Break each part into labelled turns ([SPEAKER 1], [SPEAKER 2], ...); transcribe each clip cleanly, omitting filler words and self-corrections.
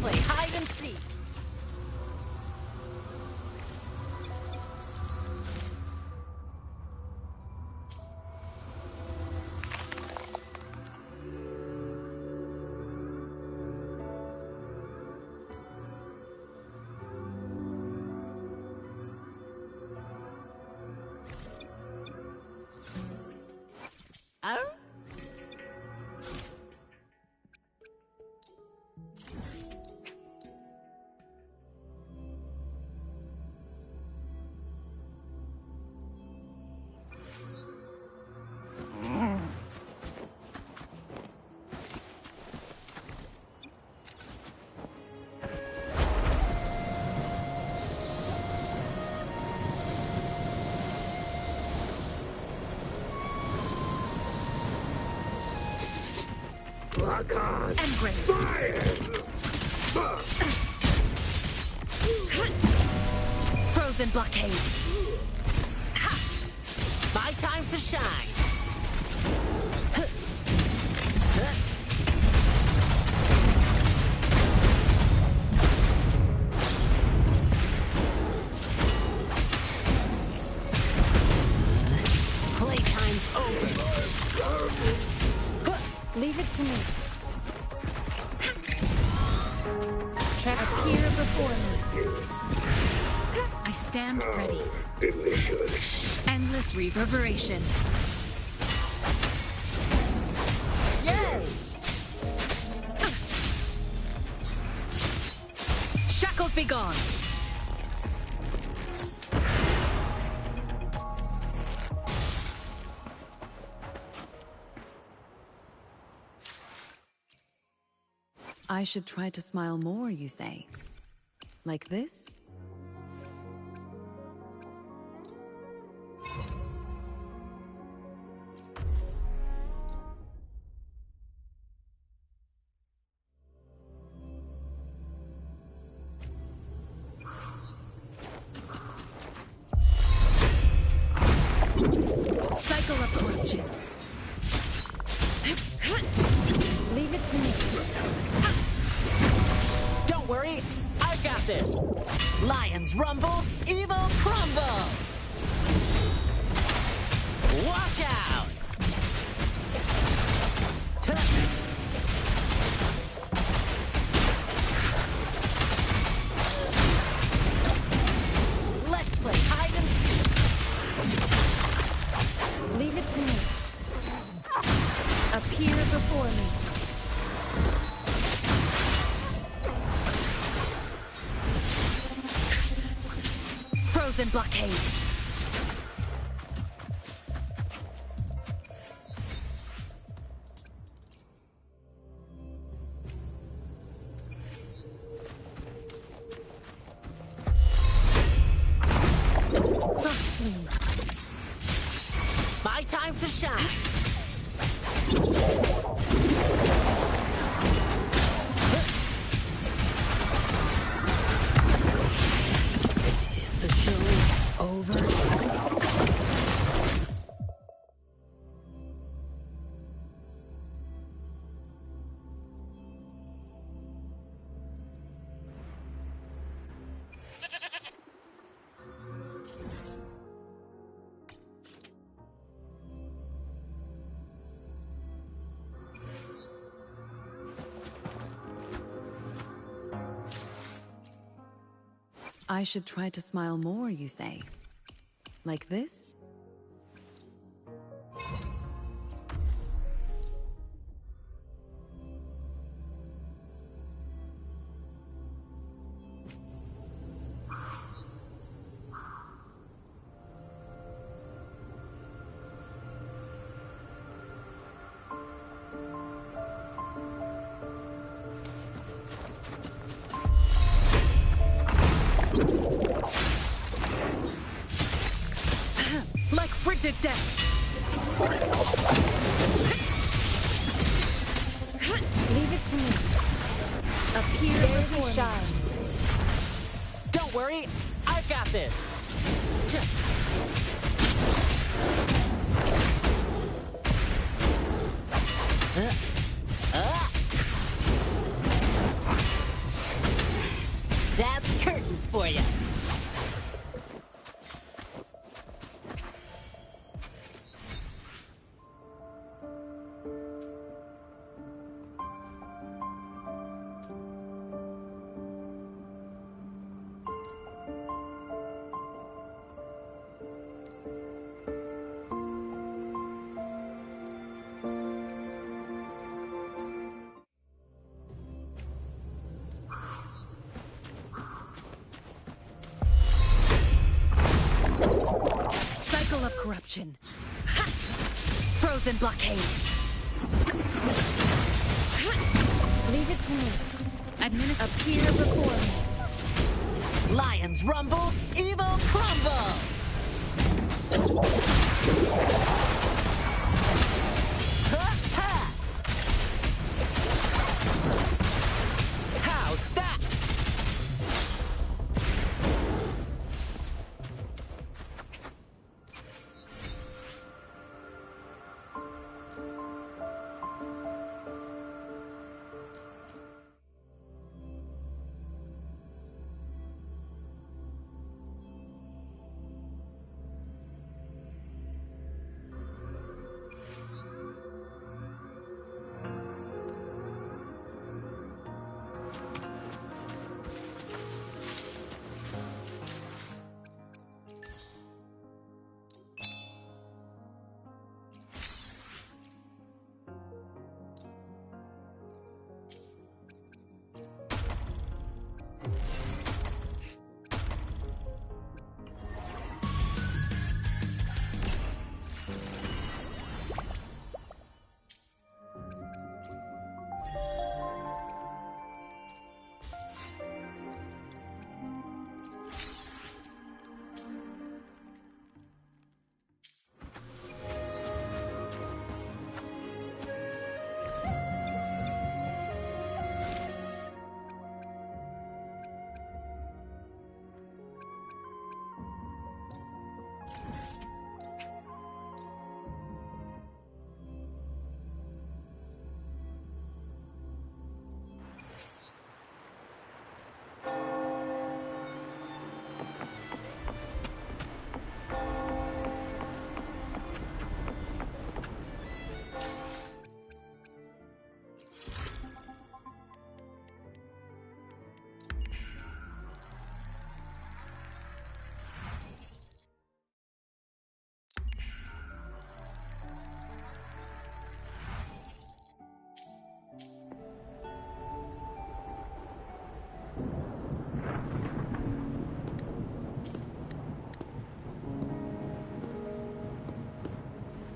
[SPEAKER 1] play hide and seek. Oh? Frozen blockade. Ha! My time to shine. Playtime's over.
[SPEAKER 2] Leave it to me. Appear before me. I stand ready.
[SPEAKER 3] Delicious.
[SPEAKER 2] Endless reverberation.
[SPEAKER 1] Yay! Shackles be gone.
[SPEAKER 2] I should try to smile more, you say? Like this? Cycle of corruption. Leave it to me.
[SPEAKER 1] Don't worry, I've got this. Lions rumble, evil crumble. Watch out. Let's play hide and seek.
[SPEAKER 2] Leave it to me. Appear before me.
[SPEAKER 1] Frozen blockade. My time to shine. Is the show over?
[SPEAKER 2] I should try to smile more, you say? Like this?
[SPEAKER 1] Like frigid death.
[SPEAKER 2] Leave it to me. Appear before me.
[SPEAKER 1] Don't worry, I've got this.
[SPEAKER 2] destruction. Ha! Frozen blockade.
[SPEAKER 3] Leave it to me.
[SPEAKER 2] Appear before me.
[SPEAKER 1] Lions rumble, evil crumble! Ha ha! How's that?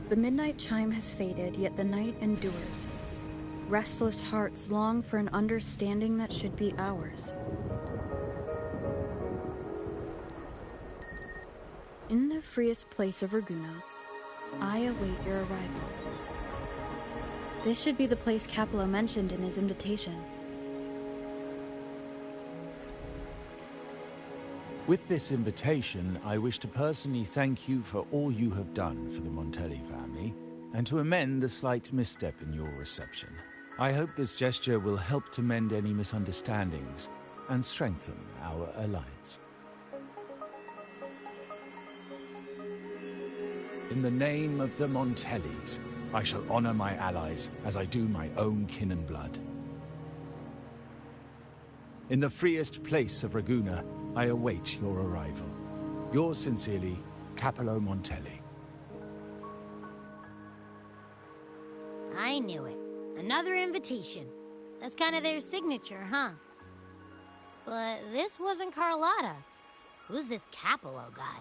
[SPEAKER 3] The midnight chime has faded, yet the night endures. Restless hearts long for an understanding that should be ours. In the freest place of Raguna, I await your arrival. This should be the place Capello mentioned in his invitation.
[SPEAKER 4] With this invitation, I wish to personally thank you for all you have done for the Montelli family, and to amend the slight misstep in your reception. I hope this gesture will help to mend any misunderstandings and strengthen our alliance. In the name of the Montellis, I shall honor my allies as I do my own kin and blood. In the freest place of Raguna, I await your arrival. Yours sincerely, Capello Montelli.
[SPEAKER 5] I knew it. Another invitation. That's kind of their signature, huh? But this wasn't Carlotta. Who's this Capello guy?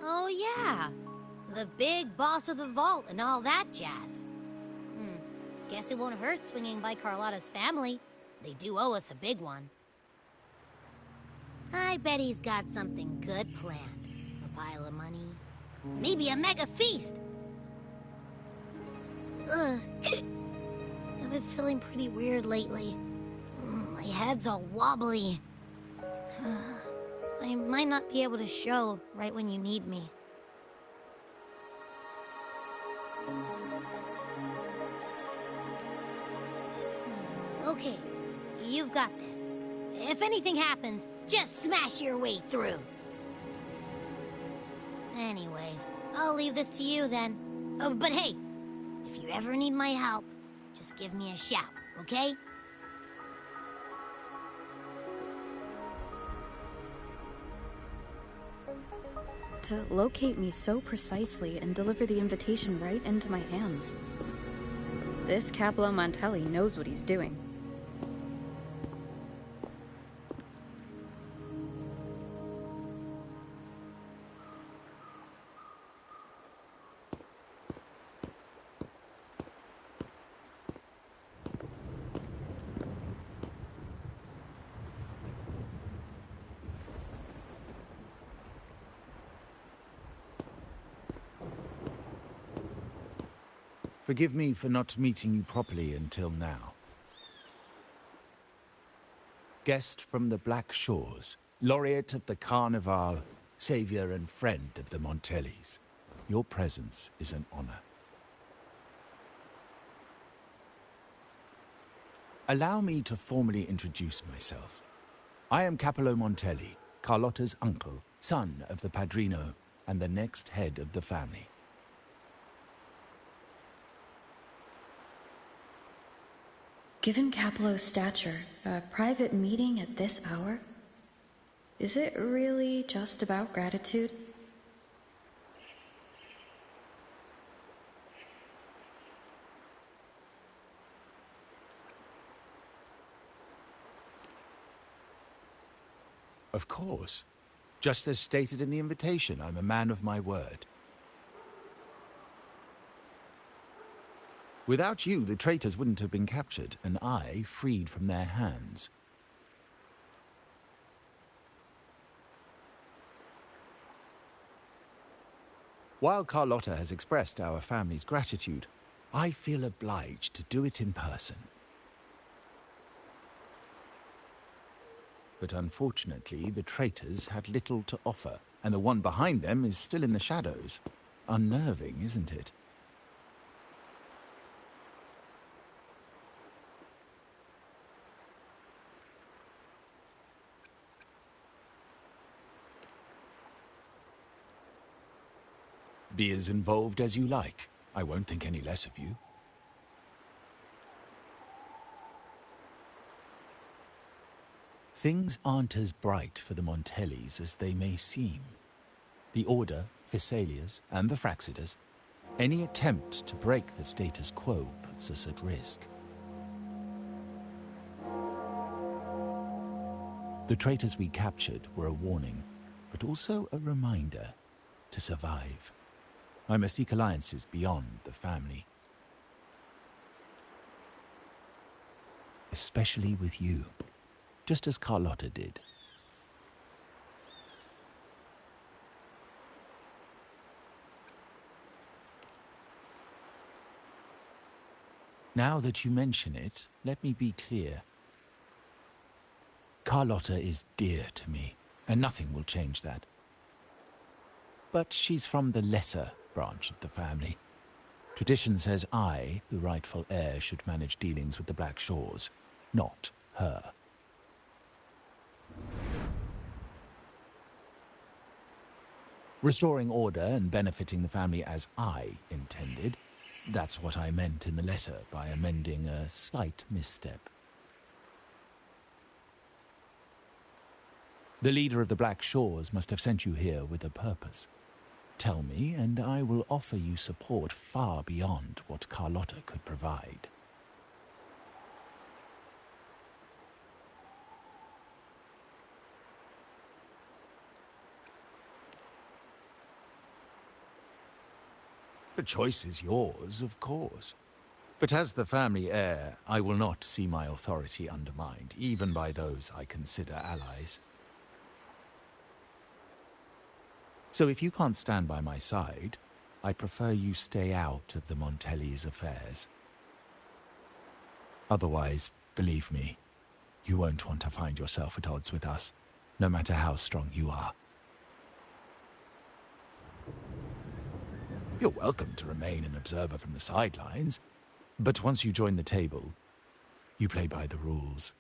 [SPEAKER 5] Oh yeah, the big boss of the vault and all that jazz. Guess it won't hurt swinging by Carlotta's family. They do owe us a big one. I bet he's got something good planned. A pile of money. Maybe a mega feast! Ugh. I've been feeling pretty weird lately. My head's all wobbly. I might not be able to show right when you need me. Okay, you've got this. If anything happens, just smash your way through. Anyway, I'll leave this to you then. Oh, but hey, if you ever need my help, just give me a shout, okay?
[SPEAKER 3] To locate me so precisely and deliver the invitation right into my hands. This Capello Montelli knows what he's doing.
[SPEAKER 4] Forgive me for not meeting you properly until now. Guest from the Black Shores, laureate of the Carnival, savior and friend of the Montellis. Your presence is an honor. Allow me to formally introduce myself. I am Capello Montelli, Carlotta's uncle, son of the Padrino, and the next head of the family.
[SPEAKER 3] Given Capello's stature, a private meeting at this hour? Is it really just about gratitude?
[SPEAKER 4] Of course. Just as stated in the invitation, I'm a man of my word. Without you, the traitors wouldn't have been captured, and I freed from their hands. While Carlotta has expressed our family's gratitude, I feel obliged to do it in person. But unfortunately, the traitors had little to offer, and the one behind them is still in the shadows. Unnerving, isn't it? Be as involved as you like. I won't think any less of you. Things aren't as bright for the Montellis as they may seem. The Order, Phassalias, and the Fraxidas, any attempt to break the status quo puts us at risk. The traitors we captured were a warning, but also a reminder to survive. I must seek alliances beyond the family. Especially with you. Just as Carlotta did. Now that you mention it, let me be clear. Carlotta is dear to me, and nothing will change that. But she's from the lesser branch of the family. Tradition says I, the rightful heir, should manage dealings with the Black Shores, not her. Restoring order and benefiting the family as I intended, that's what I meant in the letter by amending a slight misstep. The leader of the Black Shores must have sent you here with a purpose. Tell me, and I will offer you support far beyond what Carlotta could provide. The choice is yours, of course. But as the family heir, I will not see my authority undermined, even by those I consider allies. So if you can't stand by my side, I prefer you stay out of the Montellis' affairs. Otherwise, believe me, you won't want to find yourself at odds with us, no matter how strong you are. You're welcome to remain an observer from the sidelines, but once you join the table, you play by the rules.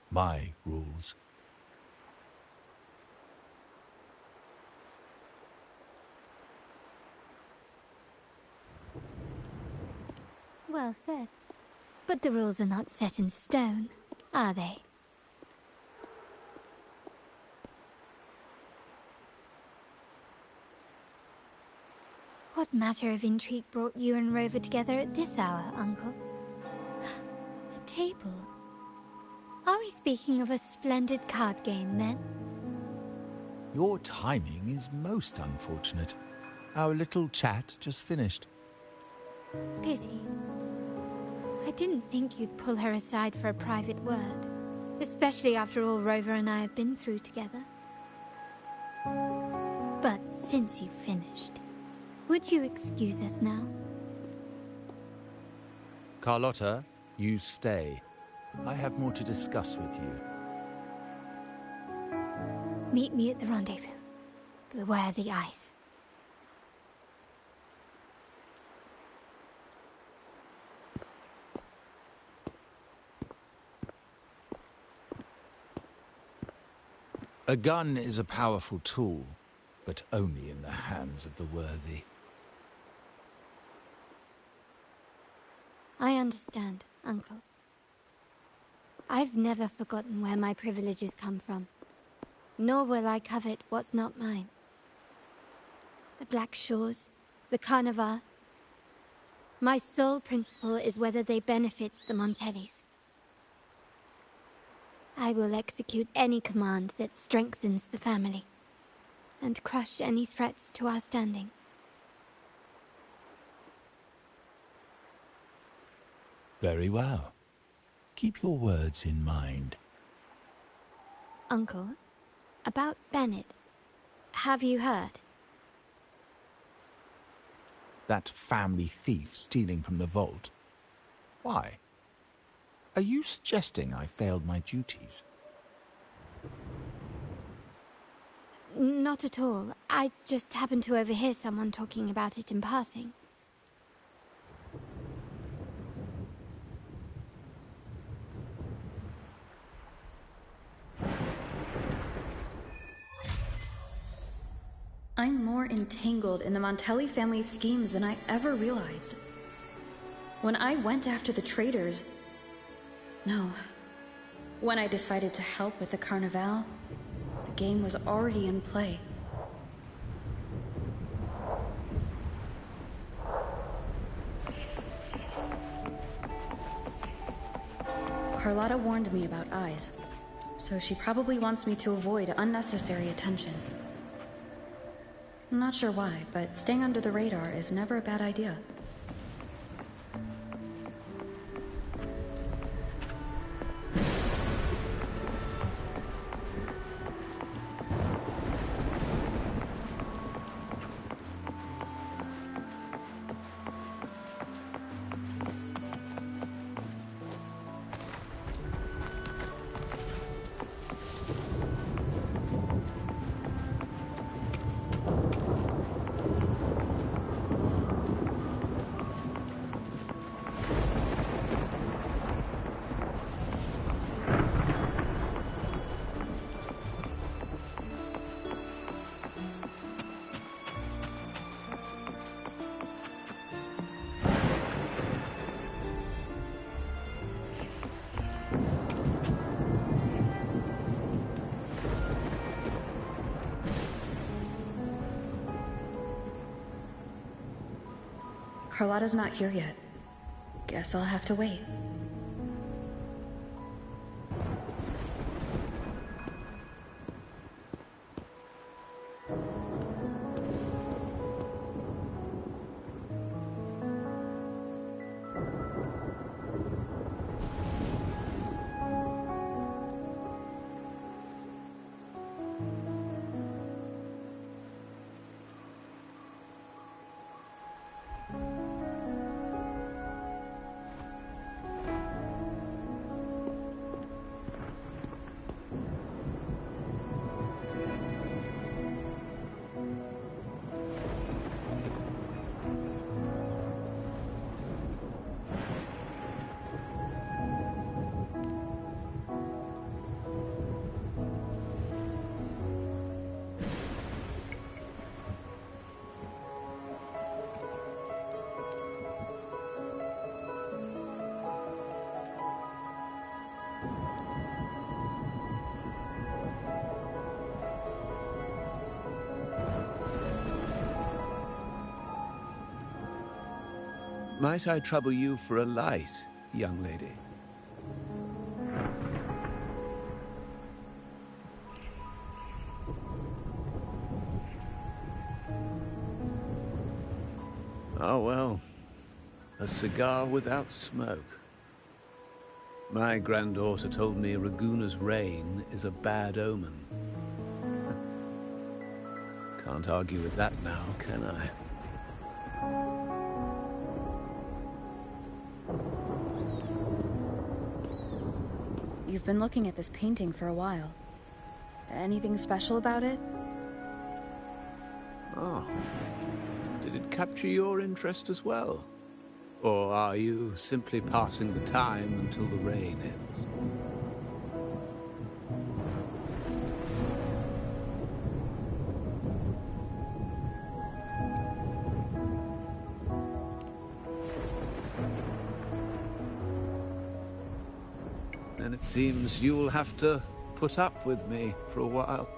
[SPEAKER 4] My rules.
[SPEAKER 5] Well said. But the rules are not set in stone, are they? What matter of intrigue brought you and Rover together at this hour, Uncle? A table? Are we speaking of a splendid card game, then?
[SPEAKER 4] Your timing is most unfortunate. Our little chat just finished.
[SPEAKER 5] Pity. I didn't think you'd pull her aside for a private word, especially after all Rover and I have been through together. But since you've finished, would you excuse us now?
[SPEAKER 4] Carlotta, you stay. I have more to discuss with you.
[SPEAKER 5] Meet me at the rendezvous. Beware the eyes.
[SPEAKER 4] A gun is a powerful tool, but only in the hands of the worthy.
[SPEAKER 5] I understand, Uncle. I've never forgotten where my privileges come from, nor will I covet what's not mine. The Black Shores, the Carnival. My sole principle is whether they benefit the Montellis. I will execute any command that strengthens the family, and crush any threats to our standing.
[SPEAKER 4] Very well. Keep your words in mind.
[SPEAKER 5] Uncle, about Bennett. Have you heard?
[SPEAKER 4] That family thief stealing from the vault. Why? Are you suggesting I failed my duties?
[SPEAKER 5] Not at all. I just happened to overhear someone talking about it in passing.
[SPEAKER 3] I'm more entangled in the Montelli family's schemes than I ever realized. When I went after the traitors... No. When I decided to help with the Carnival, the game was already in play. Carlotta warned me about eyes, so she probably wants me to avoid unnecessary attention. I'm not sure why, but staying under the radar is never a bad idea. Carlotta's not here yet. Guess I'll have to wait.
[SPEAKER 6] Might I trouble you for a light, young lady? Oh, well, a cigar without smoke. My granddaughter told me Raguna's rain is a bad omen. Can't argue with that now, can I?
[SPEAKER 3] you've been looking at this painting for a while. Anything special about it?
[SPEAKER 6] Oh. Did it capture your interest as well? Or are you simply passing the time until the rain ends? Then it seems you'll have to put up with me for a while.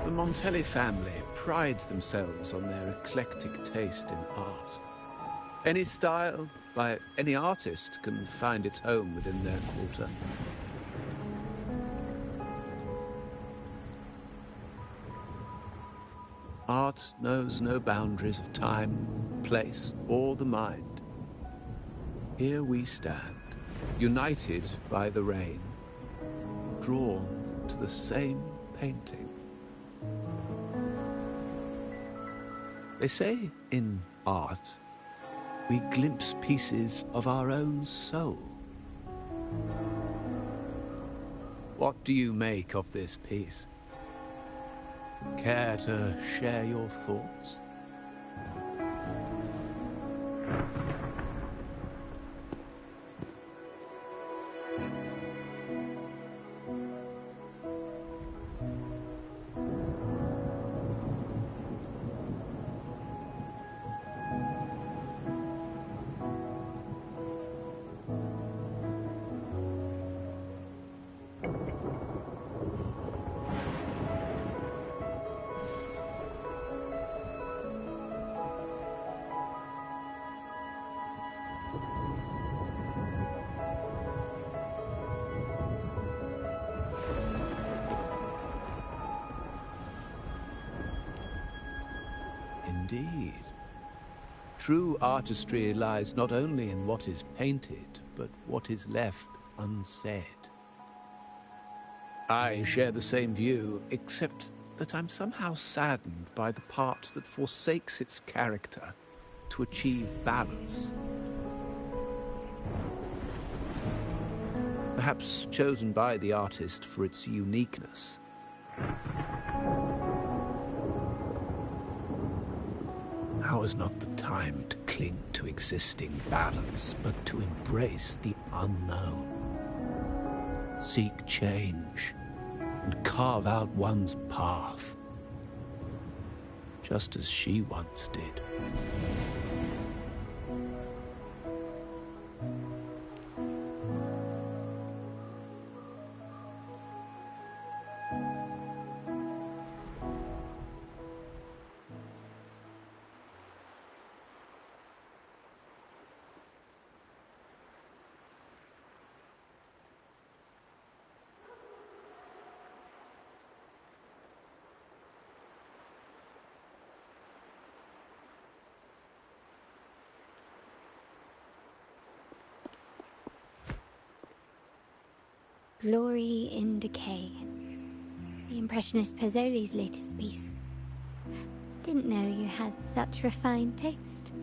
[SPEAKER 6] The Montelli family prides themselves on their eclectic taste in art. Any style, by any artist, can find its home within their quarter. Art knows no boundaries of time, place, or the mind. Here we stand, united by the rain, drawn to the same painting. They say in art, we glimpse pieces of our own soul. What do you make of this piece? Care to share your thoughts? Indeed. True artistry lies not only in what is painted, but what is left unsaid. I share the same view, except that I'm somehow saddened by the part that forsakes its character to achieve balance. Perhaps chosen by the artist for its uniqueness. Now is not the time to cling to existing balance, but to embrace the unknown. Seek change and carve out one's path, just as she once did.
[SPEAKER 5] Glory in Decay. The Impressionist Pazzoli's latest piece. Didn't know you had such refined taste.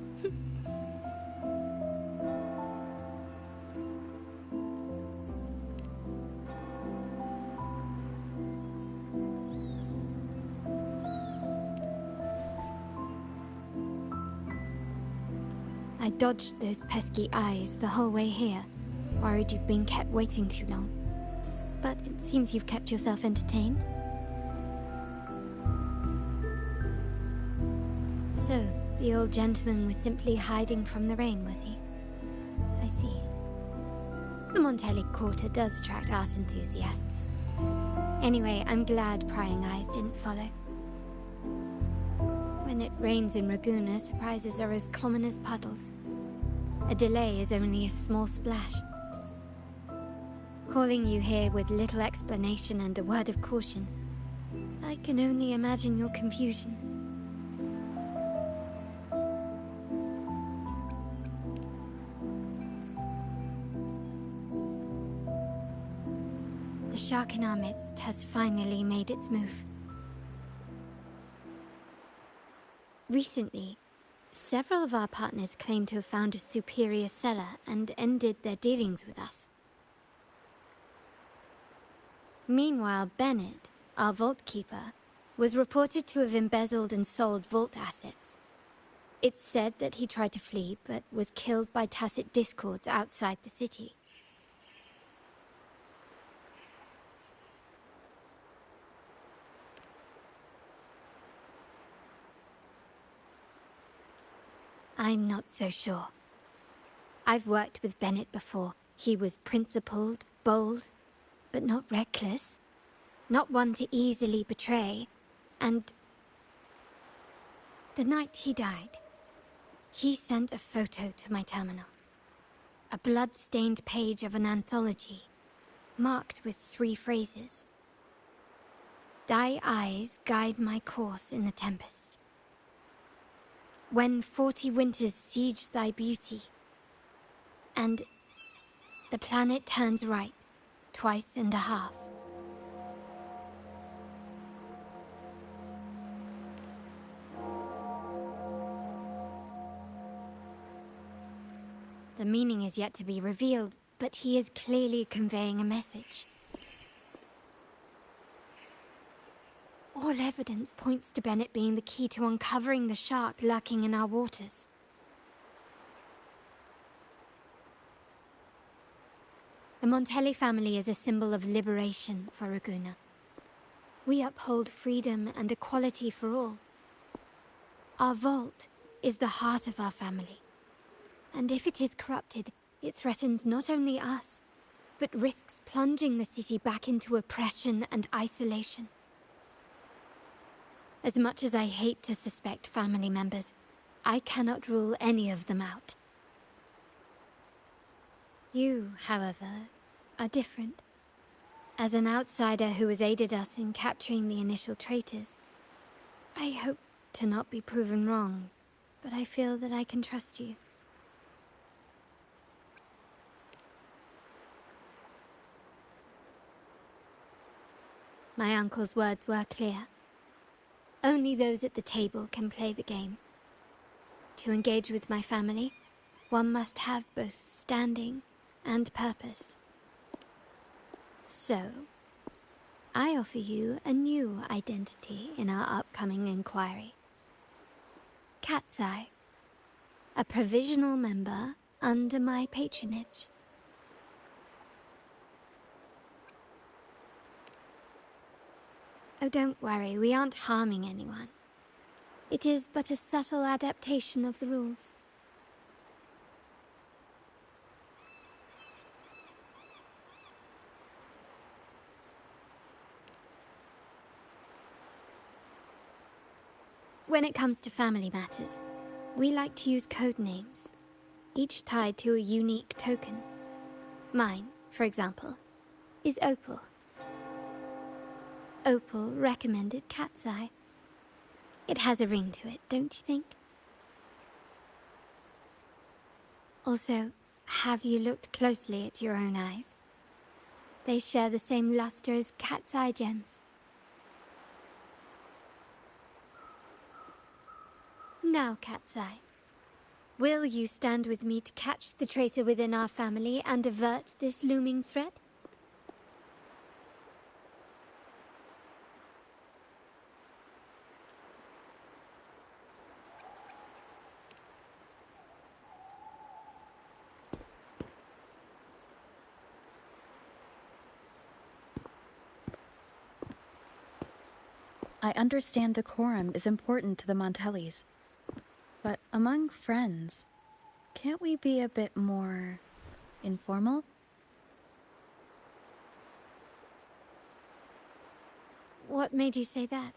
[SPEAKER 5] I dodged those pesky eyes the whole way here, worried you'd been kept waiting too long. But it seems you've kept yourself entertained. So, the old gentleman was simply hiding from the rain, was he? I see. The Montelli Quarter does attract art enthusiasts. Anyway, I'm glad prying eyes didn't follow. When it rains in Ragusa, surprises are as common as puddles. A delay is only a small splash. Calling you here with little explanation and a word of caution, I can only imagine your confusion. The shark in our midst has finally made its move. Recently, Several of our partners claim to have found a superior cellar and ended their dealings with us. Meanwhile, Bennett, our vault keeper, was reported to have embezzled and sold vault assets. It's said that he tried to flee, but was killed by tacit discords outside the city. I'm not so sure. I've worked with Bennett before. He was principled, bold, but not reckless. Not one to easily betray. And the night he died, he sent a photo to my terminal. A blood-stained page of an anthology, marked with 3 phrases. Thy eyes guide my course in the tempest. When 40 winters siege thy beauty, and the planet turns right, twice and a half. The meaning is yet to be revealed, but he is clearly conveying a message. All evidence points to Bennett being the key to uncovering the shark lurking in our waters. The Montelli family is a symbol of liberation for Raguna. We uphold freedom and equality for all. Our vault is the heart of our family. And if it is corrupted, it threatens not only us, but risks plunging the city back into oppression and isolation. As much as I hate to suspect family members, I cannot rule any of them out. You, however, are different. As an outsider who has aided us in capturing the initial traitors, I hope to not be proven wrong, but I feel that I can trust you. My uncle's words were clear. Only those at the table can play the game. To engage with my family, one must have both standing and purpose. So, I offer you a new identity in our upcoming inquiry. Cat's Eye, a provisional member under my patronage. Oh, don't worry, we aren't harming anyone. It is but a subtle adaptation of the rules. When it comes to family matters, we like to use code names, each tied to a unique token. Mine, for example, is Opal. Opal recommended Cat's Eye. It has a ring to it, don't you think? Also, have you looked closely at your own eyes? They share the same luster as Cat's Eye gems. Now, Cat's Eye, will you stand with me to catch the traitor within our family and avert this looming threat?
[SPEAKER 3] I understand decorum is important to the Montellis. But among friends, can't we be a bit more informal?
[SPEAKER 5] What made you say that?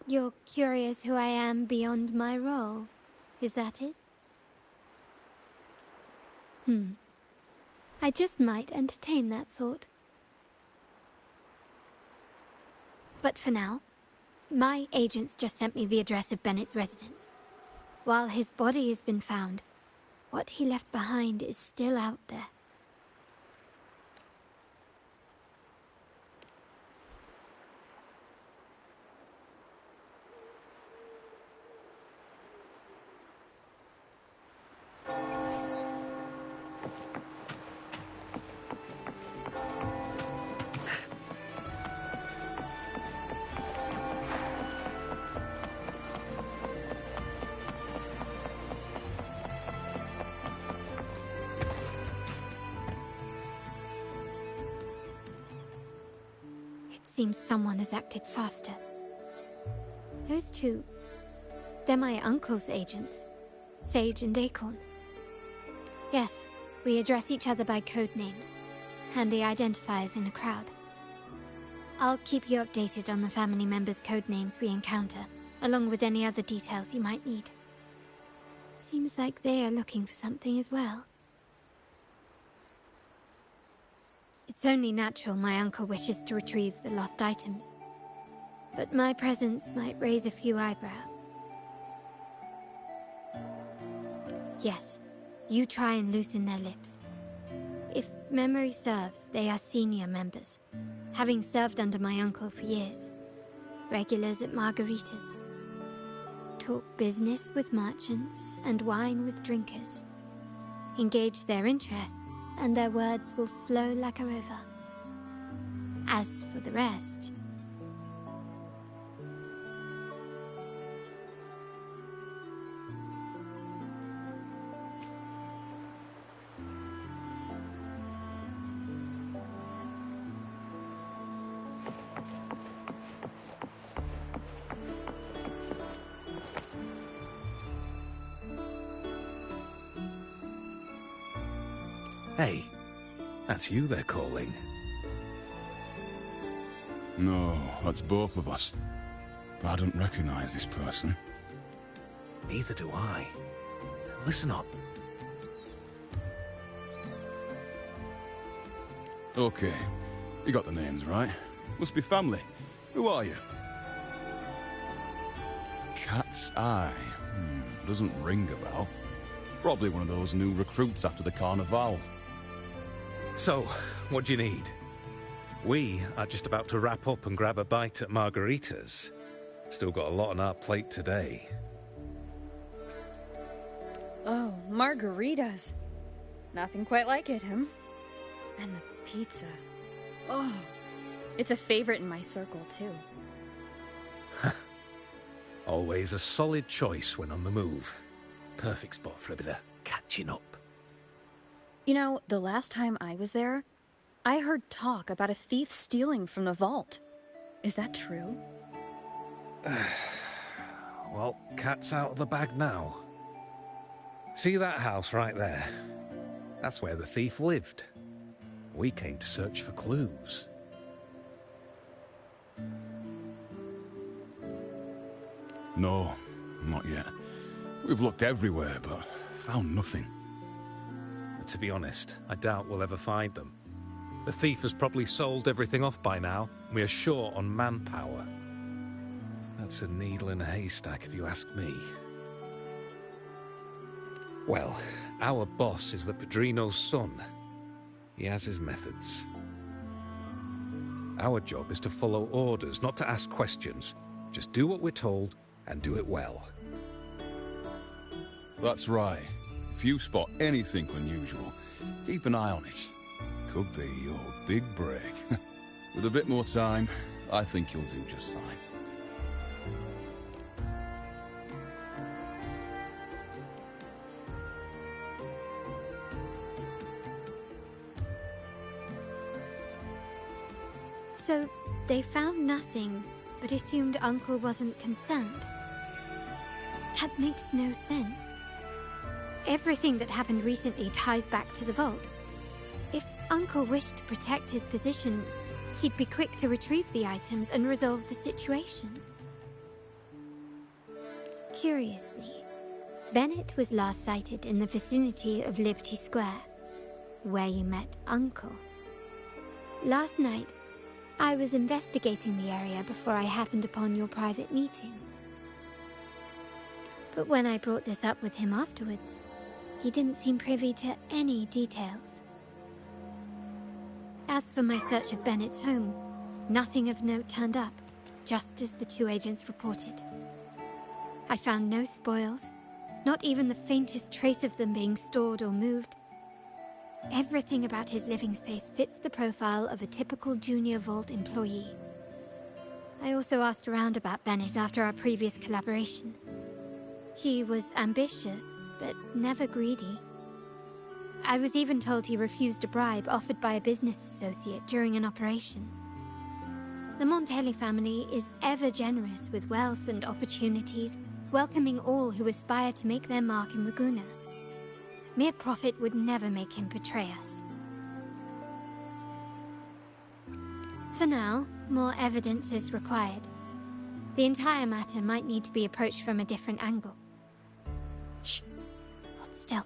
[SPEAKER 7] You're curious who I am beyond my role, is that it? I just might entertain that thought. But for now, my agents just sent me the address of Bennett's residence. While his body has been found, what he left behind is still out there. Seems someone has acted faster. Those two, they're my uncle's agents, Sage and Acorn. Yes, we address each other by code names, handy identifiers in a crowd. I'll keep you updated on the family members' code names we encounter, along with any other details you might need. Seems like they are looking for something as well. It's only natural my uncle wishes to retrieve the lost items, but my presence might raise a few eyebrows. Yes, you try and loosen their lips. If memory serves, they are senior members, having served under my uncle for years. Regulars at margaritas. Talk business with merchants and wine with drinkers. Engage their interests, and their words will flow like a river. As for the rest...
[SPEAKER 8] Hey, that's you they're calling.
[SPEAKER 9] No, that's both of us. But I don't recognize this person.
[SPEAKER 8] Neither do I. Listen up.
[SPEAKER 9] Okay, you got the names right. Must be family. Who are you? Cat's Eye. Doesn't ring a bell. Probably one of those new recruits after the Carnival.
[SPEAKER 8] So, what do you need? We are just about to wrap up and grab a bite at margaritas. Still got a lot on our plate today.
[SPEAKER 3] Oh, margaritas. Nothing quite like it, And the pizza. Oh, it's a favorite in my circle, too.
[SPEAKER 8] Always a solid choice when on the move. Perfect spot for a bit of catching up.
[SPEAKER 3] You know, the last time I was there, I heard talk about a thief stealing from the vault. Is that true?
[SPEAKER 8] Well, cat's out of the bag now. See that house right there? That's where the thief lived. We came to search for clues.
[SPEAKER 9] No, not yet. We've looked everywhere, but found nothing.
[SPEAKER 8] To be honest, I doubt we'll ever find them. The thief has probably sold everything off by now. We are short on manpower. That's a needle in a haystack, if you ask me. Well, our boss is the Padrino's son. He has his methods. Our job is to follow orders, not to ask questions. Just do what we're told, and do it well.
[SPEAKER 9] That's right. If you spot anything unusual, keep an eye on it. Could be your big break. With a bit more time, I think you'll do just fine.
[SPEAKER 7] So, they found nothing, but assumed Uncle wasn't concerned. That makes no sense. Everything that happened recently ties back to the vault. If Uncle wished to protect his position, he'd be quick to retrieve the items and resolve the situation. Curiously, Bennett was last sighted in the vicinity of Liberty Square, where you met Uncle. Last night, I was investigating the area before I happened upon your private meeting. But when I brought this up with him afterwards, he didn't seem privy to any details. As for my search of Bennett's home, nothing of note turned up, just as the two agents reported. I found no spoils, not even the faintest trace of them being stored or moved. Everything about his living space fits the profile of a typical Junior Vault employee. I also asked around about Bennett after our previous collaboration. He was ambitious, but never greedy. I was even told he refused a bribe offered by a business associate during an operation. The Montelli family is ever generous with wealth and opportunities, welcoming all who aspire to make their mark in Ragusa. Mere profit would never make him betray us. For now, more evidence is required. The entire matter might need to be approached from a different angle. Shh. Hold still.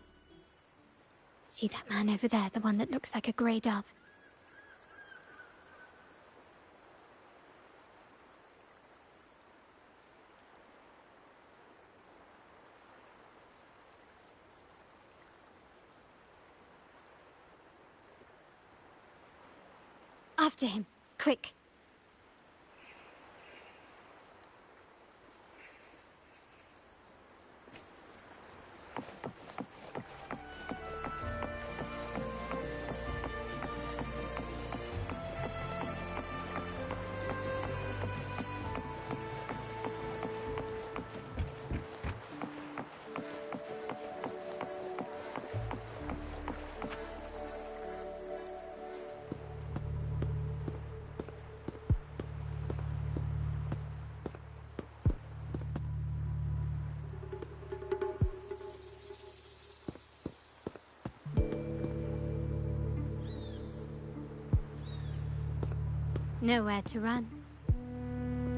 [SPEAKER 7] See that man over there, the one that looks like a grey dove? After him, quick. Nowhere to run.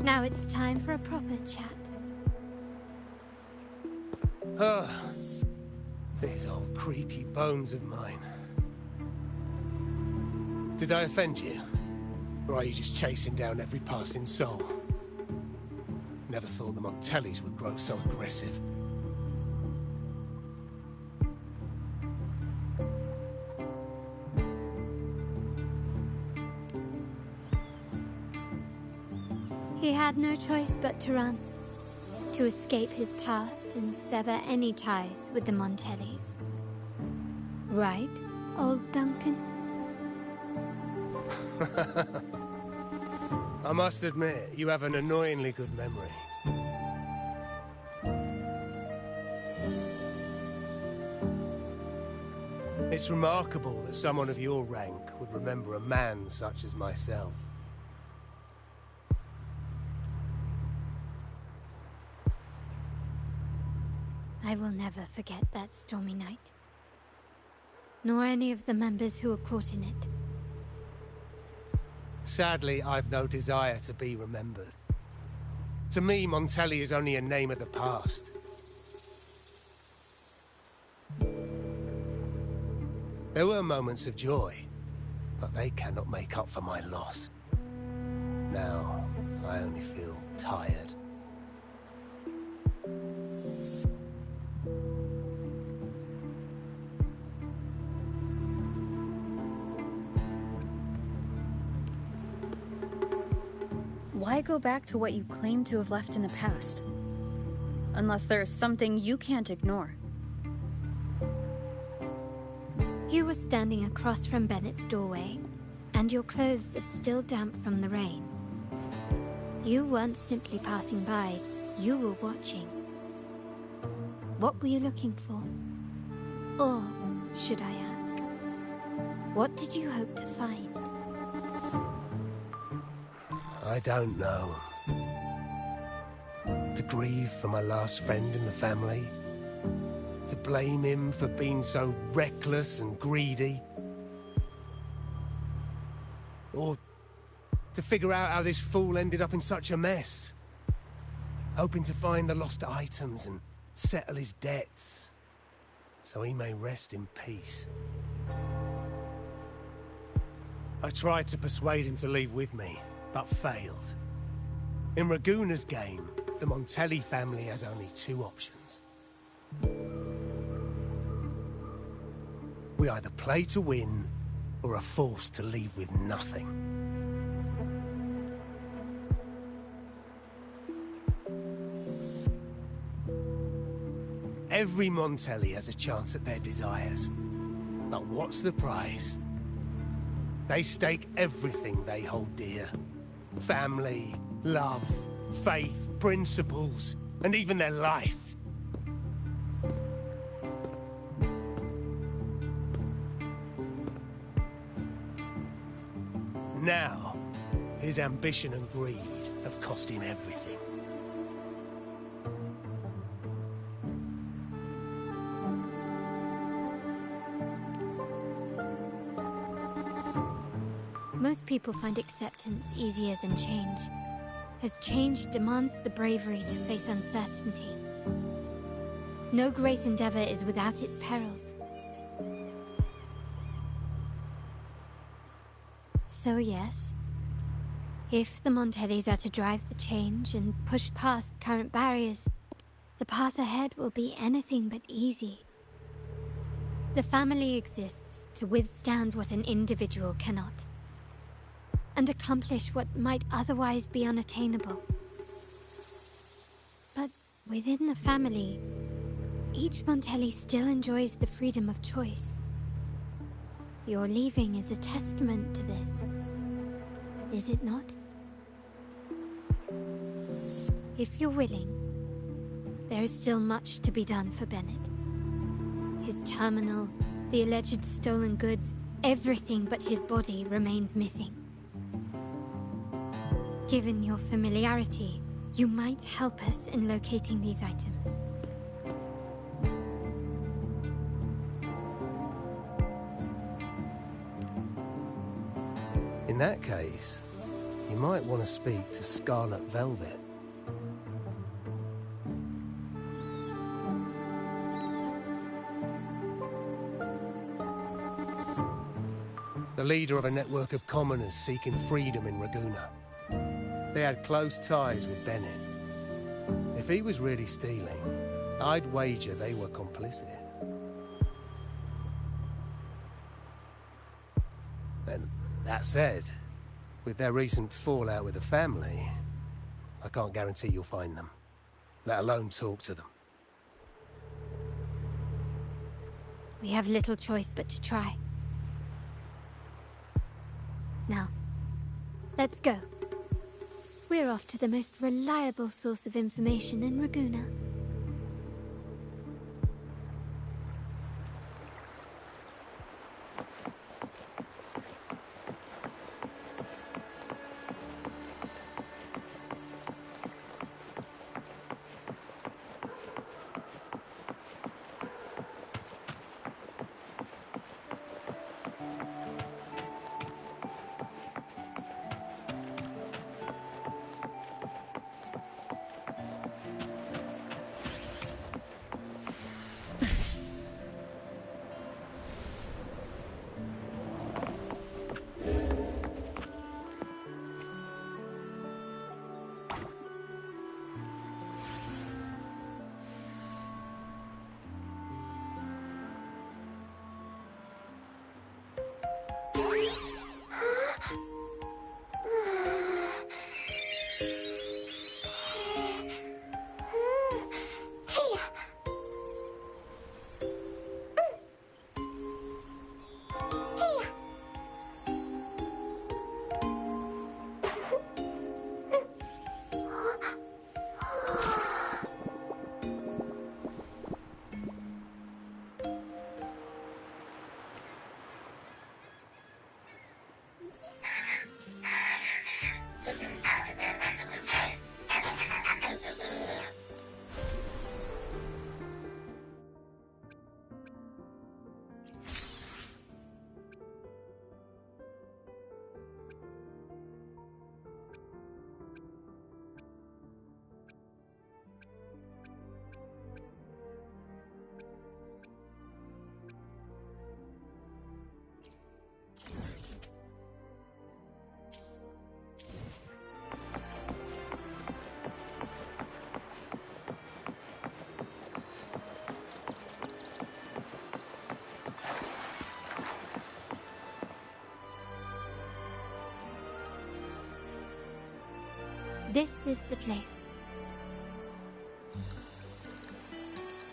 [SPEAKER 7] Now it's time for a proper chat.
[SPEAKER 10] These old creaky bones of mine. Did I offend you? Or are you just chasing down every passing soul? Never thought the Montellis would grow so aggressive.
[SPEAKER 7] He had no choice but to run, to escape his past and sever any ties with the Montellis. Right, old Duncan?
[SPEAKER 10] I must admit, you have an annoyingly good memory. It's remarkable that someone of your rank would remember a man such as myself.
[SPEAKER 7] I will never forget that stormy night. Nor any of the members who were caught in it.
[SPEAKER 10] Sadly, I've no desire to be remembered. To me, Montelli is only a name of the past. There were moments of joy, but they cannot make up for my loss. Now, I only feel tired.
[SPEAKER 3] Why go back to what you claim to have left in the past? Unless there's something you can't ignore.
[SPEAKER 7] You were standing across from Bennett's doorway, and your clothes are still damp from the rain. You weren't simply passing by, you were watching. What were you looking for? Or, should I ask, what did you hope to find?
[SPEAKER 10] I don't know. To grieve for my last friend in the family? To blame him for being so reckless and greedy? Or to figure out how this fool ended up in such a mess? hoping to find the lost items and settle his debts, so he may rest in peace. I tried to persuade him to leave with me, but failed. In Raguna's game, the Montelli family has only two options. We either play to win, or are forced to leave with nothing. Every Montelli has a chance at their desires. But what's the prize? They stake everything they hold dear. Family, love, faith, principles, and even their life. Now, his ambition and greed have cost him everything.
[SPEAKER 7] Most people find acceptance easier than change, as change demands the bravery to face uncertainty. No great endeavor is without its perils. So yes, if the Montellis are to drive the change and push past current barriers, the path ahead will be anything but easy. The family exists to withstand what an individual cannot, and accomplish what might otherwise be unattainable. But within the family, each Montelli still enjoys the freedom of choice. Your leaving is a testament to this, is it not? If you're willing, there is still much to be done for Bennett. His terminal, the alleged stolen goods, everything but his body remains missing. Given your familiarity, you might help us in locating these items.
[SPEAKER 10] In that case, you might want to speak to Scarlet Velvet. The leader of a network of commoners seeking freedom in Raguna. They had close ties with Bennett. If he was really stealing, I'd wager they were complicit. And that said, with their recent fallout with the family, I can't guarantee you'll find them, let alone talk to them.
[SPEAKER 7] We have little choice but to try. Now, let's go. We're off to the most reliable source of information in Raguna. This is the place.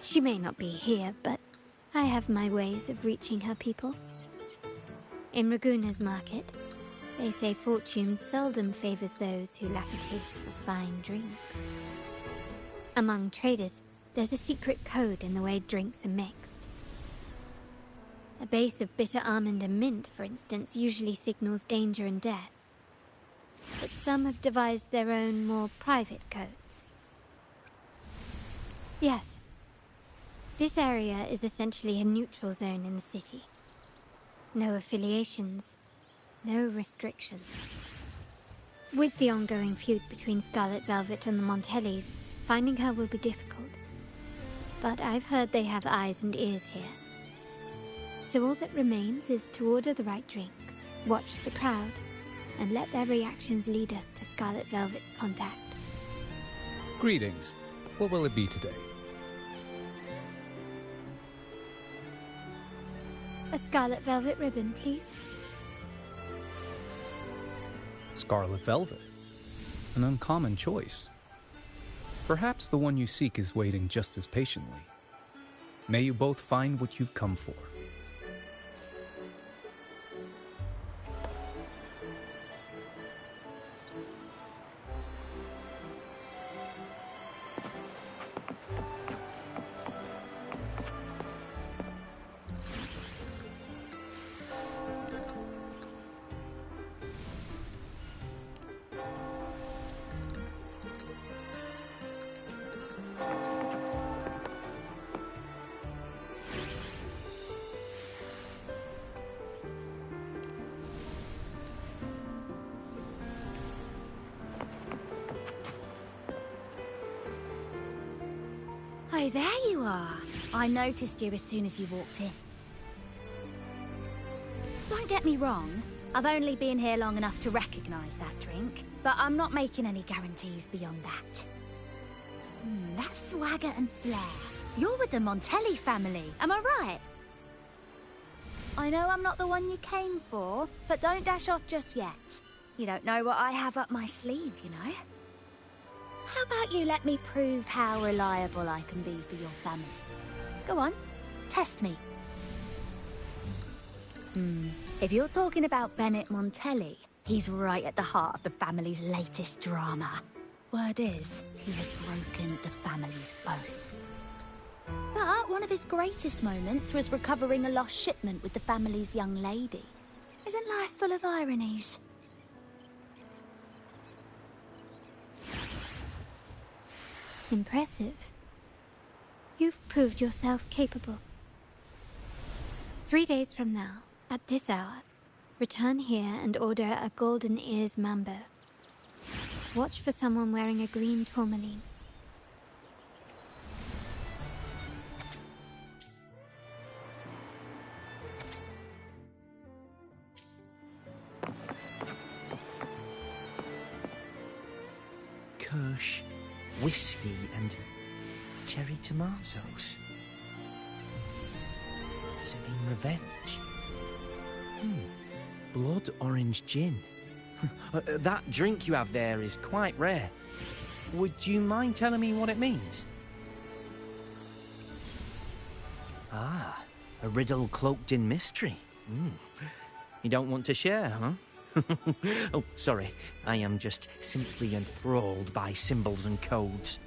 [SPEAKER 7] She may not be here, but I have my ways of reaching her people. In Raguna's market, they say fortune seldom favors those who lack a taste for fine drinks. Among traders, there's a secret code in the way drinks are mixed. A base of bitter almond and mint, for instance, usually signals danger and death. But some have devised their own, more private codes. Yes. This area is essentially a neutral zone in the city. No affiliations, no restrictions. With the ongoing feud between Scarlet Velvet and the Montellis, finding her will be difficult. But I've heard they have eyes and ears here. So all that remains is to order the right drink, watch the crowd, and let their reactions lead us to Scarlet Velvet's contact.
[SPEAKER 11] Greetings. What will it be today?
[SPEAKER 7] A Scarlet Velvet ribbon, please.
[SPEAKER 11] Scarlet Velvet. An uncommon choice. Perhaps the one you seek is waiting just as patiently. May you both find what you've come for.
[SPEAKER 12] Oh, there you are. I noticed you as soon as you walked in. Don't get me wrong, I've only been here long enough to recognize that drink, but I'm not making any guarantees beyond that. That swagger and flair. You're with the Montelli family, am I right? I know I'm not the one you came for, but don't dash off just yet. You don't know what I have up my sleeve, you know? How about you let me prove how reliable I can be for your family? Go on, test me. If you're talking about Bennett Montelli, he's right at the heart of the family's latest drama. Word is, he has broken the family's oath. But one of his greatest moments was recovering a lost shipment with the family's young lady. Isn't life full of ironies?
[SPEAKER 7] Impressive. You've proved yourself capable. 3 days from now, at this hour, return here and order a golden ears mambo. Watch for someone wearing a green tourmaline.
[SPEAKER 13] Kirsch, whiskey, and cherry tomatoes. Does it mean revenge? Blood orange gin. That drink you have there is quite rare. Would you mind telling me what it means? Ah, a riddle cloaked in mystery. You don't want to share, huh? Oh, sorry. I am just simply enthralled by symbols and codes.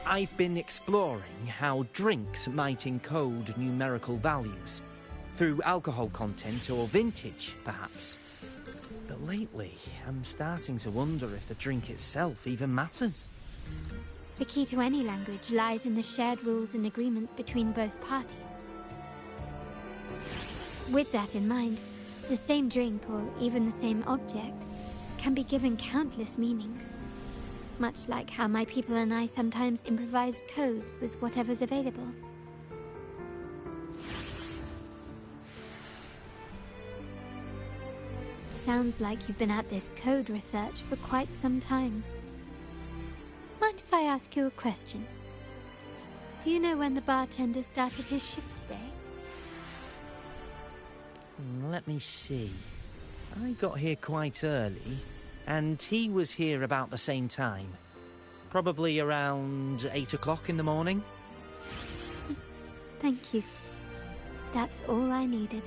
[SPEAKER 13] I've been exploring how drinks might encode numerical values. Through alcohol content or vintage, perhaps. But lately, I'm starting to wonder if the drink itself even matters.
[SPEAKER 7] The key to any language lies in the shared rules and agreements between both parties. With that in mind, the same drink, or even the same object, can be given countless meanings. Much like how my people and I sometimes improvise codes with whatever's available. Sounds like you've been at this code research for quite some time. Mind if I ask you a question? Do you know when the bartender started his shift today?
[SPEAKER 13] Let me see. I got here quite early, and he was here about the same time. Probably around 8 o'clock in the morning.
[SPEAKER 7] Thank you. That's all I needed.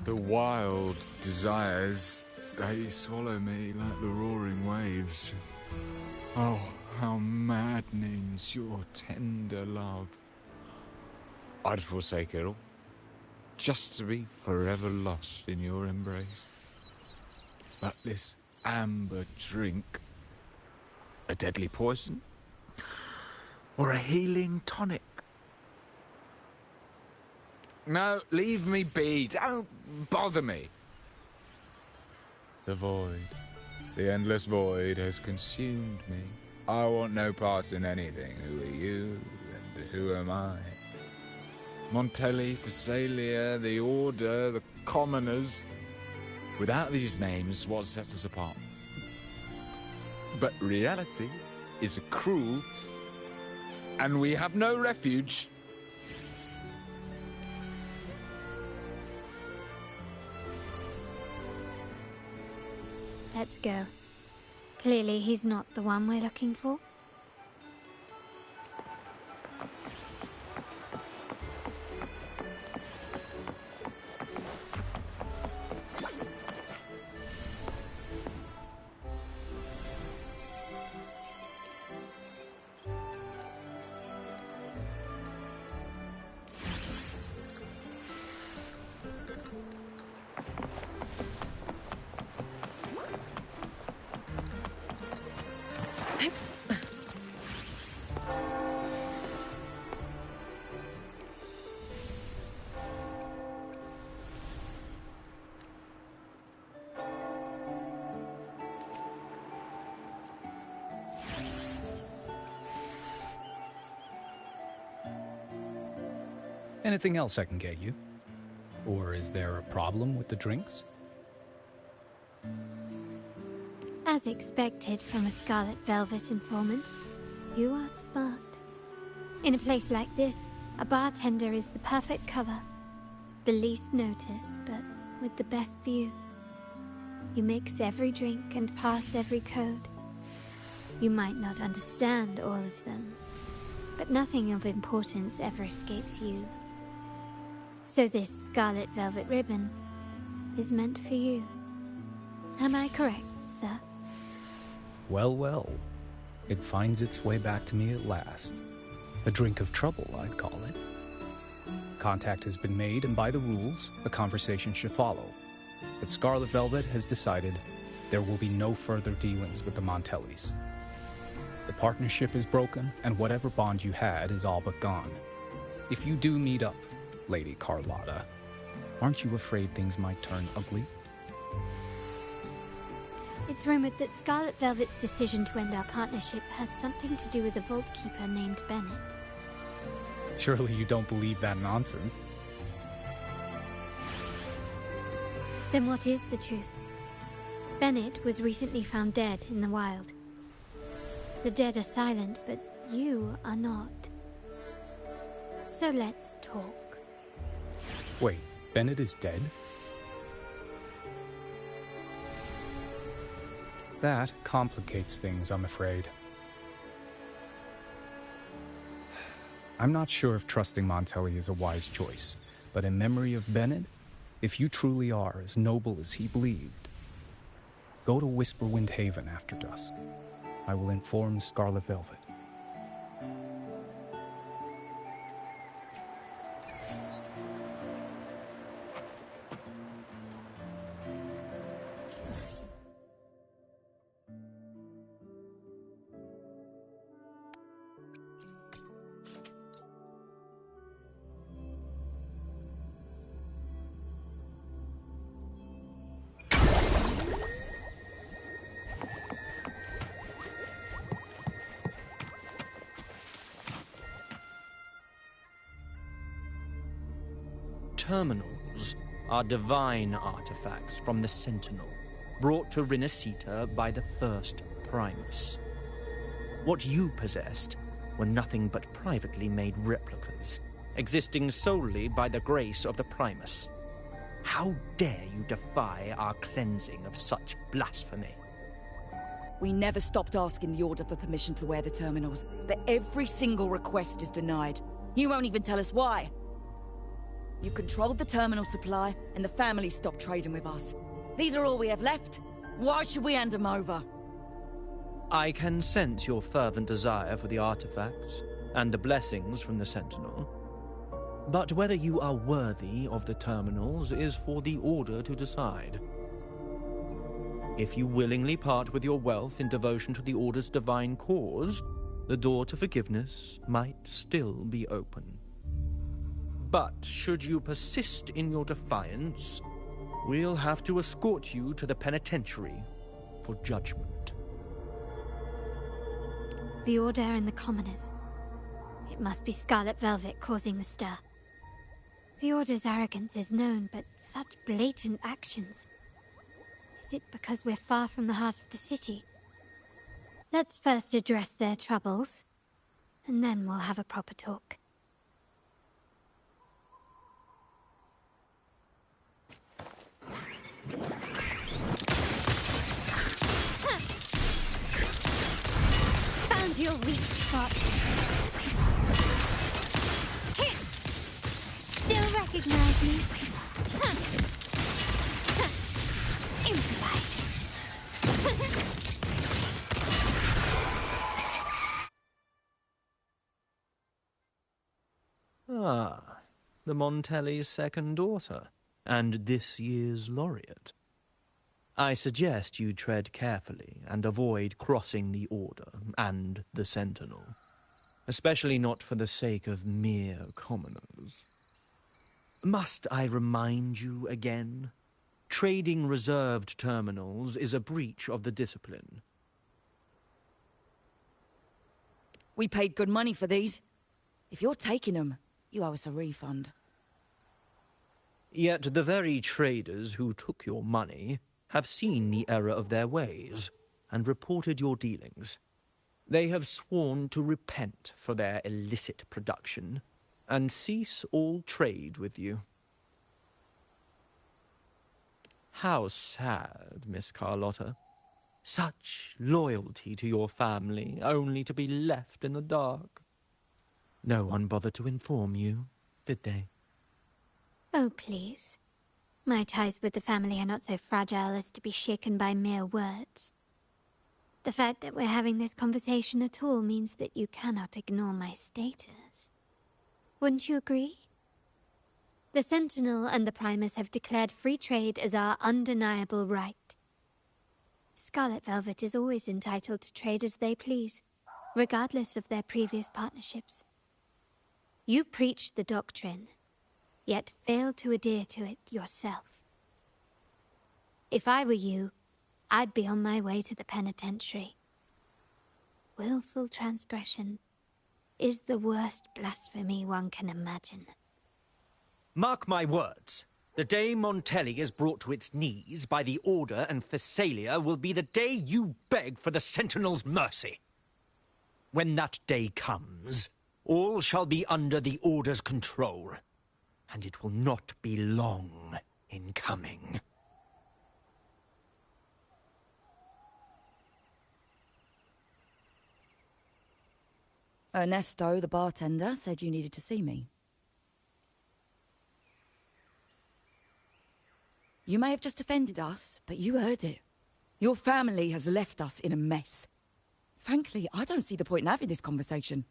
[SPEAKER 4] The wild desires, they swallow me like the roaring waves. Oh, how maddening's your tender love. I'd forsake it all, just to be forever lost in your embrace. But this amber drink, a deadly poison, or a healing tonic? No, leave me be. Don't bother me. The void, the endless void has consumed me. I want no part in anything. Who are you and who am I? Montelli, Phasalia, the Order, the Commoners. Without these names, what sets us apart? But reality is cruel, and we have no refuge.
[SPEAKER 7] Let's go. Clearly he's not the one we're looking for.
[SPEAKER 11] Anything else I can get you? Or is there a problem with the drinks?
[SPEAKER 7] As expected from a Scarlet Velvet informant, you are smart. In a place like this, a bartender is the perfect cover. The least noticed, but with the best view. You mix every drink and pass every code. You might not understand all of them, but nothing of importance ever escapes you. So this Scarlet Velvet ribbon is meant for you. Am I correct, sir?
[SPEAKER 11] Well, well. It finds its way back to me at last. A drink of trouble, I'd call it. Contact has been made, and by the rules, a conversation should follow. But Scarlet Velvet has decided there will be no further dealings with the Montellis. The partnership is broken, and whatever bond you had is all but gone. If you do meet up, Lady Carlotta, aren't you afraid things might turn ugly?
[SPEAKER 7] It's rumored that Scarlet Velvet's decision to end our partnership has something to do with a vault keeper named Bennett.
[SPEAKER 11] Surely you don't believe that nonsense.
[SPEAKER 7] Then what is the truth? Bennett was recently found dead in the wild. The dead are silent, but you are not. So let's talk.
[SPEAKER 11] Wait, Bennett is dead? That complicates things, I'm afraid. I'm not sure if trusting Montelli is a wise choice, but in memory of Bennett, if you truly are as noble as he believed, go to Whisperwind Haven after dusk. I will inform Scarlet Velvet.
[SPEAKER 13] Terminals are divine artifacts from the Sentinel, brought to Rinasita by the first Primus. What you possessed were nothing but privately made replicas, existing solely by the grace of the Primus. How dare you defy our cleansing of such blasphemy?
[SPEAKER 14] We never stopped asking the Order for permission to wear the terminals, but every single request is denied. You won't even tell us why. You've controlled the terminal supply, and the family stopped trading with us. These are all we have left. Why should we hand them over?
[SPEAKER 13] I can sense your fervent desire for the artifacts and the blessings from the Sentinel. But whether you are worthy of the terminals is for the Order to decide. If you willingly part with your wealth in devotion to the Order's divine cause, the door to forgiveness might still be open. But should you persist in your defiance, we'll have to escort you to the penitentiary for judgment.
[SPEAKER 7] The Order and the commoners. It must be Scarlet Velvet causing the stir. The Order's arrogance is known, but such blatant actions. Is it because we're far from the heart of the city? Let's first address their troubles, and then we'll have a proper talk. Found your weak spot. Still recognize me? Improvise.
[SPEAKER 13] Ah, the Montelli's second daughter, and this year's laureate. I suggest you tread carefully and avoid crossing the Order and the Sentinel, especially not for the sake of mere commoners. Must I remind you again? Trading reserved terminals is a breach of the discipline.
[SPEAKER 14] We paid good money for these. If you're taking them, you owe us a refund.
[SPEAKER 13] Yet the very traders who took your money have seen the error of their ways and reported your dealings. They have sworn to repent for their illicit production and cease all trade with you. How sad, Miss Carlotta. Such loyalty to your family, only to be left in the dark. No one bothered to inform you, did they?
[SPEAKER 7] Oh, please. My ties with the family are not so fragile as to be shaken by mere words. The fact that we're having this conversation at all means that you cannot ignore my status. Wouldn't you agree? The Sentinel and the Primus have declared free trade as our undeniable right. Scarlet Velvet is always entitled to trade as they please, regardless of their previous partnerships. You preach the doctrine, yet fail to adhere to it yourself. If I were you, I'd be on my way to the penitentiary. Willful transgression is the worst blasphemy one can imagine.
[SPEAKER 13] Mark my words. The day Montelli is brought to its knees by the Order and Phasalia will be the day you beg for the Sentinel's mercy. When that day comes, all shall be under the Order's control, and it will not be long in coming.
[SPEAKER 14] Ernesto, the bartender, said you needed to see me. You may have just offended us, but you heard it. Your family has left us in a mess. Frankly, I don't see the point in having this conversation.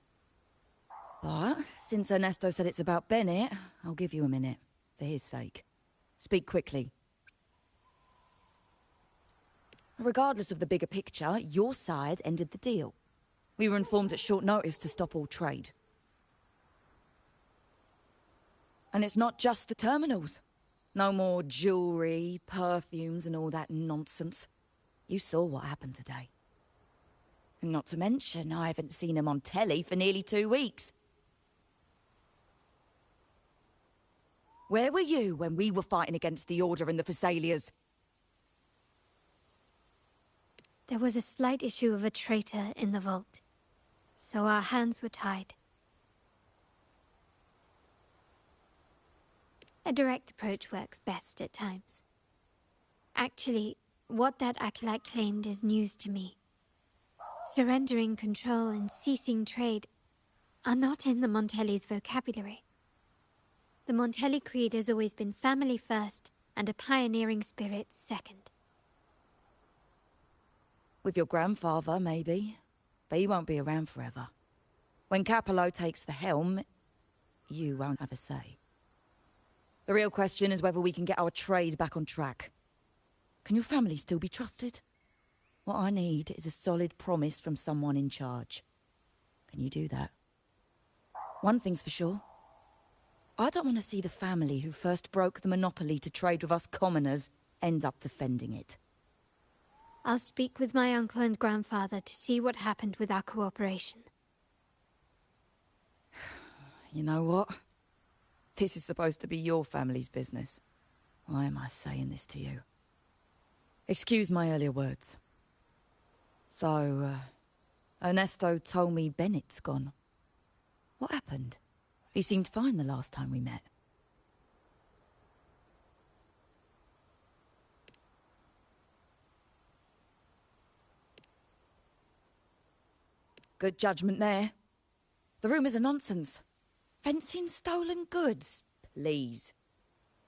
[SPEAKER 14] But since Ernesto said it's about Bennett, I'll give you a minute, for his sake. Speak quickly. Regardless of the bigger picture, your side ended the deal. We were informed at short notice to stop all trade. And it's not just the terminals. No more jewelry, perfumes, and all that nonsense. You saw what happened today. And not to mention, I haven't seen him on telly for nearly 2 weeks. Where were you when we were fighting against the Order and the Phasalias?
[SPEAKER 7] There was a slight issue of a traitor in the vault. So our hands were tied. A direct approach works best at times. Actually, what that acolyte claimed is news to me. Surrendering control and ceasing trade are not in the Montelli's vocabulary. The Montelli creed has always been family first and a pioneering spirit second.
[SPEAKER 14] With your grandfather, maybe. But he won't be around forever. When Capello takes the helm, you won't have a say. The real question is whether we can get our trade back on track. Can your family still be trusted? What I need is a solid promise from someone in charge. Can you do that? One thing's for sure. I don't want to see the family who first broke the monopoly to trade with us commoners end up defending it.
[SPEAKER 7] I'll speak with my uncle and grandfather to see what happened with our cooperation.
[SPEAKER 14] You know what? This is supposed to be your family's business. Why am I saying this to you? Excuse my earlier words. So, Ernesto told me Bennett's gone. What happened? He seemed fine the last time we met. Good judgment there. The rumours are nonsense. Fencing stolen goods? Please.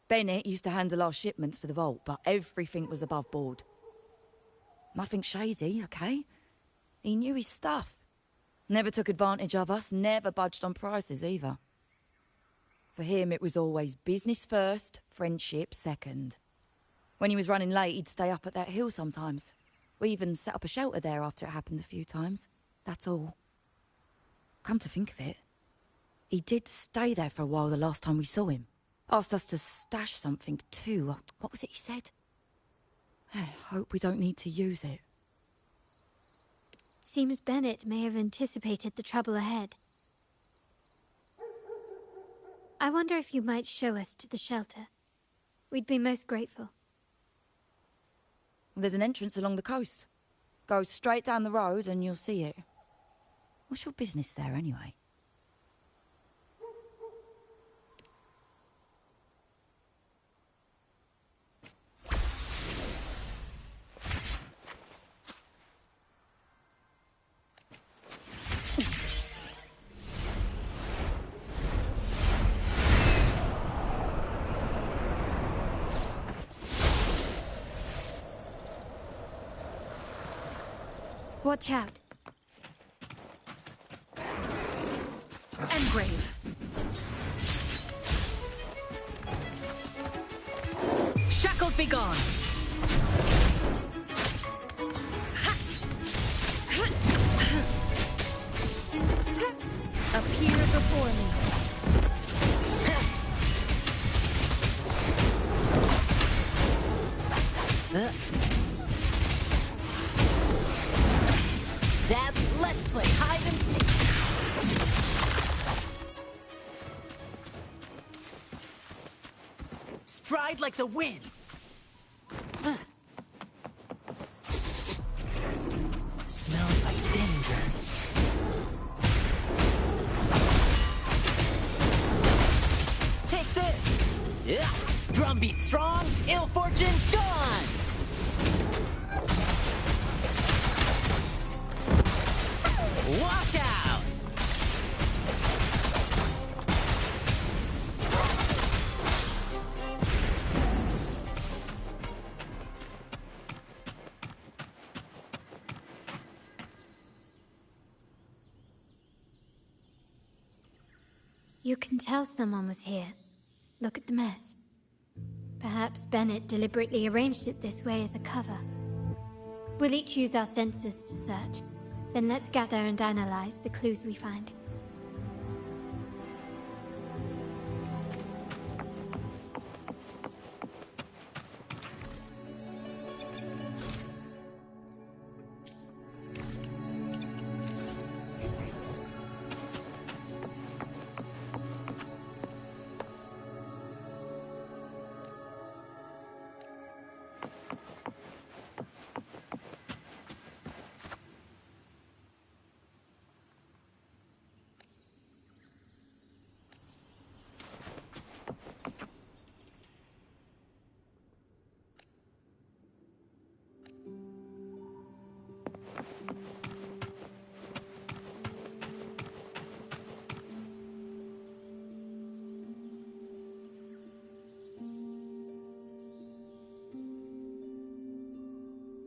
[SPEAKER 14] Bennett used to handle our shipments for the vault, but everything was above board. Nothing shady, okay? He knew his stuff. Never took advantage of us, never budged on prices either. For him, it was always business first, friendship second. When he was running late, he'd stay up at that hill sometimes. We even set up a shelter there after it happened a few times. That's all. Come to think of it, he did stay there for a while the last time we saw him. Asked us to stash something too. What was it he said? I hope we don't need to use it.
[SPEAKER 7] Seems Bennett may have anticipated the trouble ahead. I wonder if you might show us to the shelter. We'd be most grateful.
[SPEAKER 14] Well, there's an entrance along the coast. Go straight down the road and you'll see it. What's your business there anyway?
[SPEAKER 7] Watch out.
[SPEAKER 12] Engrave.
[SPEAKER 1] Shackles be gone.
[SPEAKER 12] Appear before me.
[SPEAKER 1] Let's play hide and seek. Stride like the wind. Smells like danger. Take this. Yeah. Drumbeat strong, ill fortune gone. Watch out!
[SPEAKER 7] You can tell someone was here. Look at the mess. Perhaps Bennett deliberately arranged it this way as a cover. We'll each use our senses to search. Then let's gather and analyze the clues we find.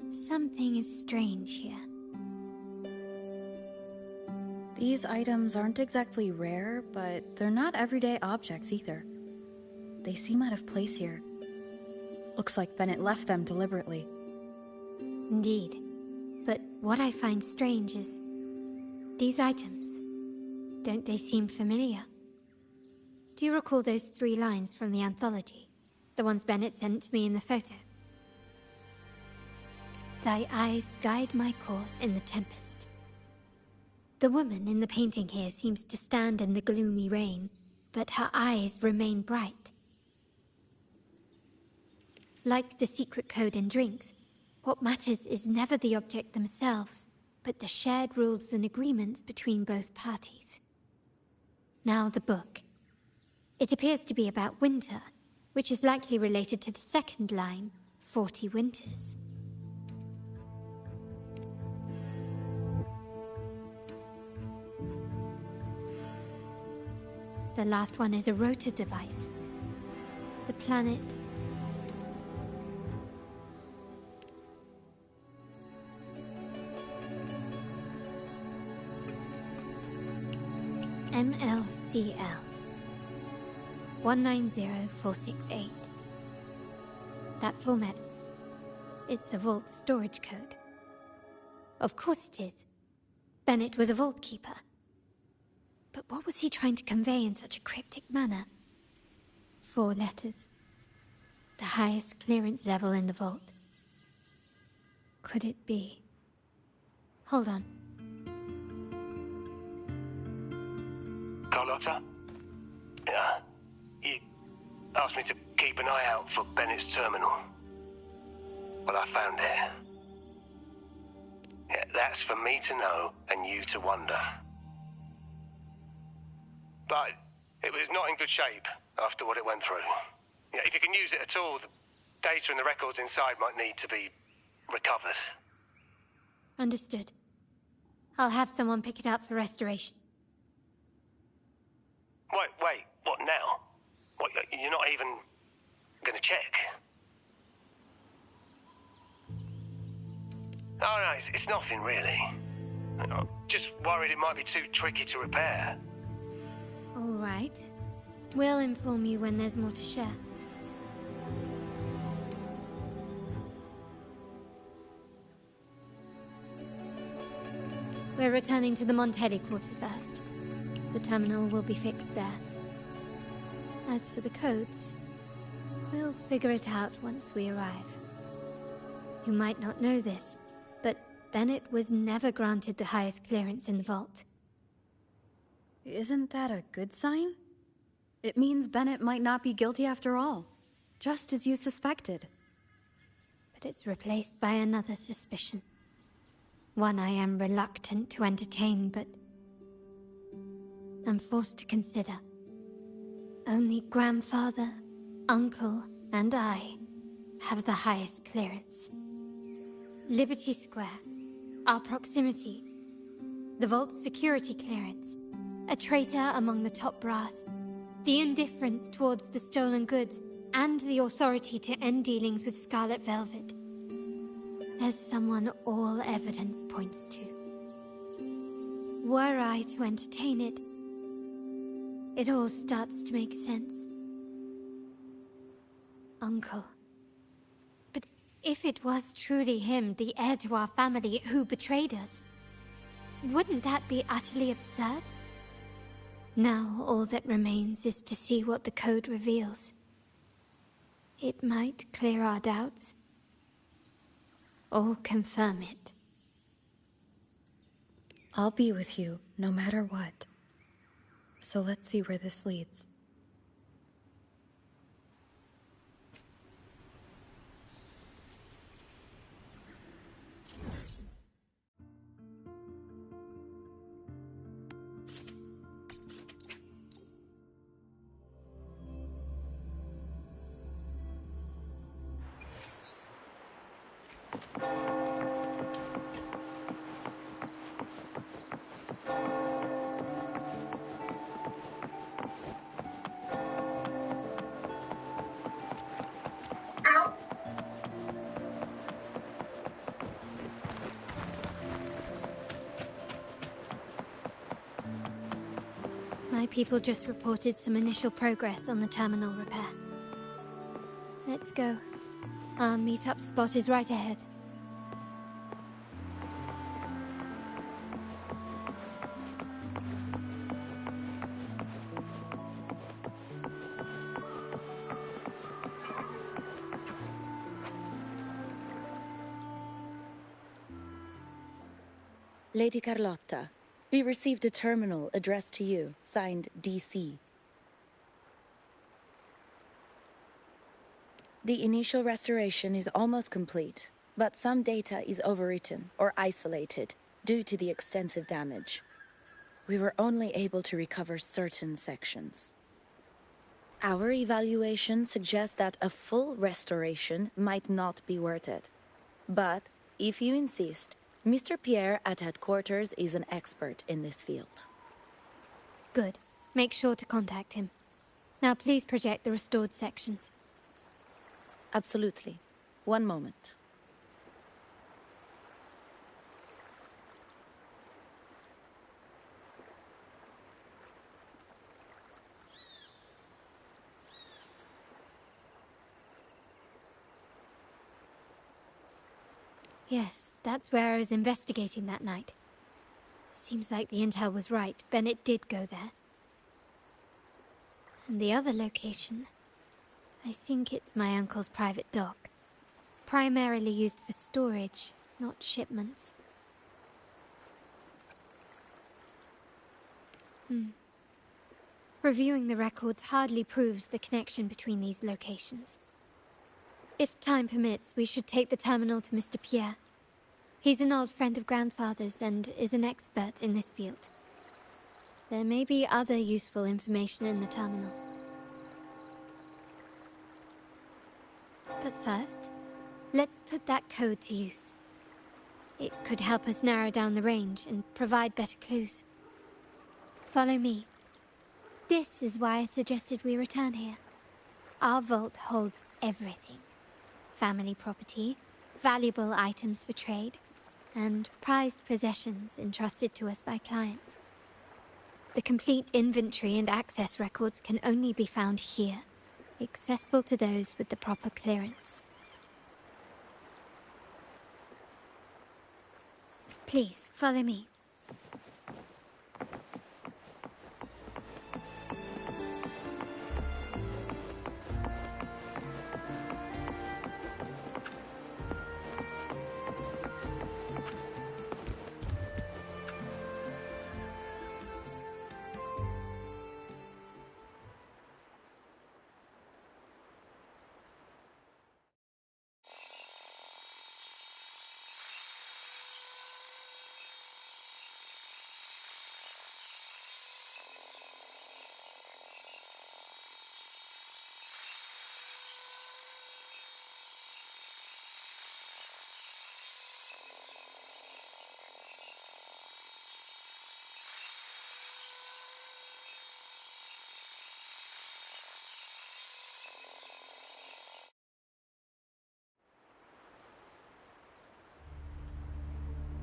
[SPEAKER 7] Something is strange here.
[SPEAKER 3] These items aren't exactly rare, but they're not everyday objects either. They seem out of place here. Looks like Bennett left them deliberately.
[SPEAKER 7] Indeed. But what I find strange is these items. Don't they seem familiar? Do you recall those 3 lines from the anthology? The ones Bennett sent to me in the photo? Thy eyes guide my course in the tempest. The woman in the painting here seems to stand in the gloomy rain, but her eyes remain bright. Like the secret code in drinks, what matters is never the object themselves, but the shared rules and agreements between both parties. Now the book. It appears to be about winter, which is likely related to the second line, 40 winters. The last one is a rotor device. The planet... MLCL 190468. That format. It's a vault storage code. Of course it is. Bennett was a vault keeper. But what was he trying to convey in such a cryptic manner? 4 letters. The highest clearance level in the vault. Could it be? Hold on.
[SPEAKER 10] Carlotta? Yeah. You asked me to keep an eye out for Bennett's terminal. Well, I found it. Yeah, that's for me to know and you to wonder. But it was not in good shape after what it went through. Yeah, if you can use it at all, the data and the records inside might need to be recovered.
[SPEAKER 7] Understood. I'll have someone pick it up for restoration.
[SPEAKER 10] Wait, what now? What, you're not even gonna check? Oh no, it's nothing really. I'm just worried it might be too tricky to repair.
[SPEAKER 7] All right. We'll inform you when there's more to share. We're returning to the Montelli quarter first. The terminal will be fixed there. As for the codes, we'll figure it out once we arrive. You might not know this, but Bennett was never granted the highest clearance in the vault.
[SPEAKER 3] Isn't that a good sign? It means Bennett might not be guilty after all, just as you suspected.
[SPEAKER 7] But it's replaced by another suspicion. One I am reluctant to entertain, but I'm forced to consider. Only grandfather, uncle, and I have the highest clearance. Liberty Square, our proximity, the vault's security clearance, a traitor among the top brass, the indifference towards the stolen goods, and the authority to end dealings with Scarlet Velvet. There's someone all evidence points to. Were I to entertain it, it all starts to make sense. Uncle. But if it was truly him, the heir to our family, who betrayed us, wouldn't that be utterly absurd? Now all that remains is to see what the code reveals. It might clear our doubts, or confirm it.
[SPEAKER 3] I'll be with you, no matter what. So let's see where this leads.
[SPEAKER 7] people just reported some initial progress on the terminal repair. Let's go. Our meetup spot is right ahead.
[SPEAKER 15] Lady Carlotta, we received a terminal addressed to you, signed DC. The initial restoration is almost complete, but some data is overwritten or isolated due to the extensive damage. We were only able to recover certain sections. Our evaluation suggests that a full restoration might not be worth it. But, if you insist, Mr. Pierre at headquarters is an expert in this field.
[SPEAKER 7] Good. Make sure to contact him. Now please project the restored sections.
[SPEAKER 15] Absolutely. One moment.
[SPEAKER 7] Yes, that's where I was investigating that night. Seems like the intel was right. Bennett did go there. And the other location, I think it's my uncle's private dock. Primarily used for storage, not shipments. Reviewing the records hardly proves the connection between these locations. If time permits, we should take the terminal to Mr. Pierre. He's an old friend of Grandfather's and is an expert in this field. There may be other useful information in the terminal. But first, let's put that code to use. It could help us narrow down the range and provide better clues. Follow me. This is why I suggested we return here. Our vault holds everything. Family property, valuable items for trade, and prized possessions entrusted to us by clients. The complete inventory and access records can only be found here, accessible to those with the proper clearance. Please, follow me.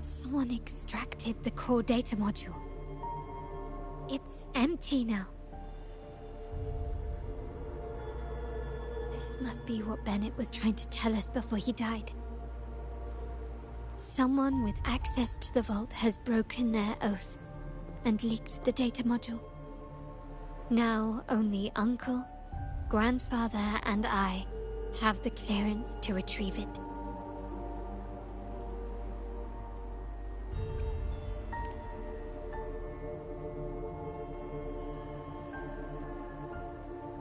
[SPEAKER 7] Someone extracted the core data module. It's empty now. This must be what Bennett was trying to tell us before he died. Someone with access to the vault has broken their oath and leaked the data module. Now only Uncle, Grandfather, and I have the clearance to retrieve it.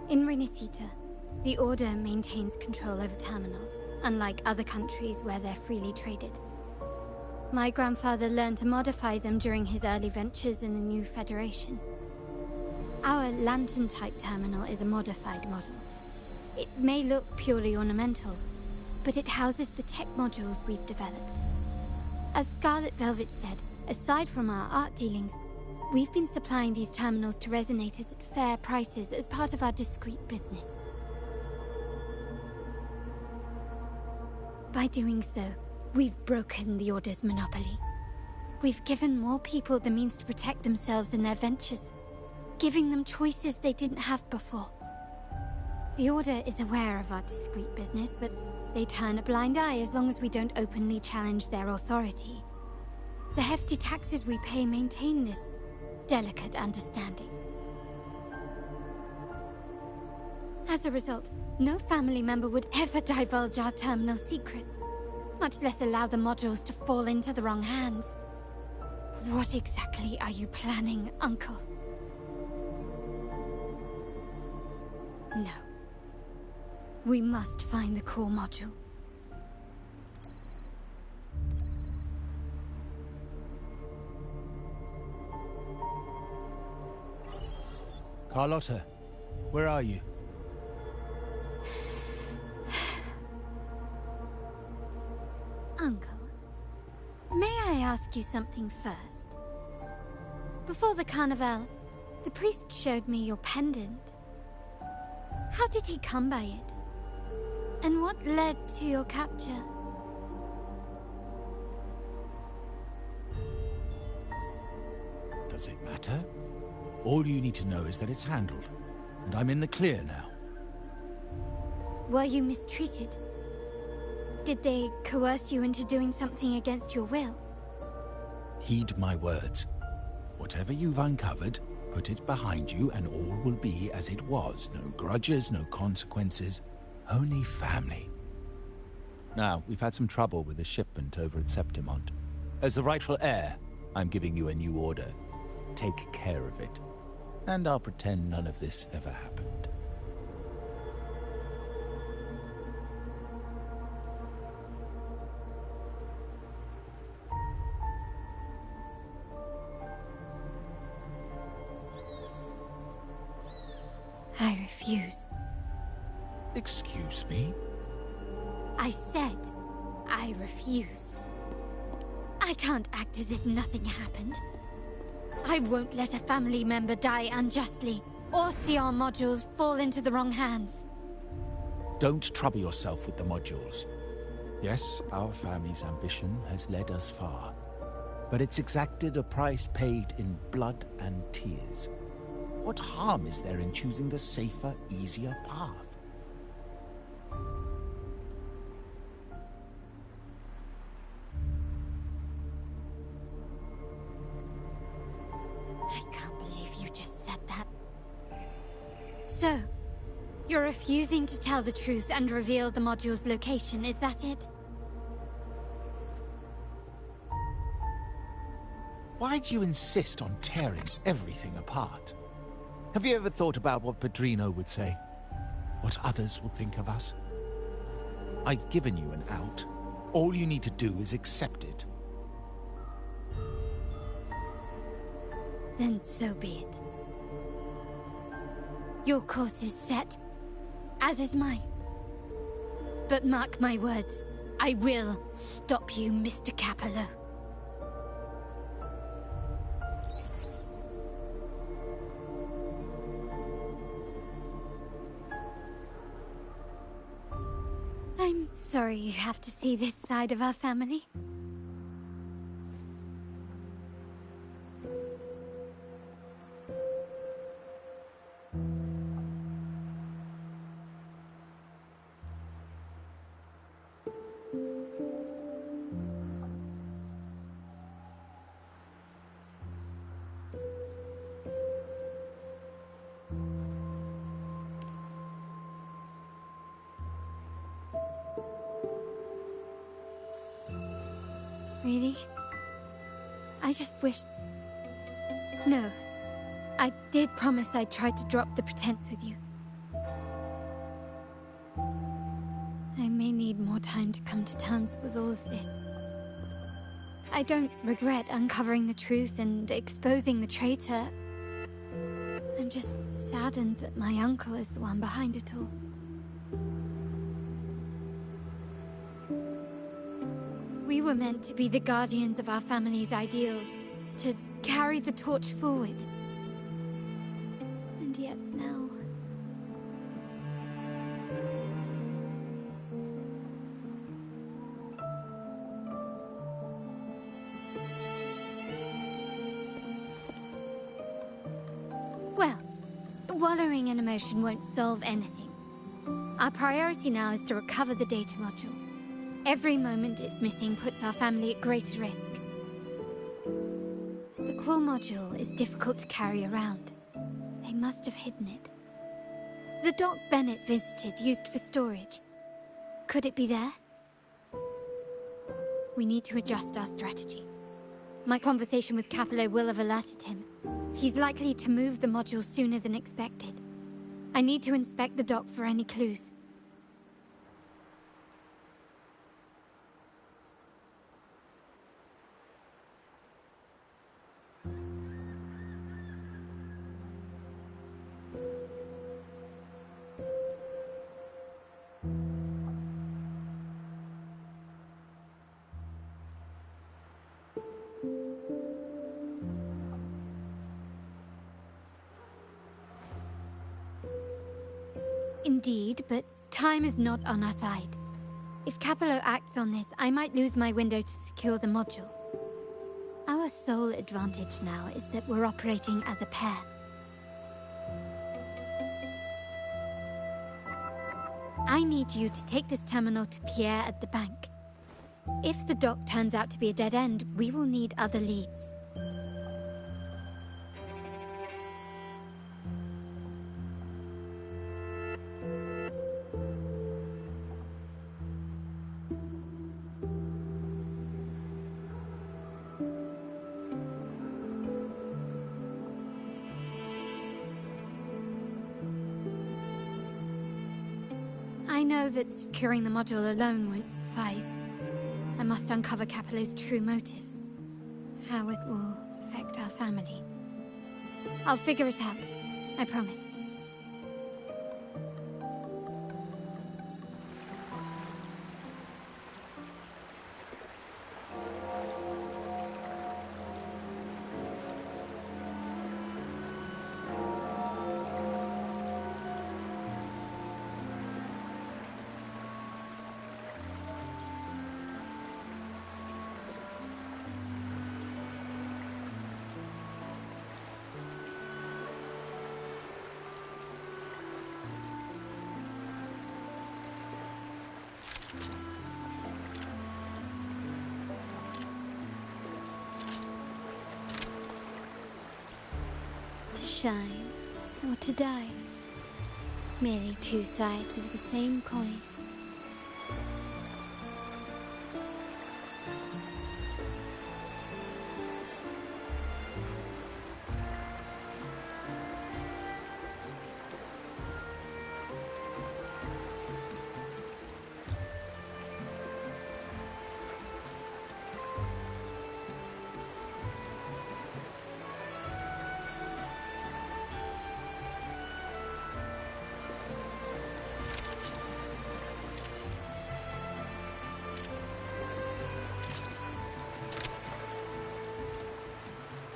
[SPEAKER 7] In Renacita, the Order maintains control over terminals, unlike other countries where they're freely traded. My grandfather learned to modify them during his early ventures in the new Federation. Our lantern-type terminal is a modified model. It may look purely ornamental, but it houses the tech modules we've developed. As Scarlet Velvet said, aside from our art dealings, we've been supplying these terminals to resonators at fair prices as part of our discreet business. By doing so, we've broken the Order's monopoly. We've given more people the means to protect themselves and their ventures. giving them choices they didn't have before. The Order is aware of our discreet business, but they turn a blind eye as long as we don't openly challenge their authority. The hefty taxes we pay maintain this delicate understanding. As a result, no family member would ever divulge our terminal secrets, much less allow the modules to fall into the wrong hands. What exactly are you planning, Uncle? No. We must find the core module.
[SPEAKER 4] Carlotta, where are you?
[SPEAKER 7] Uncle, may I ask you something first? Before the carnival, the priest showed me your pendant. How did he come by it? And what led to your capture?
[SPEAKER 4] Does it matter? All you need to know is that it's handled, and I'm in the clear now.
[SPEAKER 7] Were you mistreated? Did they coerce you into doing something against your will?
[SPEAKER 4] Heed my words. Whatever you've uncovered, put it behind you and all will be as it was. No grudges, no consequences, only family. Now, we've had some trouble with the shipment over at Septimont. As the rightful heir, I'm giving you a new order. Take care of it. And I'll pretend none of this ever happened.
[SPEAKER 7] I refuse.
[SPEAKER 4] Excuse me?
[SPEAKER 7] I said I refuse. I can't act as if nothing happened. I won't let a family member die unjustly, or see our modules fall into the wrong hands.
[SPEAKER 4] Don't trouble yourself with the modules. Yes, our family's ambition has led us far, but it's exacted a price paid in blood and tears. What harm is there in choosing the safer, easier path?
[SPEAKER 7] I can't believe you just said that. So, you're refusing to tell the truth and reveal the module's location, is that it?
[SPEAKER 4] Why do you insist on tearing everything apart? Have you ever thought about what Padrino would say? What others will think of us? I've given you an out. All you need to do is accept it.
[SPEAKER 7] Then so be it. Your course is set, as is mine. But mark my words, I will stop you, Mr. Capello. I'm sorry you have to see this side of our family. Really? I just wished... No. I did promise I'd try to drop the pretense with you. I may need more time to come to terms with all of this. I don't regret uncovering the truth and exposing the traitor. I'm just saddened that my uncle is the one behind it all. We were meant to be the guardians of our family's ideals, to carry the torch forward. And yet now... Well, Wallowing in emotion won't solve anything. Our priority now is to recover the data module. Every moment it's missing puts our family at greater risk. The core module is difficult to carry around. They must have hidden it. The dock Bennett visited used for storage. Could it be there? We need to adjust our strategy. My conversation with Capello will have alerted him. He's likely to move the module sooner than expected. I need to inspect the dock for any clues. Indeed, but time is not on our side. If Capello acts on this, I might lose my window to secure the module. Our sole advantage now is that we're operating as a pair. I need you to take this terminal to Pierre at the bank. If the dock turns out to be a dead end, we will need other leads. I know that securing the module alone won't suffice. I must uncover Capello's true motives. How it will affect our family. I'll figure it out. I promise. To shine or to die. Merely two sides of the same coin.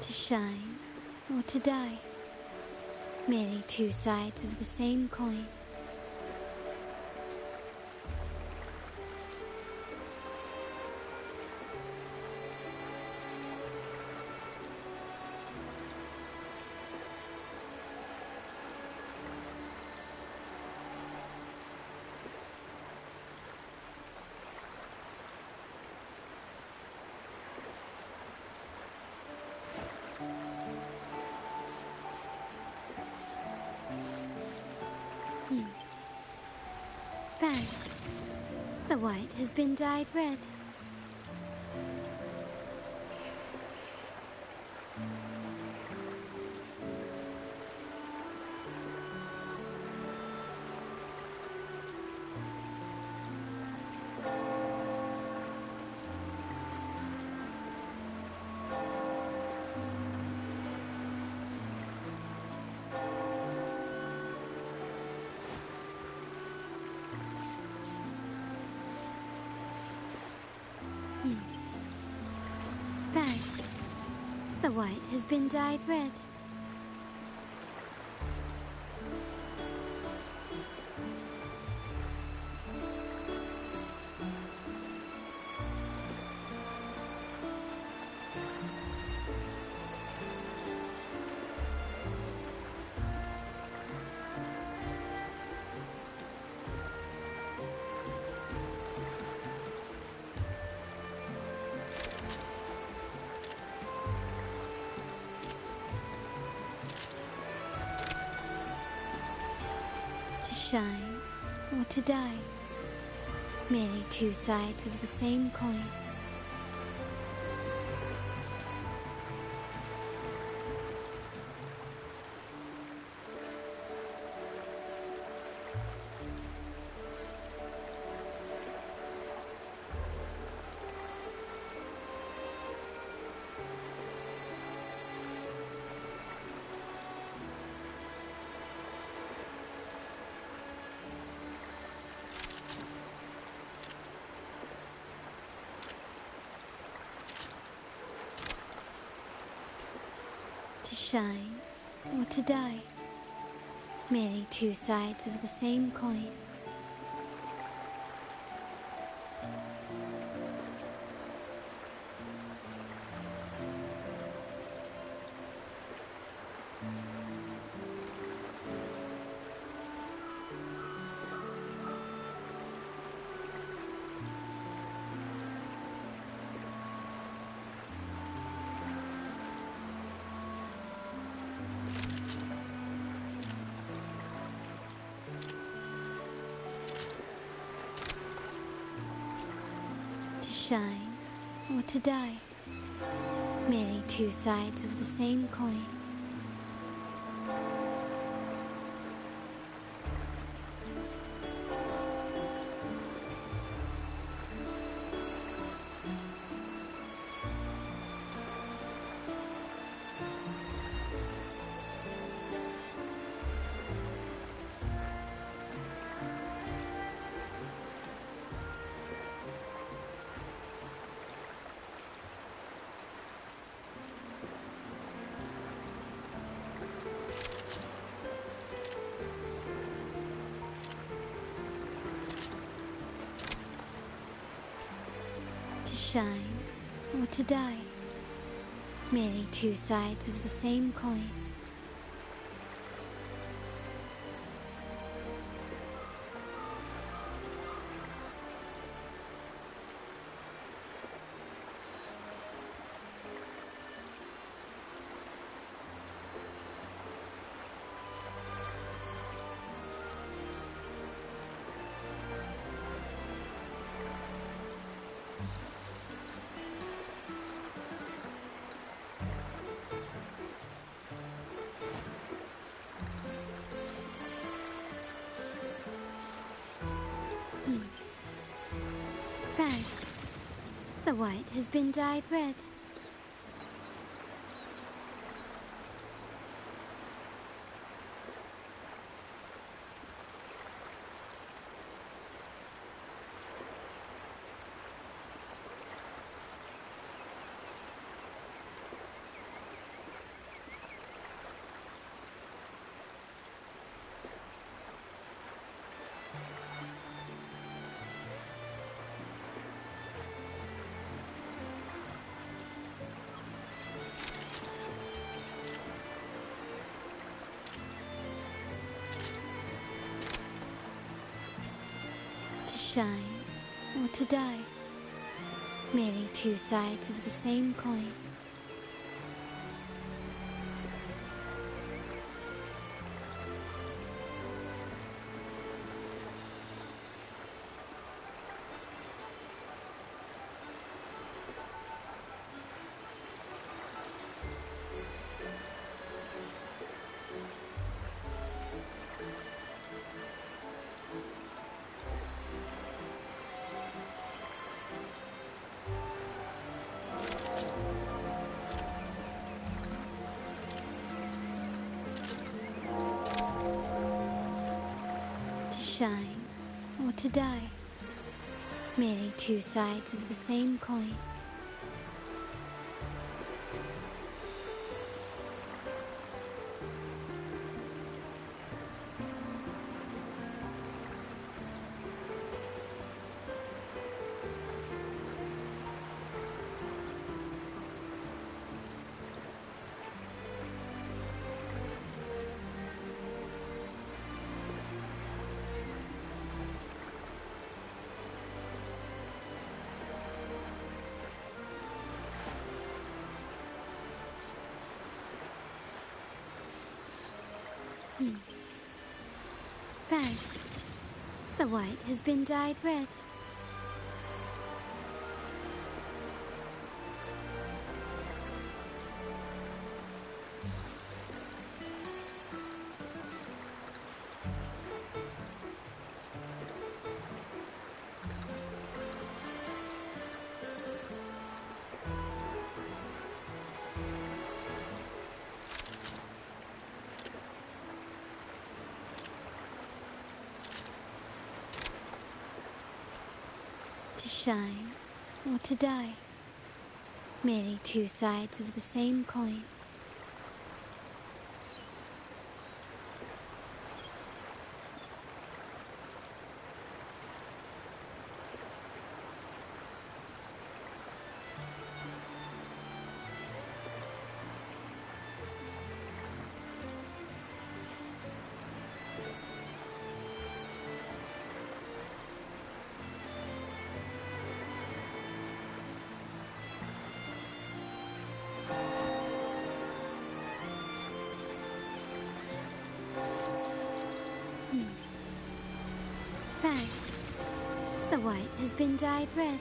[SPEAKER 7] To shine or to die. Merely two sides of the same coin. Bang. The white has been dyed red. Bang. The white has been dyed red. shine or to die. Merely two sides of the same coin. To shine or to die. Merely two sides of the same coin. To shine or to die. Merely two sides of the same coin. To shine or to die. Merely two sides of the same coin. Red. The white has been dyed red. To shine or to die. Merely two sides of the same coin. Shine or to die. Merely two sides of the same coin. Bang. The white has been dyed red. To shine or to die, merely two sides of the same coin. Bang. The white has been dyed red.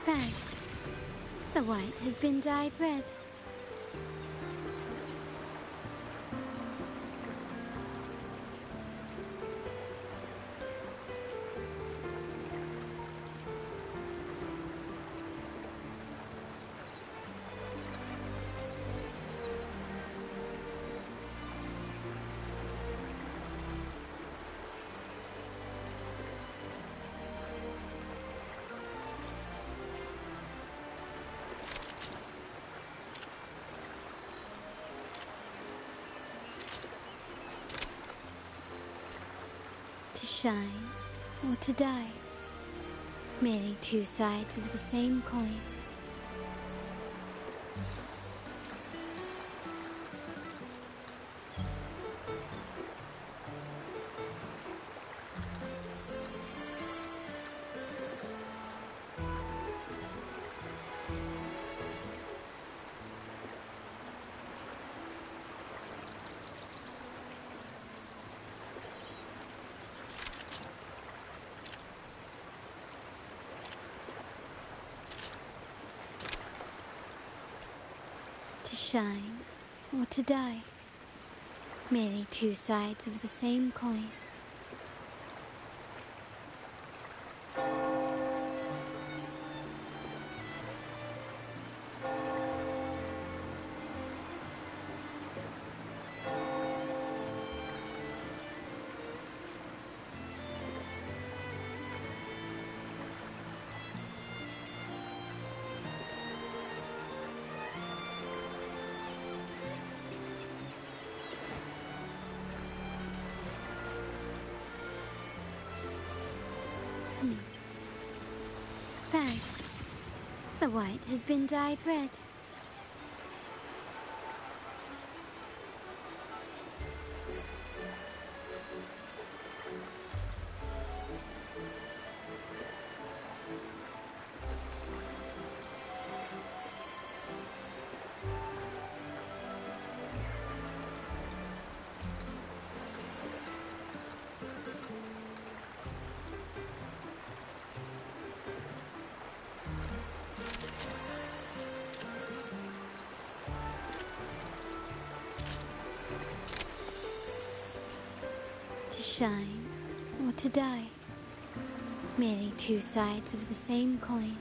[SPEAKER 7] Bang. The white has been dyed red. To shine or to die, merely two sides of the same coin. To shine or to die, merely two sides of the same coin. Bang. The white has been dyed red. To shine or to die, merely two sides of the same coin.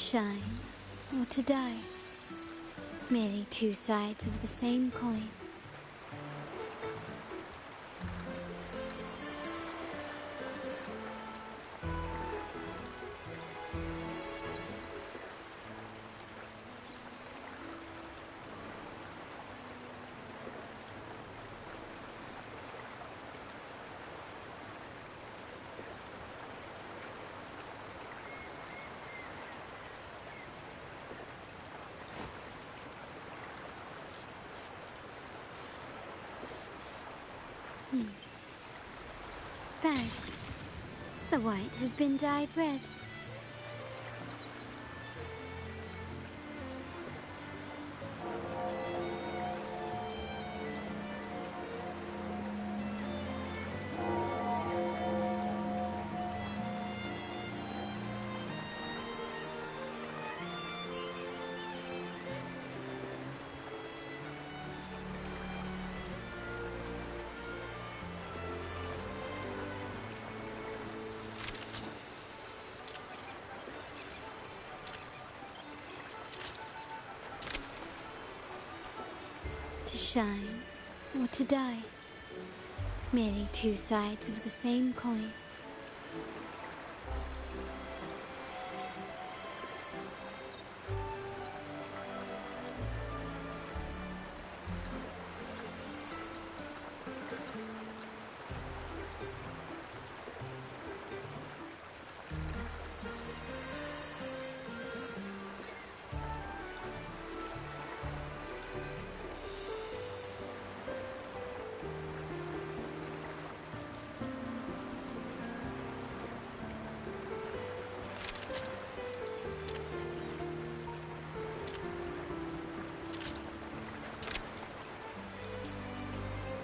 [SPEAKER 7] shine or to die. Merely two sides of the same coin. Bad. The white has been dyed red. To shine or to die. Merely two sides of the same coin.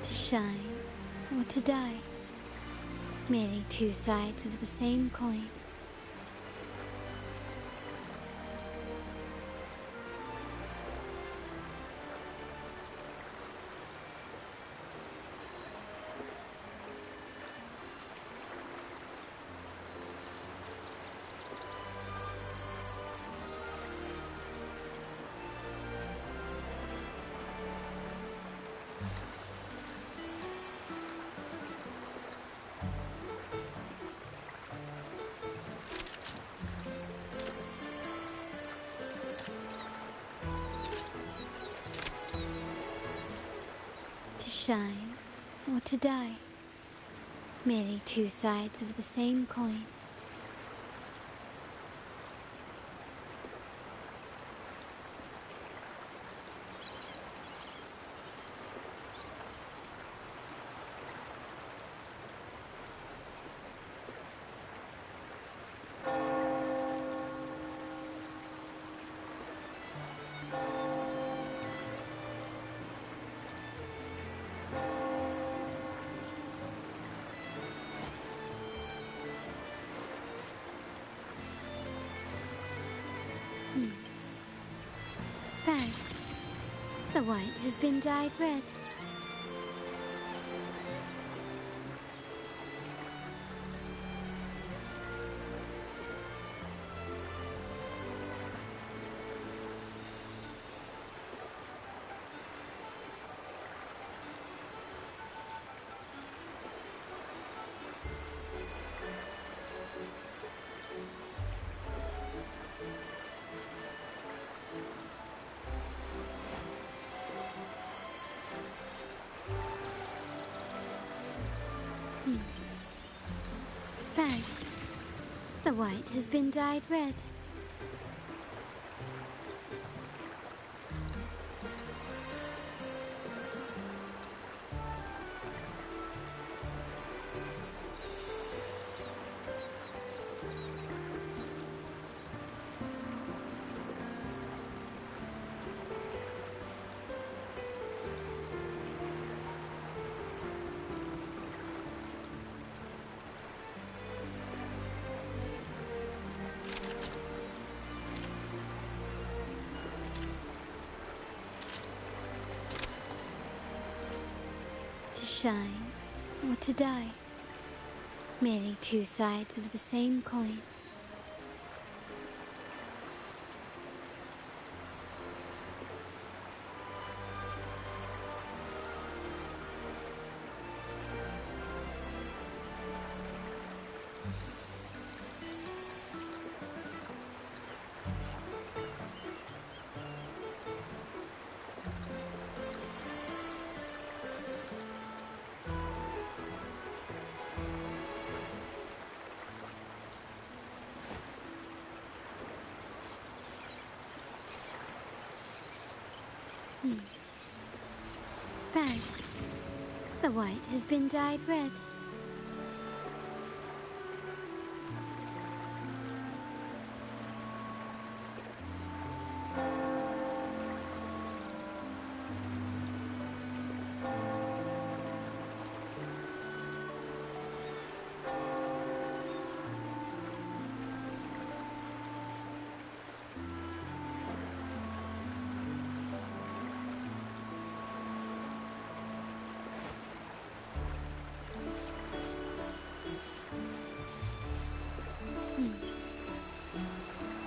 [SPEAKER 7] To shine or to die. Merely two sides of the same coin. To shine or to die. Merely two sides of the same coin. Bad. The white has been dyed red. Bad. The white has been dyed red. To shine or to die. Merely two sides of the same coin. Bang. The white has been dyed red.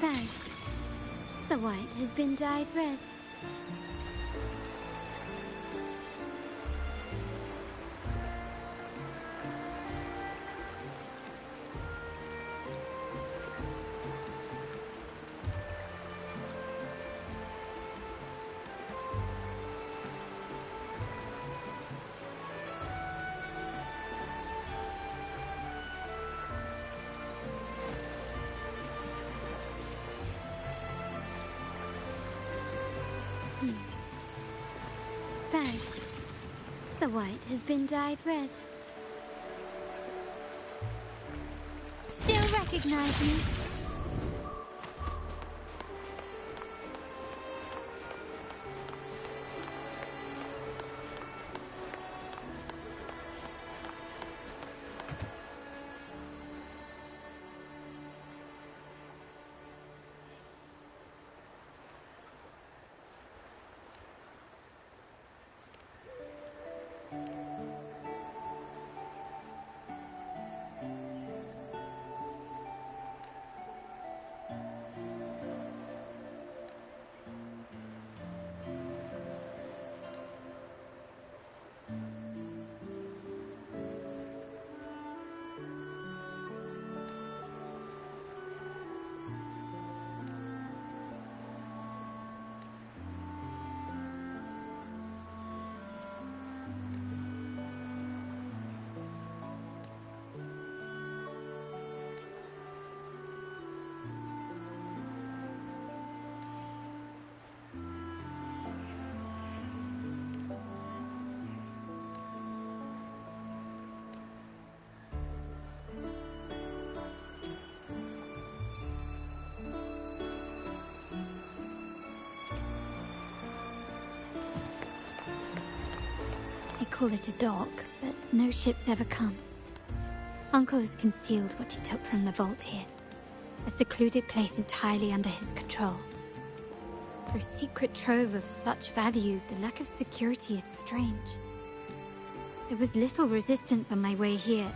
[SPEAKER 7] Bang. The white has been dyed red. Bang. The white has been dyed red. Still recognize me? They call it a dock, but no ships ever come. Uncle has concealed what he took from the vault here. A secluded place entirely under his control. For a secret trove of such value, the lack of security is strange. There was little resistance on my way here.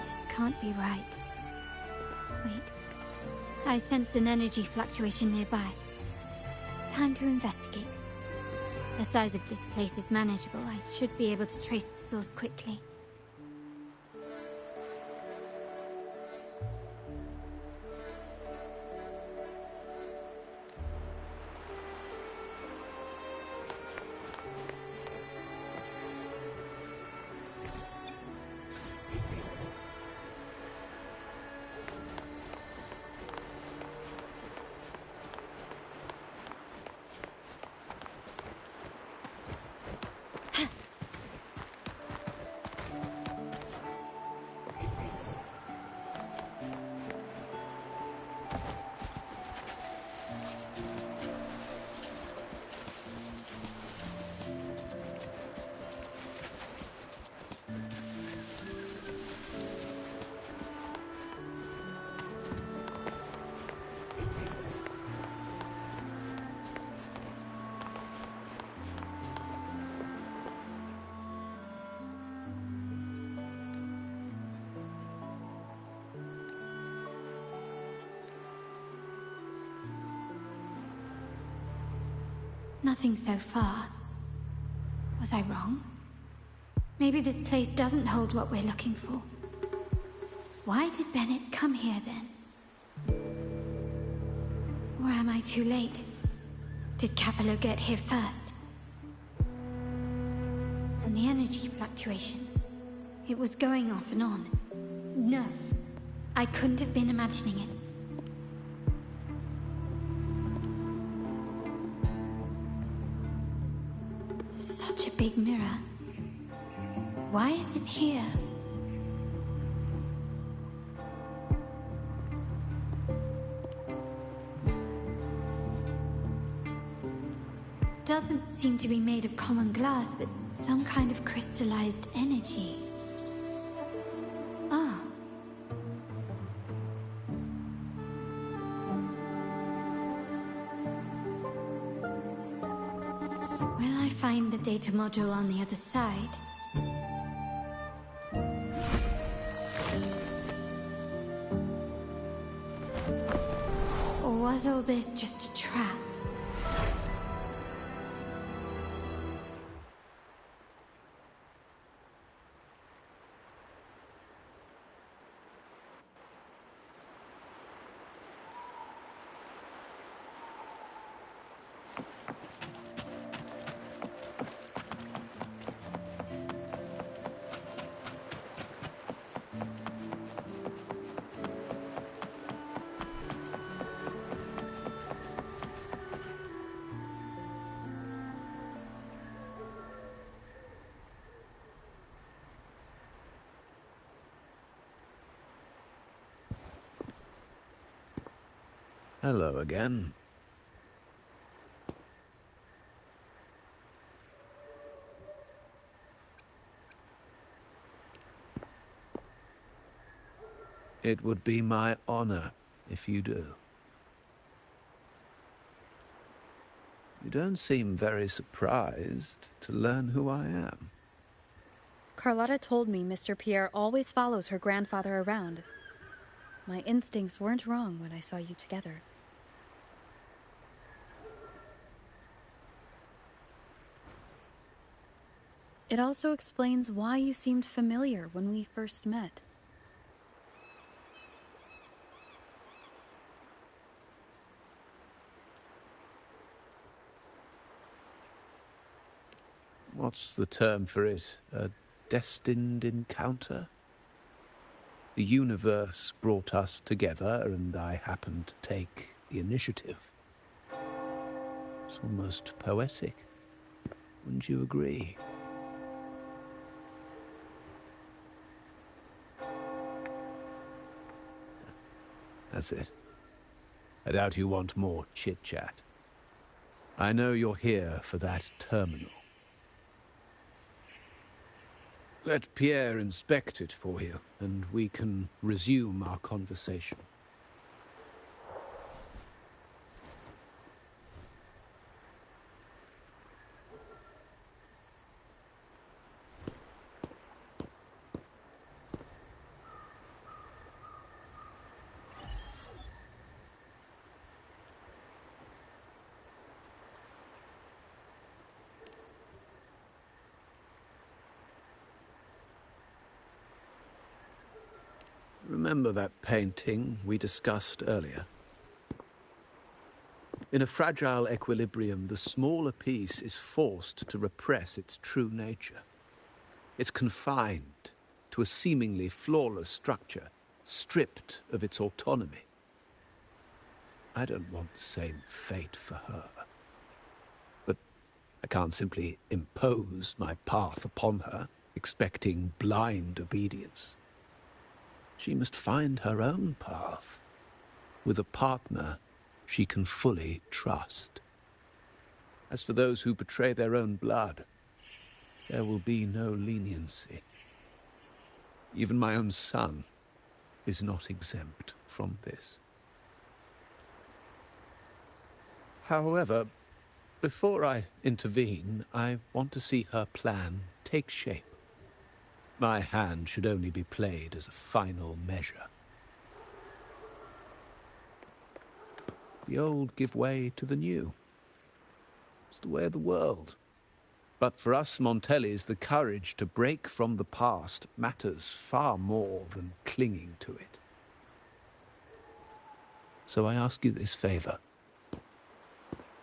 [SPEAKER 7] This can't be right. Wait. I sense an energy fluctuation nearby. Time to investigate. The size of this place is manageable. I should be able to trace the source quickly. Nothing so far. Was I wrong? Maybe this place doesn't hold what we're looking for. Why did Bennett come here then? Or am I too late? Did Capello get here first? And the energy fluctuation. It was going off and on. No, I couldn't have been imagining it. big mirror. Why is it here? Doesn't seem to be made of common glass, but some kind of crystallized energy. Oh. Will I find the data module on the other side? Or was all this just a trap?
[SPEAKER 6] Hello again. It would be my honor if you do. You don't seem very surprised to learn who I am.
[SPEAKER 3] Carlotta told me Mr. Pierre always follows her grandfather around. My instincts weren't wrong when I saw you together. It also explains why you seemed familiar when we first met.
[SPEAKER 6] What's the term for it? A destined encounter? The universe brought us together, and I happened to take the initiative. It's almost poetic. Wouldn't you agree? That's it. I doubt you want more chit-chat. I know you're here for that terminal. Let Pierre inspect it for you, and we can resume our conversation. Remember that painting we discussed earlier? In a fragile equilibrium, the smaller piece is forced to repress its true nature. It's confined to a seemingly flawless structure, stripped of its autonomy. I don't want the same fate for her. But I can't simply impose my path upon her, expecting blind obedience. She must find her own path, with a partner she can fully trust. As for those who betray their own blood, there will be no leniency. Even my own son is not exempt from this. However, before I intervene, I want to see her plan take shape. My hand should only be played as a final measure. The old give way to the new. It's the way of the world. But for us Montellis, the courage to break from the past matters far more than clinging to it. So I ask you this favor.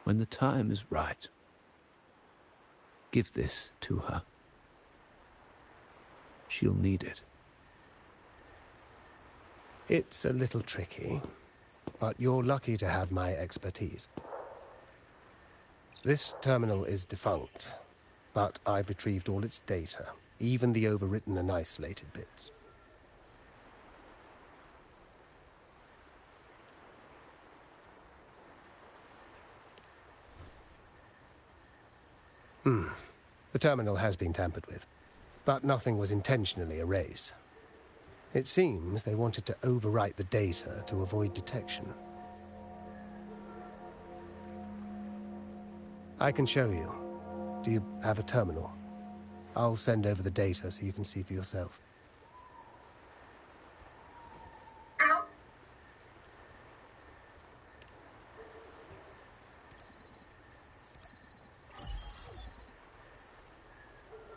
[SPEAKER 6] When the time is right, give this to her. She'll need it.
[SPEAKER 10] It's a little tricky, but you're lucky to have my expertise. This terminal is defunct, but I've retrieved all its data, even the overwritten and isolated bits. The terminal has been tampered with, but nothing was intentionally erased. It seems they wanted to overwrite the data to avoid detection. I can show you. Do you have a terminal? I'll send over the data so you can see for yourself.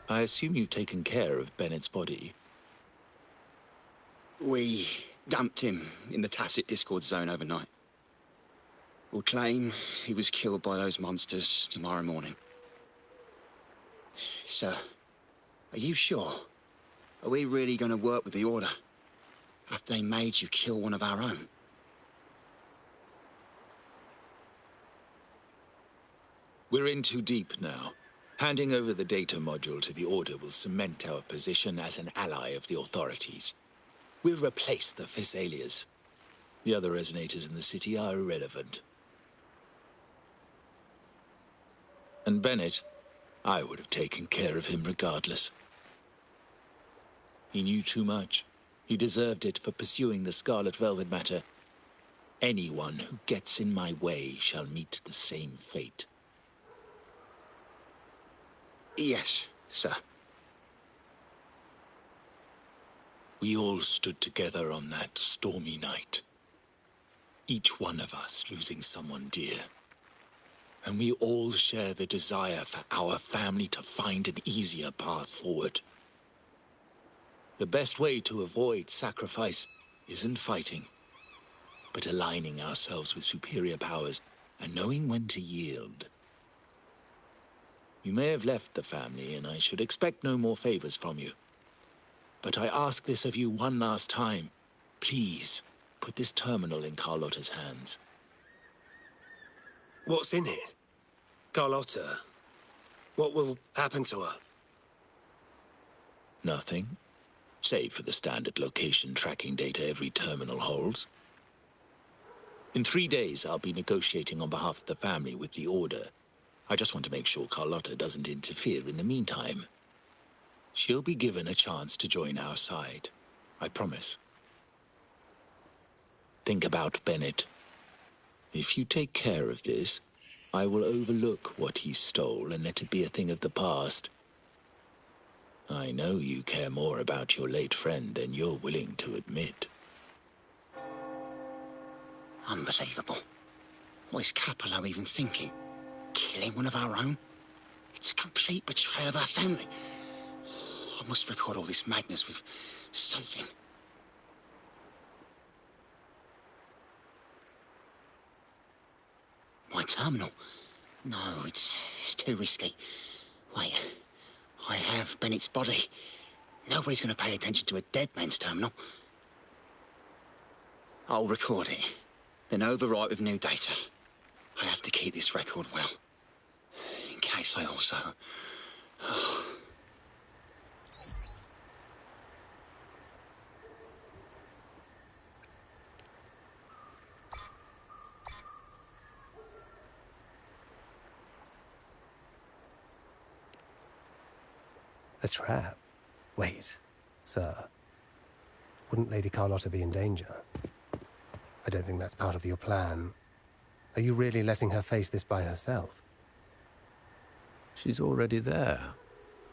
[SPEAKER 16] I assume you've taken care of Bennett's body.
[SPEAKER 17] We dumped him in the tacit Discord zone overnight. We'll claim he was killed by those monsters tomorrow morning. Sir, are you sure? Are we really going to work with the Order? Have they made you kill one of our own?
[SPEAKER 16] We're in too deep now. Handing over the data module to the Order will cement our position as an ally of the authorities. We'll replace the Physaelias. The other resonators in the city are irrelevant. And Bennett, I would have taken care of him regardless. He knew too much. He deserved it for pursuing the Scarlet Velvet matter. Anyone who gets in my way shall meet the same fate.
[SPEAKER 17] Yes, sir.
[SPEAKER 16] We all stood together on that stormy night. Each one of us losing someone dear. And we all share the desire for our family to find an easier path forward. The best way to avoid sacrifice isn't fighting, but aligning ourselves with superior powers and knowing when to yield. You may have left the family, and I should expect no more favors from you. But I ask this of you one last time. Please, put this terminal in Carlotta's hands.
[SPEAKER 10] What's in it? Carlotta? What will happen to her?
[SPEAKER 16] Nothing, save for the standard location tracking data every terminal holds. In 3 days, I'll be negotiating on behalf of the family with the Order. I just want to make sure Carlotta doesn't interfere in the meantime. She'll be given a chance to join our side. I promise. Think about Bennett. If you take care of this, I will overlook what he stole and let it be a thing of the past. I know you care more about your late friend than you're willing to admit.
[SPEAKER 17] Unbelievable. What is Capello even thinking? Killing one of our own? It's a complete betrayal of our family. I must record all this madness with something. My terminal? No, it's too risky. Wait, I have Bennett's body. Nobody's going to pay attention to a dead man's terminal. I'll record it, then overwrite with new data. I have to keep this record well, in case I also... A trap? Wait, sir. Wouldn't Lady Carlotta be in danger? I don't think that's part of your plan. Are you really letting her face this by herself?
[SPEAKER 6] She's already there,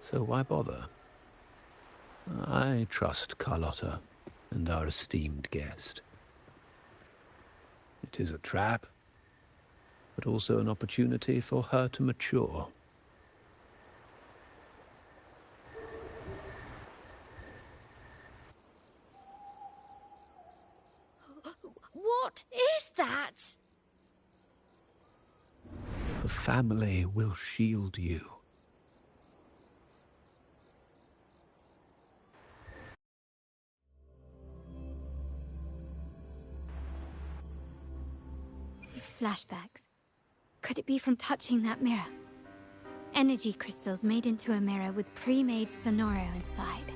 [SPEAKER 6] so why bother? I trust Carlotta and our esteemed guest. It is a trap, but also an opportunity for her to mature.
[SPEAKER 12] What is that?
[SPEAKER 6] The family will shield you.
[SPEAKER 7] These flashbacks. Could it be from touching that mirror? Energy crystals made into a mirror with pre-made Sonoro inside.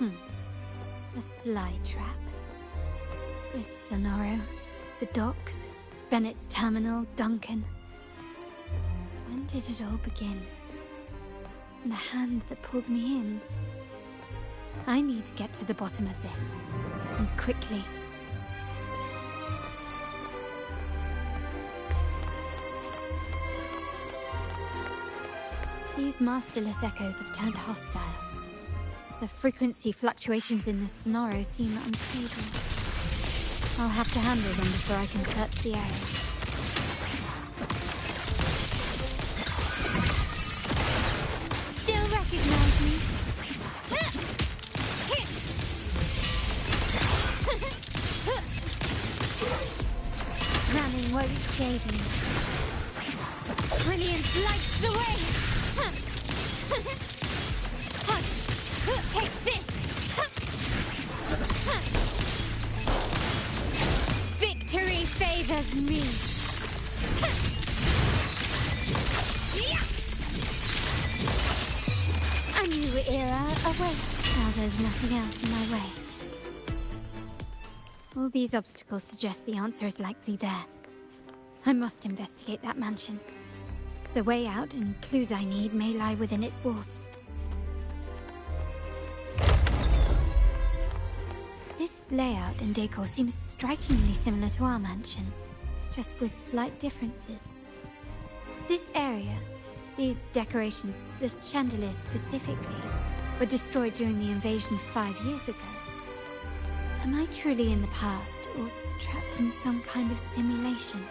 [SPEAKER 7] A sly trap. This Sonoro, the docks, Bennett's terminal, Duncan. When did it all begin? And the hand that pulled me in. I need to get to the bottom of this. And quickly. These masterless echoes have turned hostile. The frequency fluctuations in the Sonoro seem unstable. I'll have to handle them before I can search the area. Still recognize me? Running won't save me. Brilliance lights the way! Take this! Victory favors me! A new era awaits. Now there's nothing else in my way. All these obstacles suggest the answer is likely there. I must investigate that mansion. The way out and clues I need may lie within its walls. This layout and decor seems strikingly similar to our mansion, just with slight differences. This area, these decorations, the chandeliers specifically, were destroyed during the invasion 5 years ago. Am I truly in the past, or trapped in some kind of simulation?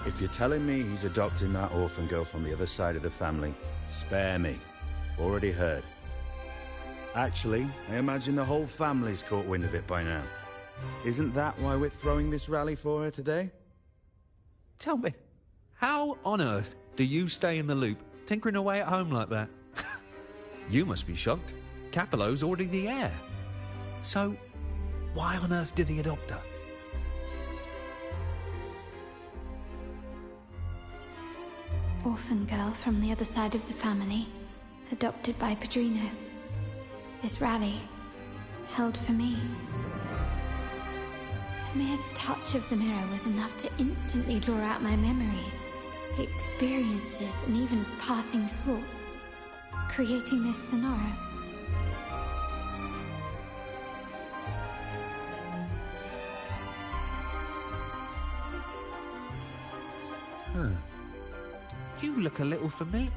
[SPEAKER 18] If you're telling me he's adopting that orphan girl from the other side of the family, spare me. Already heard. Actually, I imagine the whole family's caught wind of it by now. Isn't that why we're throwing this rally for her today?
[SPEAKER 8] Tell me, how on earth do you stay in the loop, tinkering away at home like that? You must be shocked. Capello's already the heir. So, why on earth did he adopt her?
[SPEAKER 7] Orphan girl from the other side of the family, adopted by Padrino. This rally, held for me. The mere touch of the mirror was enough to instantly draw out my memories, experiences, and even passing thoughts, creating this Sonoro.
[SPEAKER 8] Huh. You look a little familiar.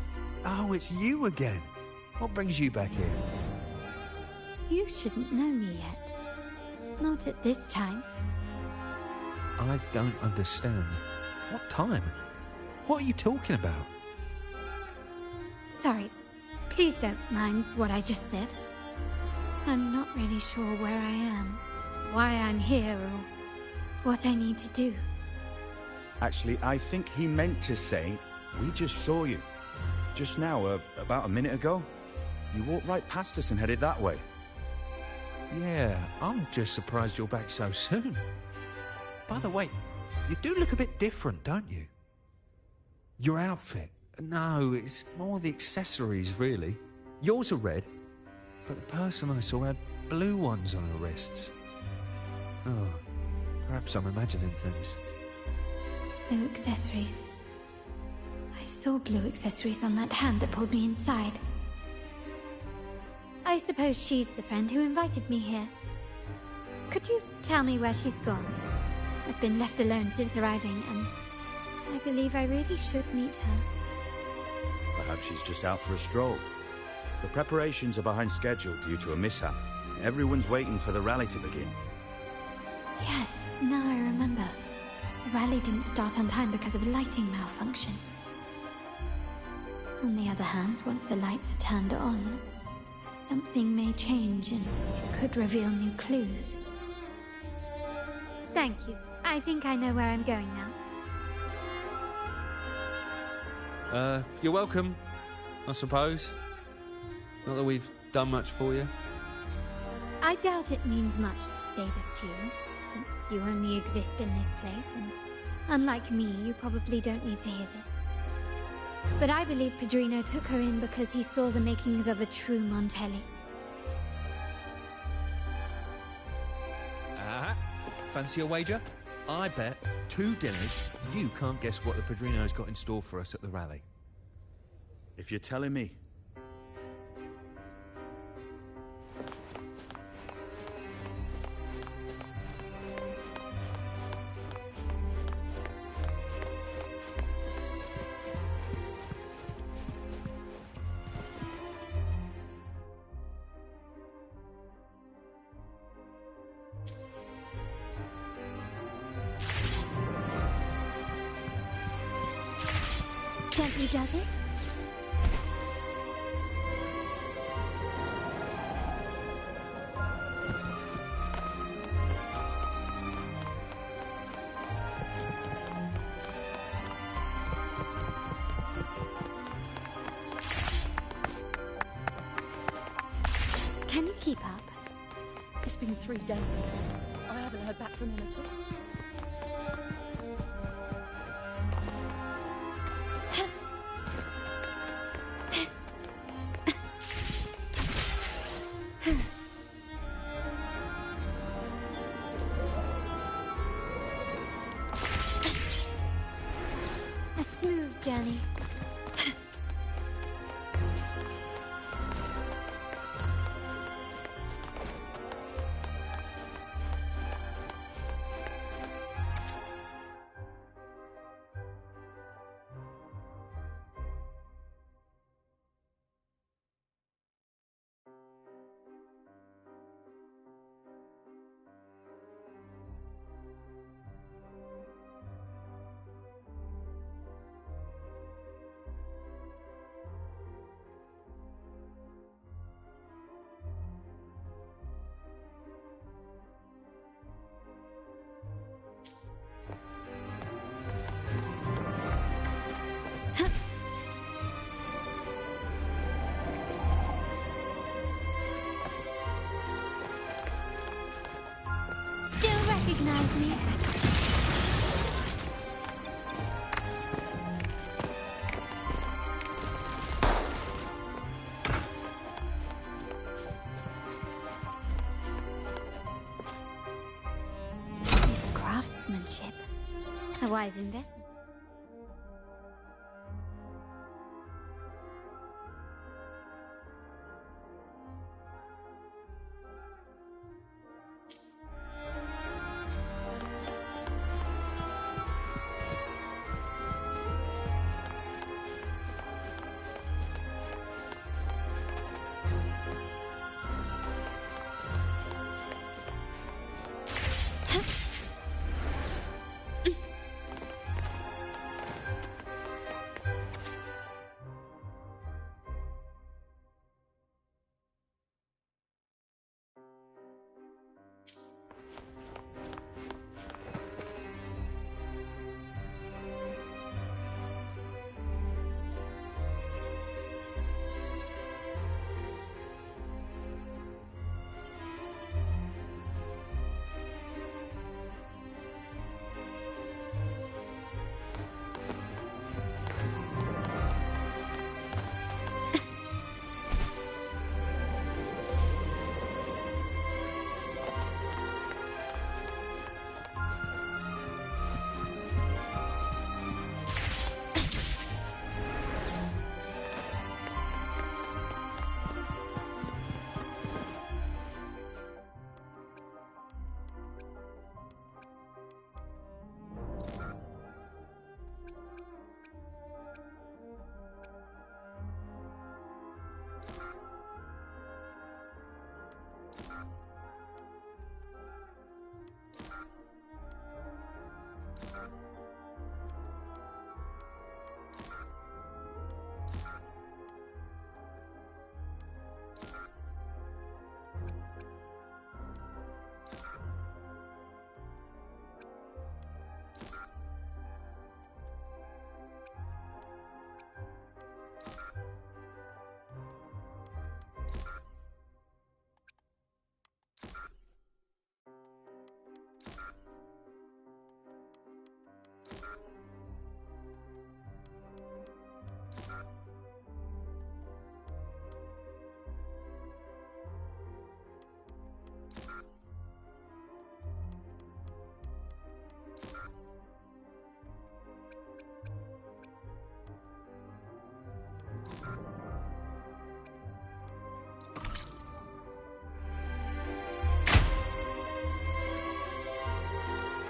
[SPEAKER 8] Oh, it's you again. What brings you back here?
[SPEAKER 7] You shouldn't know me yet. Not at this time.
[SPEAKER 8] I don't understand. What time? What are you talking about?
[SPEAKER 7] Sorry. Please don't mind what I just said. I'm not really sure where I am, why I'm here, or what I need to do.
[SPEAKER 18] Actually, I think he meant to say, we just saw you. Just now, about a minute ago. You walked right past us and headed that way.
[SPEAKER 8] Yeah, I'm just surprised you're back so soon. By the way, you do look a bit different, don't you? Your outfit. No, it's more the accessories, really. Yours are red, but the person I saw had blue ones on her wrists. Oh, perhaps I'm imagining things.
[SPEAKER 7] Blue accessories. I saw blue accessories on that hand that pulled me inside. I suppose she's the friend who invited me here. Could you tell me where she's gone? I've been left alone since arriving, and I believe I really should meet her.
[SPEAKER 18] Perhaps she's just out for a stroll. The preparations are behind schedule due to a mishap. Everyone's waiting for the rally to begin.
[SPEAKER 7] Yes, now I remember. The rally didn't start on time because of a lighting malfunction. On the other hand, once the lights are turned on, something may change and it could reveal new clues. Thank you. I think I know where I'm going now.
[SPEAKER 6] You're welcome, I suppose. Not that we've done much for you.
[SPEAKER 7] I doubt it means much to say this to you, since you only exist in this place, and unlike me, you probably don't need to hear this. But I believe Padrino took her in because he saw the makings of a true Montelli.
[SPEAKER 19] Fancy a wager? I bet 2 dinners you can't guess what the Padrino's got in store for us at the rally.
[SPEAKER 18] If you're telling me.
[SPEAKER 7] Gently does it? Can you keep up?
[SPEAKER 14] It's been 3 days. I haven't heard back from him at all.
[SPEAKER 7] A smooth journey. Still recognize me? This craftsmanship. A wise investment.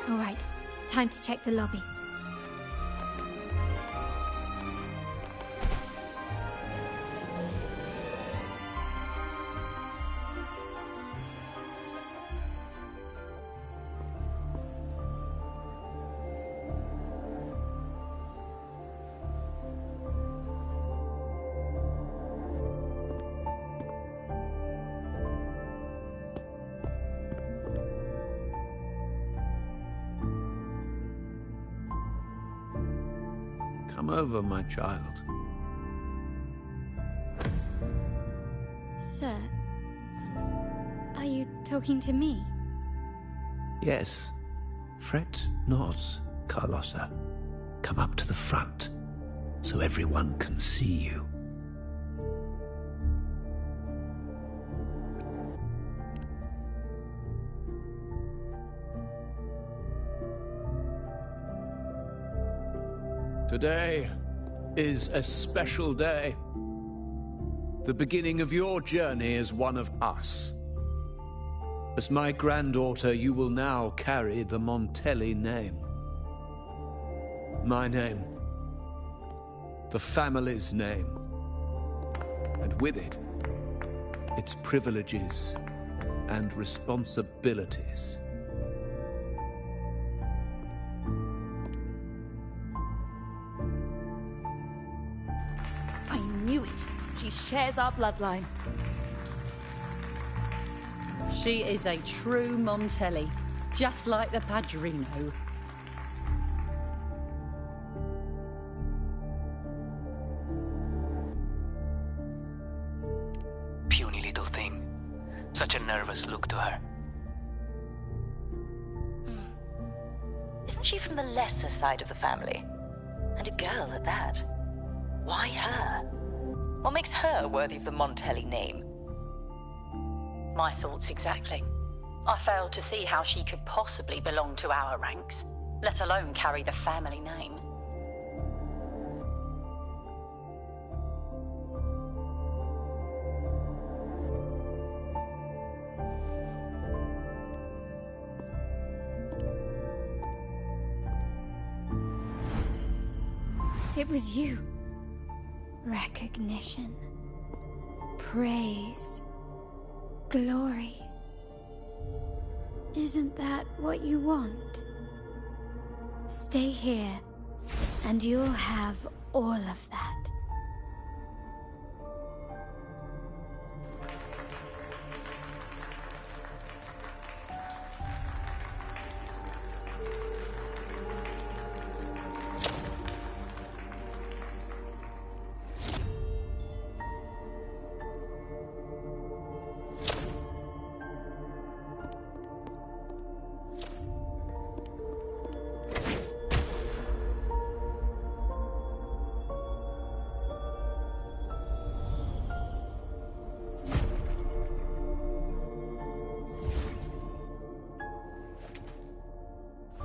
[SPEAKER 7] All right, time to check the lobby.
[SPEAKER 6] Come over, my child.
[SPEAKER 7] Sir, are you talking to me?
[SPEAKER 6] Yes. Fret not, Carlotta. Come up to the front, so everyone can see you. Today is a special day. The beginning of your journey as one of us. As my granddaughter, you will now carry the Montelli name. My name. The family's name. And with it, its privileges and responsibilities.
[SPEAKER 14] I knew it. She shares our bloodline.
[SPEAKER 20] She is a true Montelli, just like the Padrino.
[SPEAKER 21] Puny little thing. Such a nervous look to her.
[SPEAKER 22] Isn't she from the lesser side of the family? And a girl at that. Why her? What makes her worthy of the Montelli name?
[SPEAKER 20] My thoughts exactly. I failed to see how she could possibly belong to our ranks, let alone carry the family name.
[SPEAKER 7] It was you. Recognition. Praise. Glory. Isn't that what you want? Stay here, and you'll have all of that.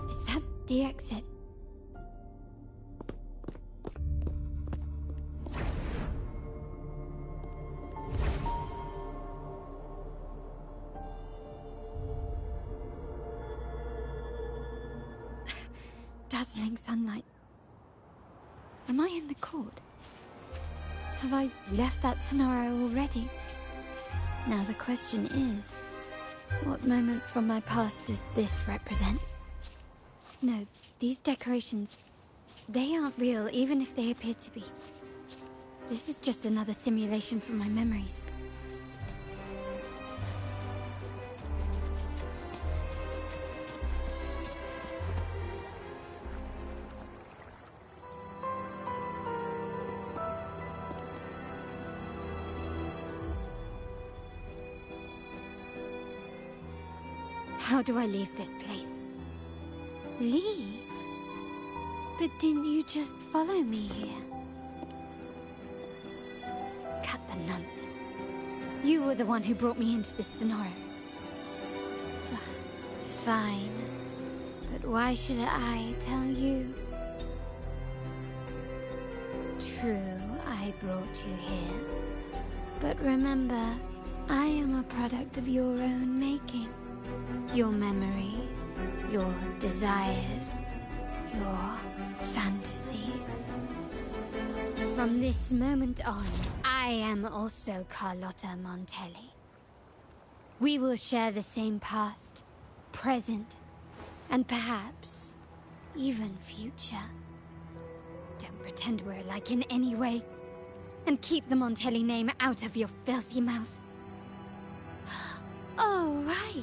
[SPEAKER 7] Is that the exit? Dazzling sunlight. Am I in the court? Have I left that scenario already? Now the question is, what moment from my past does this represent? No, these decorations, they aren't real even if they appear to be. This is just another simulation from my memories. How do I leave this place? Leave? But didn't you just follow me here? Cut the nonsense. You were the one who brought me into this scenario. Fine. But why should I tell you? True, I brought you here. But remember, I am a product of your own making. Your memories, your desires, your fantasies. From this moment on, I am also Carlotta Montelli. We will share the same past, present, and perhaps even future. Don't pretend we're alike in any way, and keep the Montelli name out of your filthy mouth. Oh, right.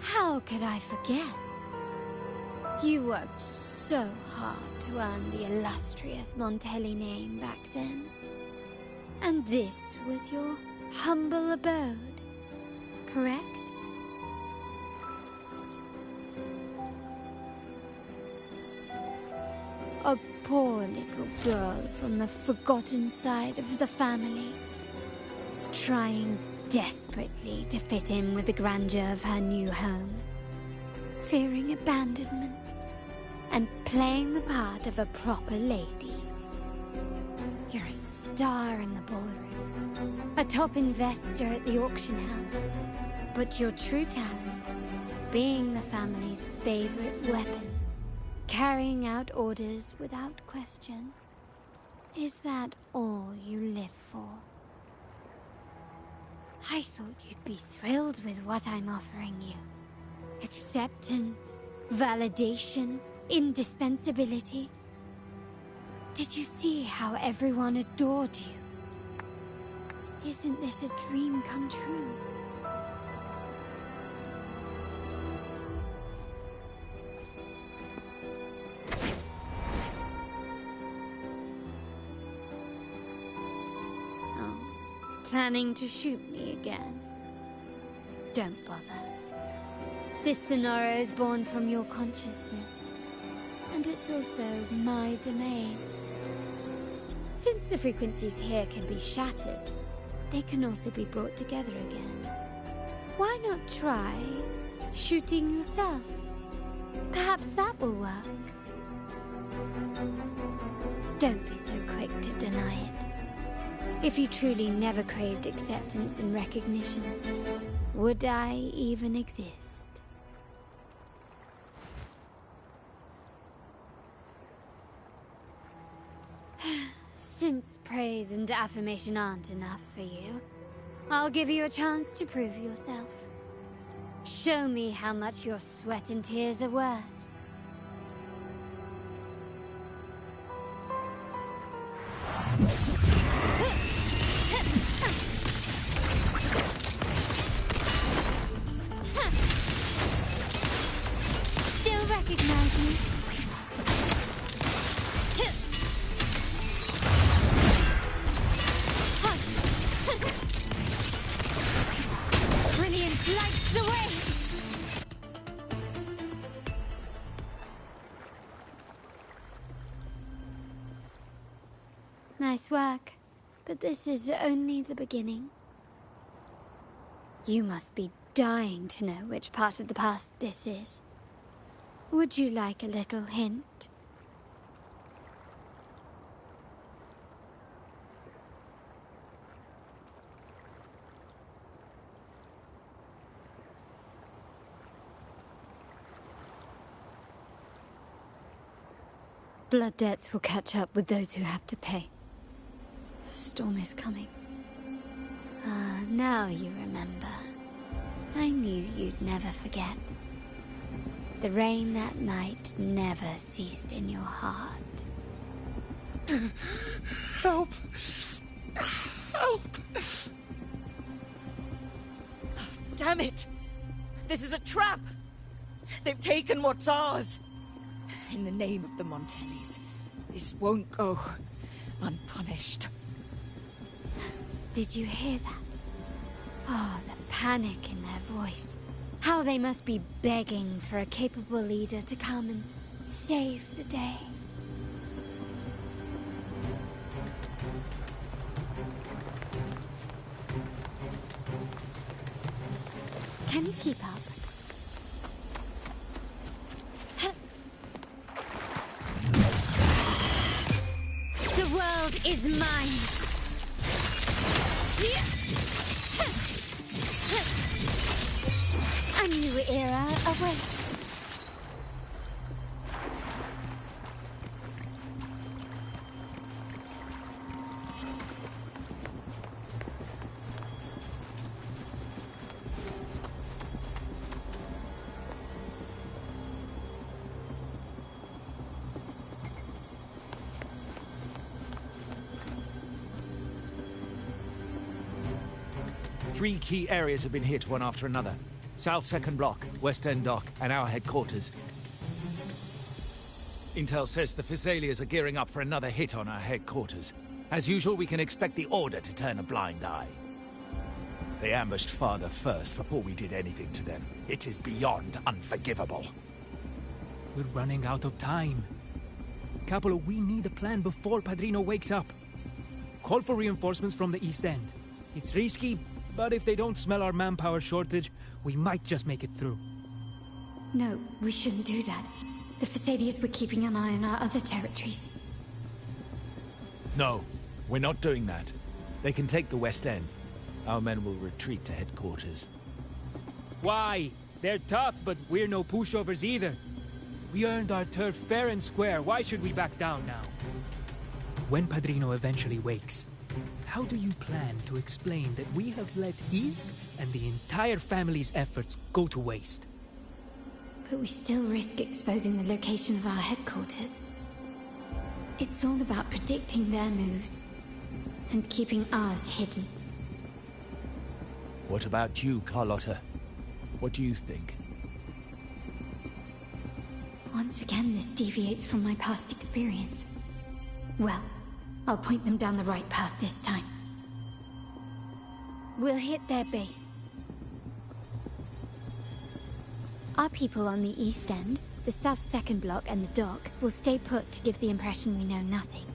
[SPEAKER 7] How could I forget? You worked so hard to earn the illustrious Montelli name back then. And this was your humble abode, correct? A poor little girl from the forgotten side of the family, trying desperately to fit in with the grandeur of her new home, fearing abandonment, and playing the part of a proper lady. You're a star in the ballroom, a top investor at the auction house, but your true talent, being the family's favorite weapon, carrying out orders without question. Is that all you live for? I thought you'd be thrilled with what I'm offering you. Acceptance, validation, indispensability. Did you see how everyone adored you? Isn't this a dream come true? Planning to shoot me again? Don't bother. This scenario is born from your consciousness, and it's also my domain. Since the frequencies here can be shattered, they can also be brought together again. Why not try shooting yourself? Perhaps that will work. Don't be so quick to deny it. If you truly never craved acceptance and recognition, would I even exist? Since praise and affirmation aren't enough for you, I'll give you a chance to prove yourself. Show me how much your sweat and tears are worth. Still recognize me? Brilliance lights the way! Nice work, but this is only the beginning. You must be dying to know which part of the past this is. Would you like a little hint? Blood debts will catch up with those who have to pay. The storm is coming. Ah, now you remember. I knew you'd never forget. The rain that night never ceased in your heart.
[SPEAKER 14] Help! Help! Damn it! This is a trap! They've taken what's ours! In the name of the Montellis, this won't go unpunished.
[SPEAKER 7] Did you hear that? Oh, the panic in their voice. How they must be begging for a capable leader to come and save the day. Can you keep up? The world is mine. A new era awaits.
[SPEAKER 4] Three key areas have been hit one after another. South Second Block, West End Dock, and our headquarters. Intel says the Physaelias are gearing up for another hit on our headquarters. As usual, we can expect the Order to turn a blind eye. They ambushed Father first before we did anything to them. It is beyond unforgivable.
[SPEAKER 2] We're running out of time. Capolo, we need a plan before Padrino wakes up. Call for reinforcements from the East End. It's risky, but if they don't smell our manpower shortage, we might just make it through.
[SPEAKER 7] No, we shouldn't do that. The Physaelias were keeping an eye on our other territories.
[SPEAKER 4] No, we're not doing that. They can take the West End. Our men will retreat to headquarters.
[SPEAKER 2] Why? They're tough, but we're no pushovers either. We earned our turf fair and square. Why should we back down now? When Padrino eventually wakes, how do you plan to explain that we have let his and the entire family's efforts go to waste?
[SPEAKER 7] But we still risk exposing the location of our headquarters. It's all about predicting their moves and keeping ours hidden.
[SPEAKER 4] What about you, Carlotta? What do you think?
[SPEAKER 7] Once again, this deviates from my past experience. Well, I'll point them down the right path this time. We'll hit their base. Our people on the East End, the South Second Block and the Dock will stay put to give the impression we know nothing.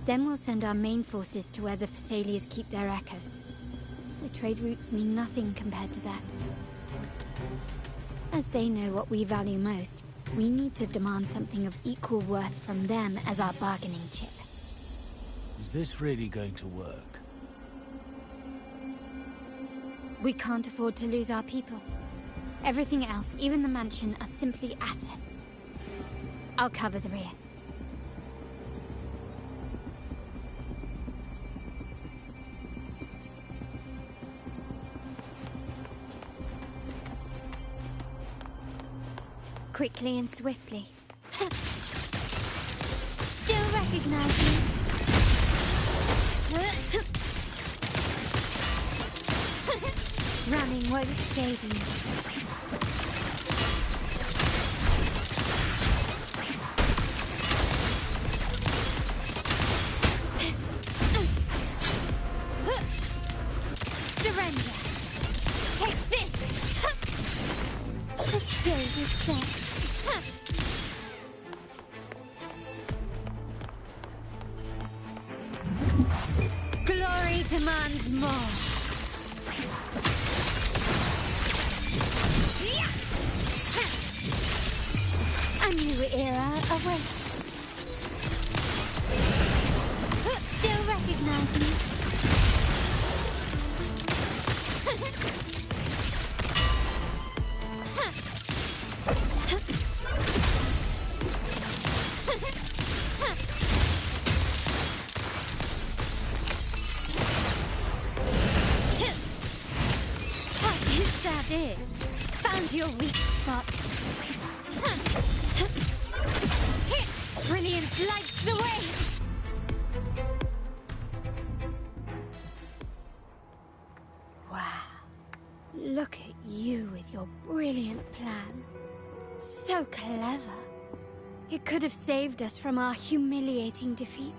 [SPEAKER 7] Then we'll send our main forces to where the Physaelias keep their echoes. The trade routes mean nothing compared to that. As they know what we value most, we need to demand something of equal worth from them as our bargaining chip.
[SPEAKER 4] Is this really going to work?
[SPEAKER 7] We can't afford to lose our people. Everything else, even the mansion, are simply assets. I'll cover the rear. Quickly and swiftly. Still recognize me. Running won't save you. Surrender. Take this. The stage is set. Glory demands more. A new era awaits. Still recognize me? Is that it? Found your weak spot. Brilliance lights the way! Wow. Look at you with your brilliant plan. So clever. It could have saved us from our humiliating defeat.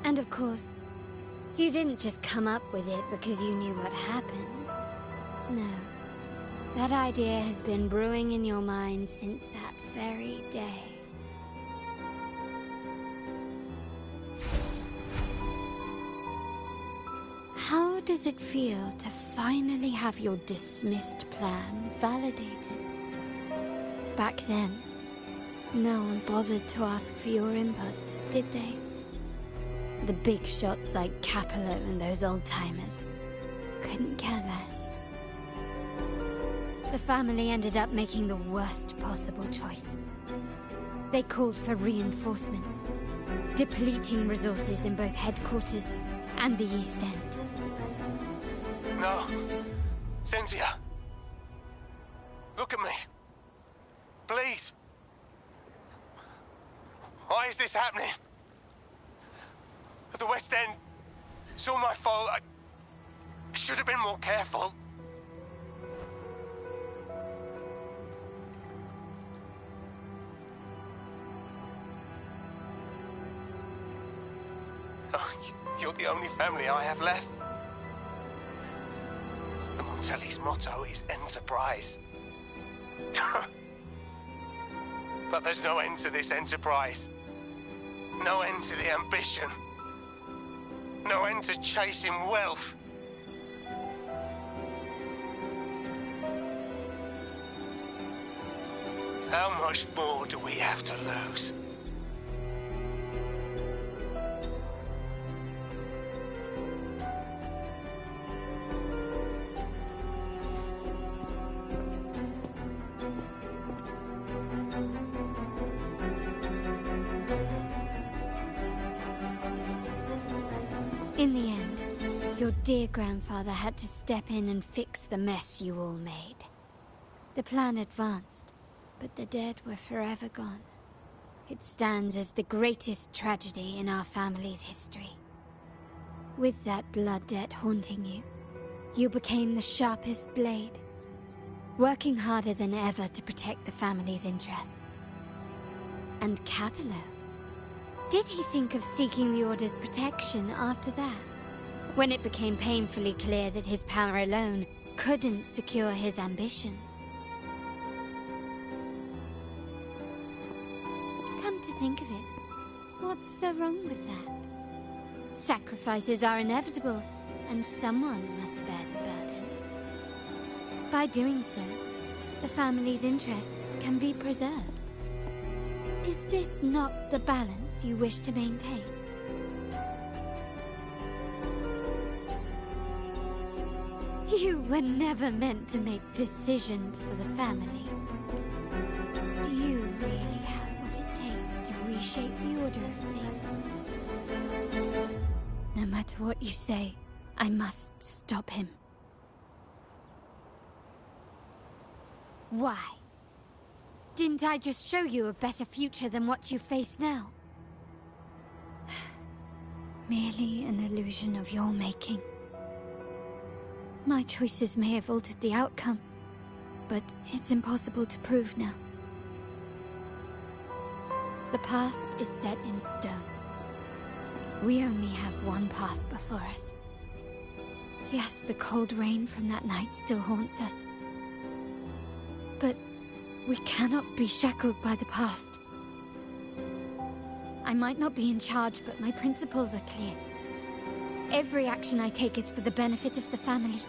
[SPEAKER 7] And of course, you didn't just come up with it because you knew what happened. No. That idea has been brewing in your mind since that very day. does it feel to finally have your dismissed plan validated? Back then, no one bothered to ask for your input, did they? The big shots like Capello and those old-timers couldn't care less. The family ended up making the worst possible choice. They called for reinforcements, depleting resources in both headquarters and the East End.
[SPEAKER 10] No. Cynthia. Look at me. Please. Why is this happening? At the West End, it's all my fault. I should have been more careful. Oh, you're the only family I have left. The Montelli's motto is enterprise. But there's no end to this enterprise. No end to the ambition. No end to chasing wealth. How much more do we have to lose?
[SPEAKER 7] In the end, your dear grandfather had to step in and fix the mess you all made. The plan advanced, but the dead were forever gone. It stands as the greatest tragedy in our family's history. With that blood debt haunting you, you became the sharpest blade, working harder than ever to protect the family's interests. And Capello? Did he think of seeking the Order's protection after that? When it became painfully clear that his power alone couldn't secure his ambitions. Come to think of it, what's so wrong with that? Sacrifices are inevitable, and someone must bear the burden. By doing so, the family's interests can be preserved. Is this not the balance you wish to maintain? You were never meant to make decisions for the family. Do you really have what it takes to reshape the order of things? No matter what you say, I must stop him. Why? Didn't I just show you a better future than what you face now? Merely an illusion of your making. My choices may have altered the outcome, but it's impossible to prove now. The past is set in stone. We only have one path before us. Yes, the cold rain from that night still haunts us. But we cannot be shackled by the past. I might not be in charge, but my principles are clear. Every action I take is for the benefit of the family.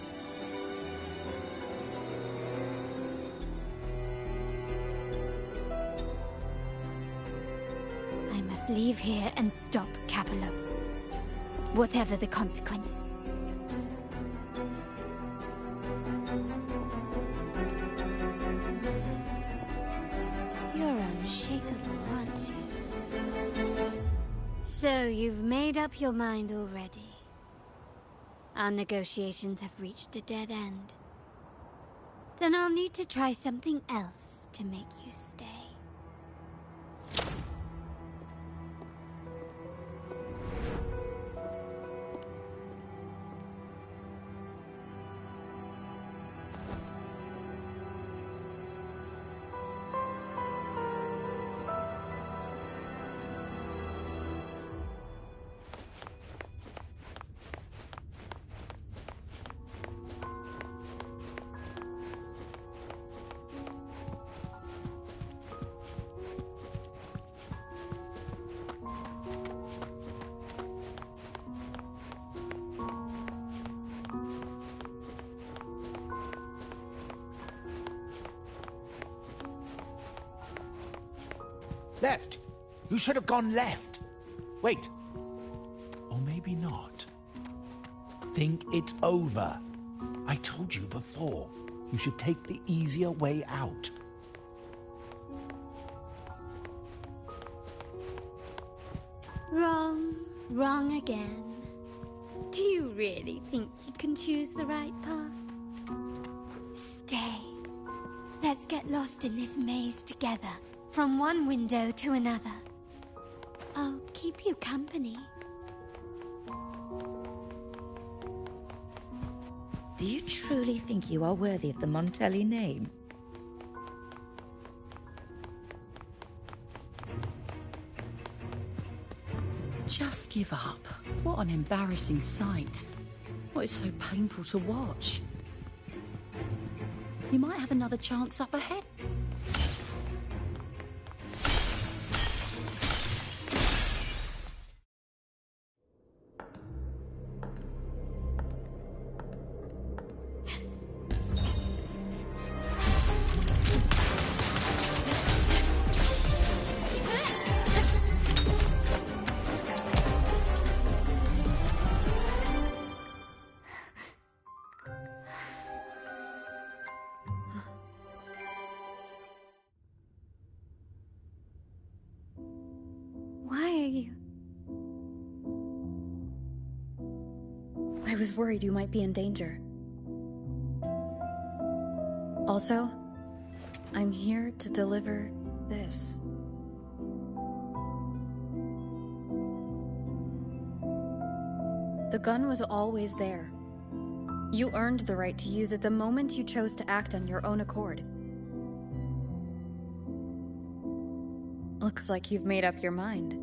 [SPEAKER 7] I must leave here and stop Capello. Whatever the consequence. You're unshakable, aren't you? So you've made up your mind already. Our negotiations have reached a dead end. Then I'll need to try something else to make you stay.
[SPEAKER 4] Left! You should have gone left! Wait. Or maybe not. Think it over. I told you before. You should take the easier way out.
[SPEAKER 7] Wrong. Wrong again. Do you really think you can choose the right path? Stay. Let's get lost in this maze together, from one window to another. I'll keep you company.
[SPEAKER 22] Do you truly think you are worthy of the Montelli name?
[SPEAKER 14] Just give up. What an embarrassing sight. What is so painful to watch? You might have another chance up ahead.
[SPEAKER 3] Why are you... I was worried you might be in danger. Also, I'm here to deliver this. The gun was always there. You earned the right to use it the moment you chose to act on your own accord. Looks like you've made up your mind.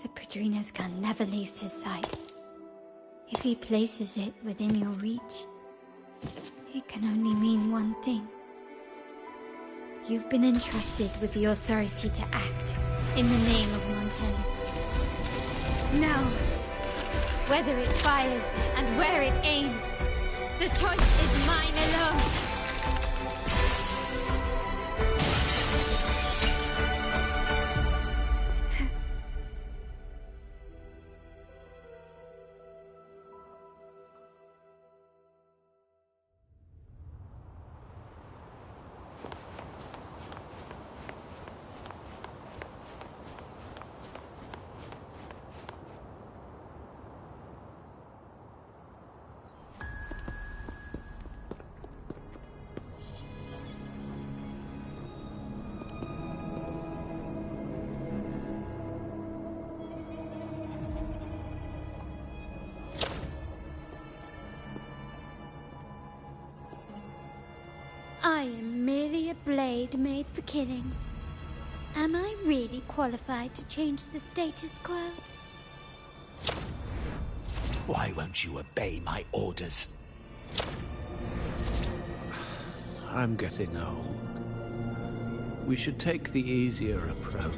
[SPEAKER 7] The Padrino's gun never leaves his sight. If he places it within your reach, it can only mean one thing. You've been entrusted with the authority to act in the name of Montelli. Now, whether it fires and where it aims, the choice is mine alone. I am merely a blade made for killing. Am I really qualified to change the status quo?
[SPEAKER 4] Why won't you obey my orders?
[SPEAKER 6] I'm getting old. We should take the easier approach.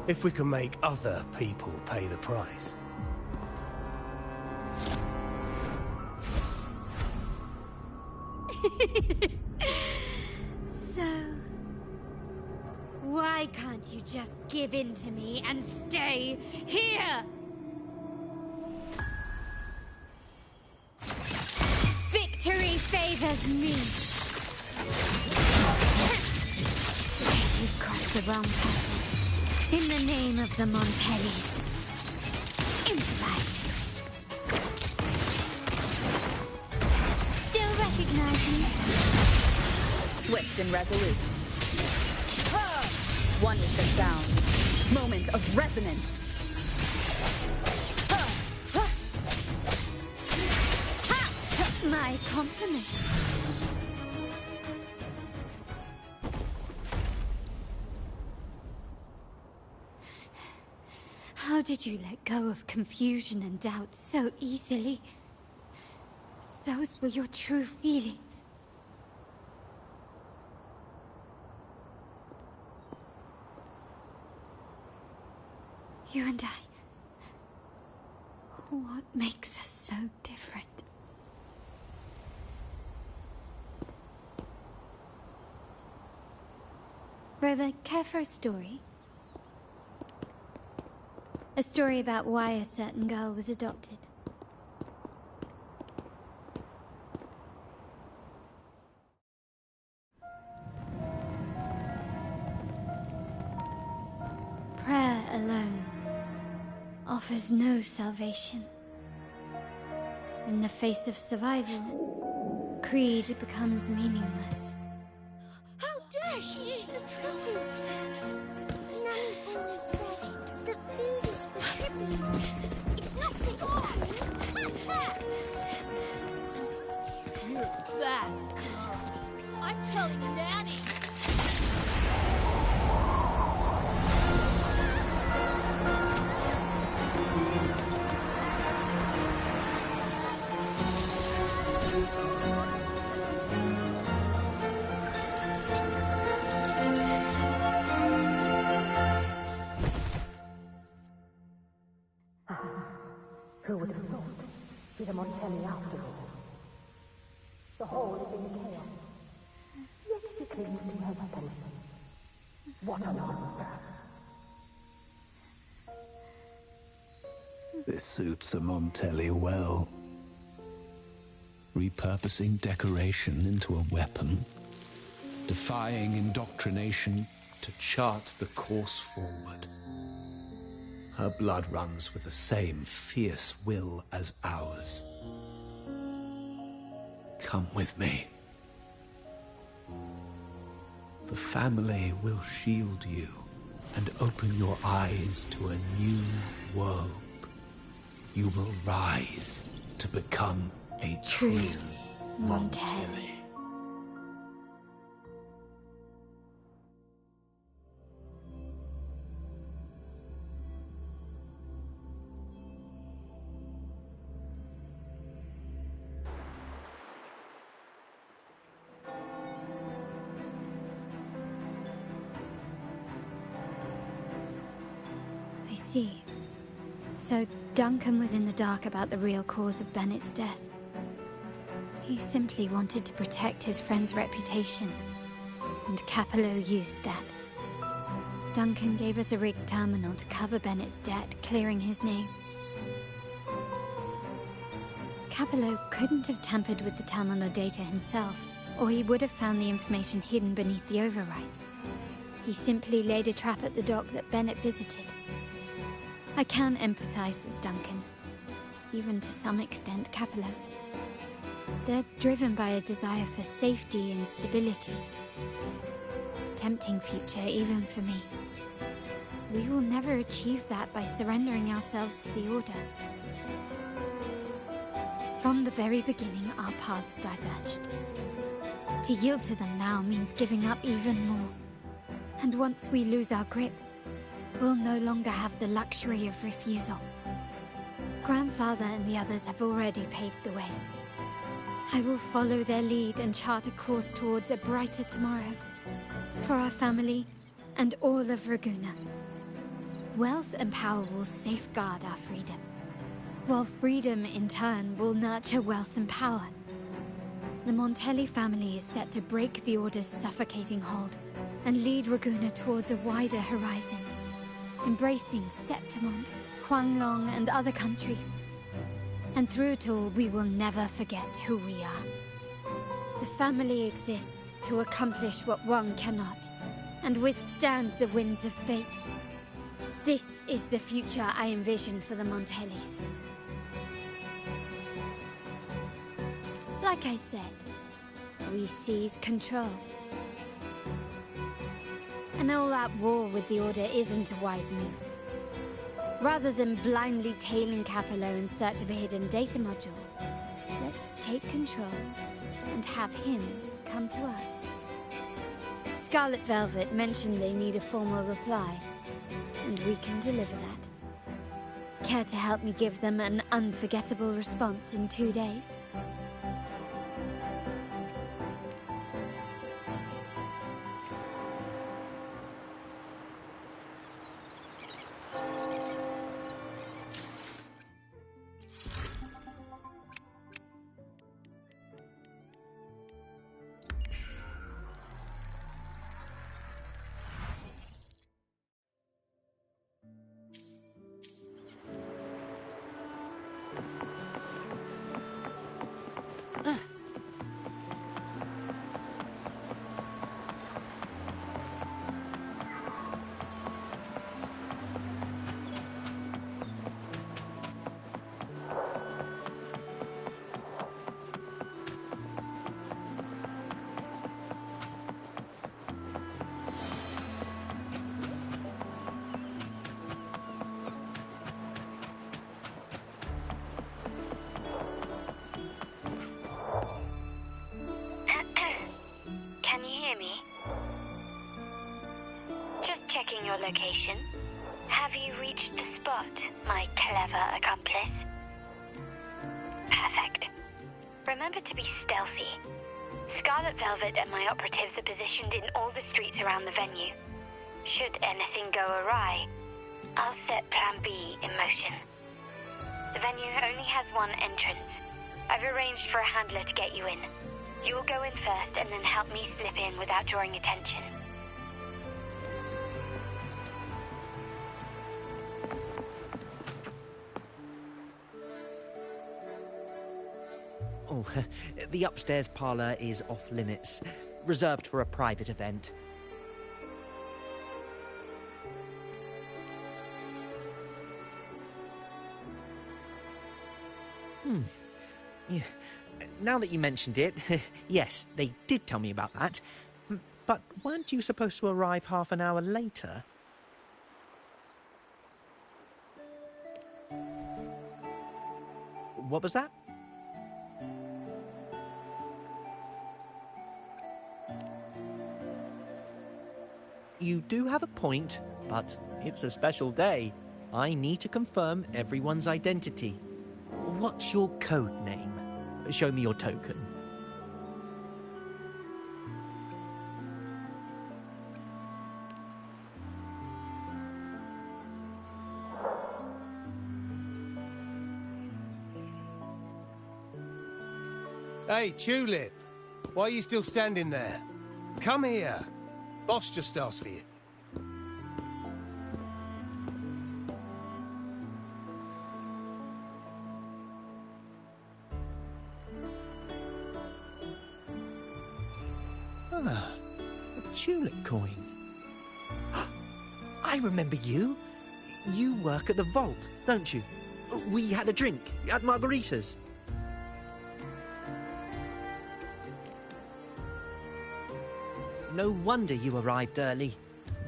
[SPEAKER 10] If we can make other people pay the price.
[SPEAKER 7] So, why can't you just give in to me and stay here? Victory favors me. You've crossed the wrong person. In the name of the Montellis. Improvise. Still recognize me?
[SPEAKER 14] Swift and resolute. One with the sound. Moment of resonance.
[SPEAKER 7] My compliments. How did you let go of confusion and doubt so easily? Those were your true feelings. You and I, What makes us so different? Rover, care for a story? A story about why a certain girl was adopted. Prayer alone offers no salvation. In the face of survival, creed becomes meaningless.
[SPEAKER 5] How dare she eat the tribute? Nanny Henry said the food is for tribute. It's not for eating.
[SPEAKER 9] You're bad, Carl. I'm telling Nanny.
[SPEAKER 23] Who would have thought? She's a Montelli after all. The whole is in chaos. Yet she clings to her weapon. What a monster!
[SPEAKER 6] This suits a Montelli well. Repurposing decoration into a weapon, defying indoctrination to chart the course forward. Her blood runs with the same fierce will as ours. Come with me. The family will shield you and open your eyes to a new world. You will rise to become a true Montelli.
[SPEAKER 7] I see. So Duncan was in the dark about the real cause of Bennett's death. He simply wanted to protect his friend's reputation, and Capello used that. Duncan gave us a rigged terminal to cover Bennett's debt, clearing his name. Capello couldn't have tampered with the terminal data himself, or he would have found the information hidden beneath the overrides. He simply laid a trap at the dock that Bennett visited. I can empathize with Duncan, even to some extent Capello. They're driven by a desire for safety and stability. Tempting future even for me. We will never achieve that by surrendering ourselves to the Order. From the very beginning, our paths diverged. To yield to them now means giving up even more. And once we lose our grip, we'll no longer have the luxury of refusal. Grandfather and the others have already paved the way. I will follow their lead and chart a course towards a brighter tomorrow. For our family and all of Raguna. Wealth and power will safeguard our freedom, while freedom in turn will nurture wealth and power. The Montelli family is set to break the Order's suffocating hold and lead Raguna towards a wider horizon, embracing Septimont, Huanglong, and other countries. And through it all, we will never forget who we are. The family exists to accomplish what one cannot, and withstand the winds of fate. This is the future I envision for the Montellis. Like I said, we seize control. An all-out war with the Order isn't a wise move. Rather than blindly tailing Capello in search of a hidden data module, let's take control and have him come to us. Scarlet Velvet mentioned they need a formal reply, and we can deliver that. Care to help me give them an unforgettable response in 2 days?
[SPEAKER 1] Can you hear me? Just checking your location. Have you reached the spot, my clever accomplice? Perfect. Remember to be stealthy. Scarlet Velvet and my operatives are positioned in all the streets around the venue. Should anything go awry, I'll set Plan B in motion. The venue only has one entrance. I've arranged for a handler to get you in. You will go in first and then help me slip in without drawing attention.
[SPEAKER 11] Oh, the upstairs parlour is off limits, reserved for a private event. Yeah. Now that you mentioned it, yes, they did tell me about that. But weren't you supposed to arrive half an hour later? What was that? You do have a point, but it's a special day. I need to confirm everyone's identity. What's your code name? Show me your token.
[SPEAKER 10] Hey, Tulip! Why are you still standing there? Come here. Boss just asked for you.
[SPEAKER 11] Ah, a tulip coin. I remember you. You work at the vault, don't you? We had a drink at Margarita's. No wonder you arrived early.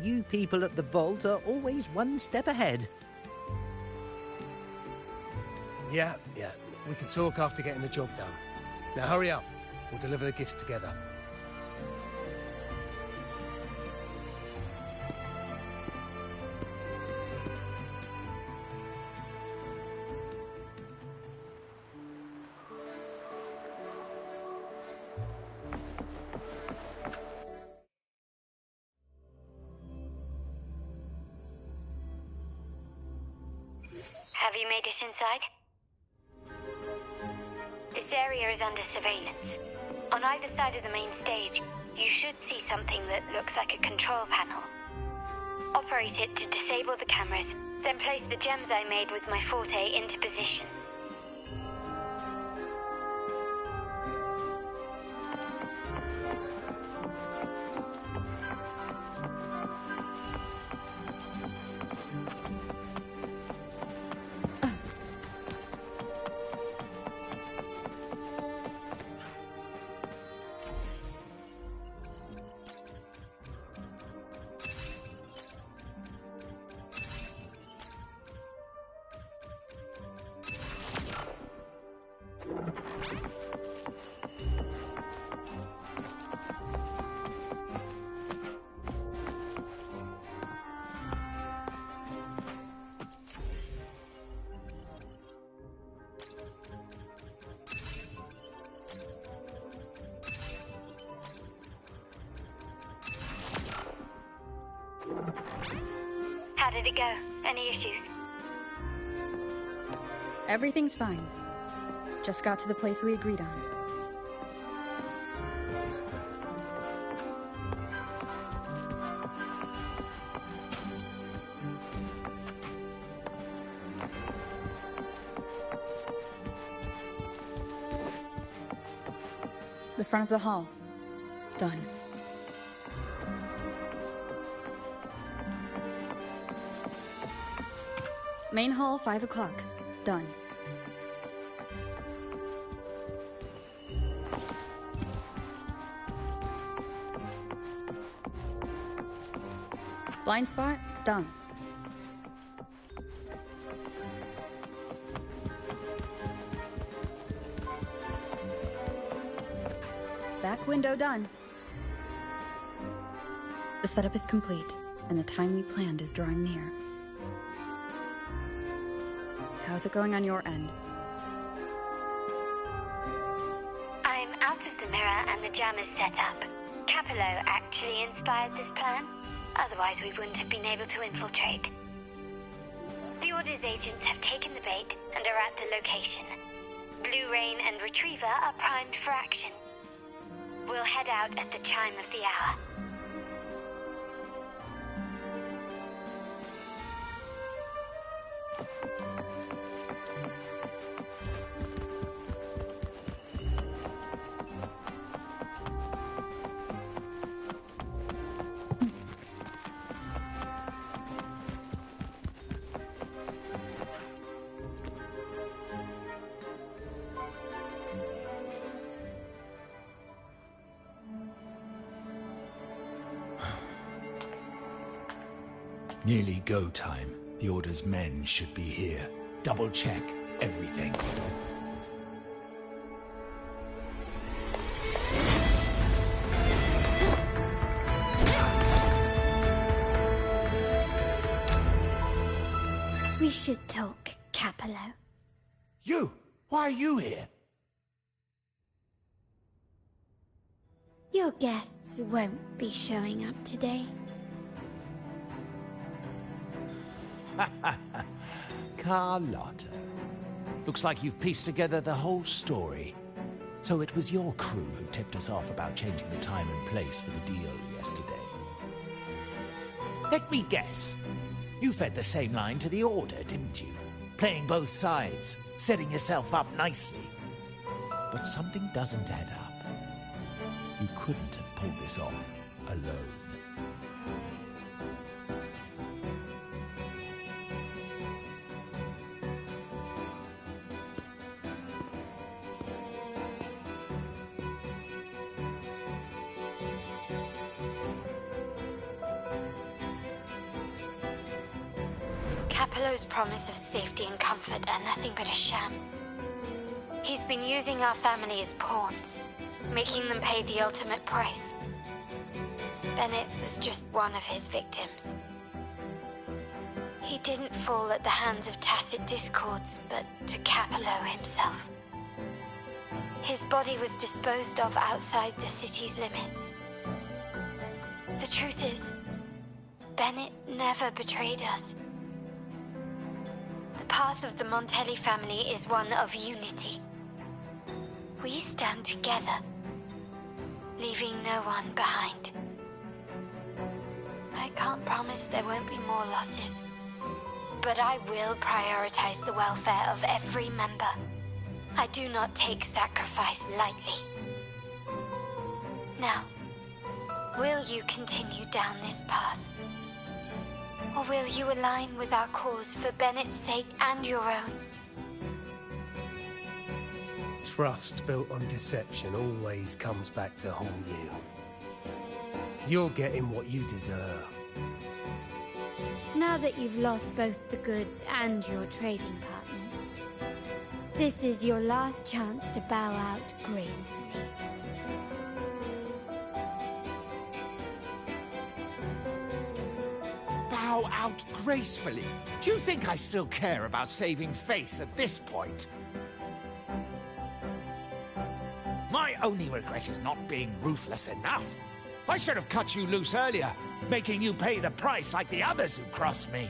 [SPEAKER 11] You people at the vault are always one step ahead.
[SPEAKER 10] Yeah. We can talk after getting the job done. Now hurry up. We'll deliver the gifts together.
[SPEAKER 1] Have you made it inside? This area is under surveillance. On either side of the main stage, you should see something that looks like a control panel. Operate it to disable the cameras, then place the gems I made with my forte into position. How did it go? Any issues?
[SPEAKER 3] Everything's fine. Just got to the place we agreed on. The front of the hall. Done. Main hall, 5 o'clock. Done. Blind spot? Done. Back window done. The setup is complete, and the time we planned is drawing near. How's it going on your end?
[SPEAKER 1] I'm out of the mirror and the jam is set up. Capello actually inspired this plan. Otherwise, we wouldn't have been able to infiltrate. The Order's agents have taken the bait and are at the location. Blue Rain and Retriever are primed for action. We'll head out at the chime of the hour.
[SPEAKER 4] Nearly go time. The Order's men should be here. Double check everything.
[SPEAKER 7] We should talk, Capello.
[SPEAKER 4] You! Why are you here?
[SPEAKER 7] Your guests won't be showing up today.
[SPEAKER 4] Carlotta. Looks like you've pieced together the whole story. So it was your crew who tipped us off about changing the time and place for the deal yesterday. Let me guess. You fed the same line to the Order, didn't you? Playing both sides, setting yourself up nicely. But something doesn't add up. You couldn't have pulled this off alone.
[SPEAKER 1] Capello's promise of safety and comfort are nothing but a sham. He's been using our family as pawns, making them pay the ultimate price. Bennett was just one of his victims. He didn't fall at the hands of tacit discords, but to Capello himself. His body was disposed of outside the city's limits. The truth is, Bennett never betrayed us. The path of the Montelli family is one of unity. We stand together, leaving no one behind. I can't promise there won't be more losses, but I will prioritize the welfare of every member. I do not take sacrifice lightly. Now, will you continue down this path? Or will you align with our cause for Bennett's sake and your own?
[SPEAKER 10] Trust built on deception always comes back to haunt you. You're getting what you deserve.
[SPEAKER 7] Now that you've lost both the goods and your trading partners, this is your last chance to bow out gracefully.
[SPEAKER 4] Bow out gracefully? Do you think I still care about saving face at this point? My only regret is not being ruthless enough. I should have cut you loose earlier, making you pay the price like the others who crossed me.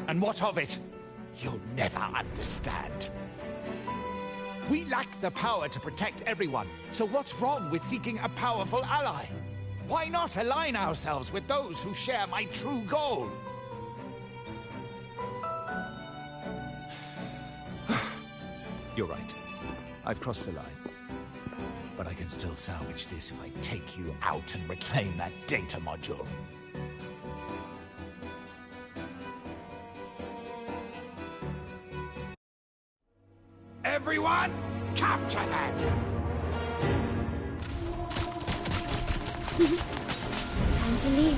[SPEAKER 4] And what of it? You'll never understand. We lack the power to protect everyone, so what's wrong with seeking a powerful ally? Why not align ourselves with those who share my true goal? You're right. I've crossed the line. But I can still salvage this if I take you out and reclaim that data module. Everyone, capture them!
[SPEAKER 7] Time to leave.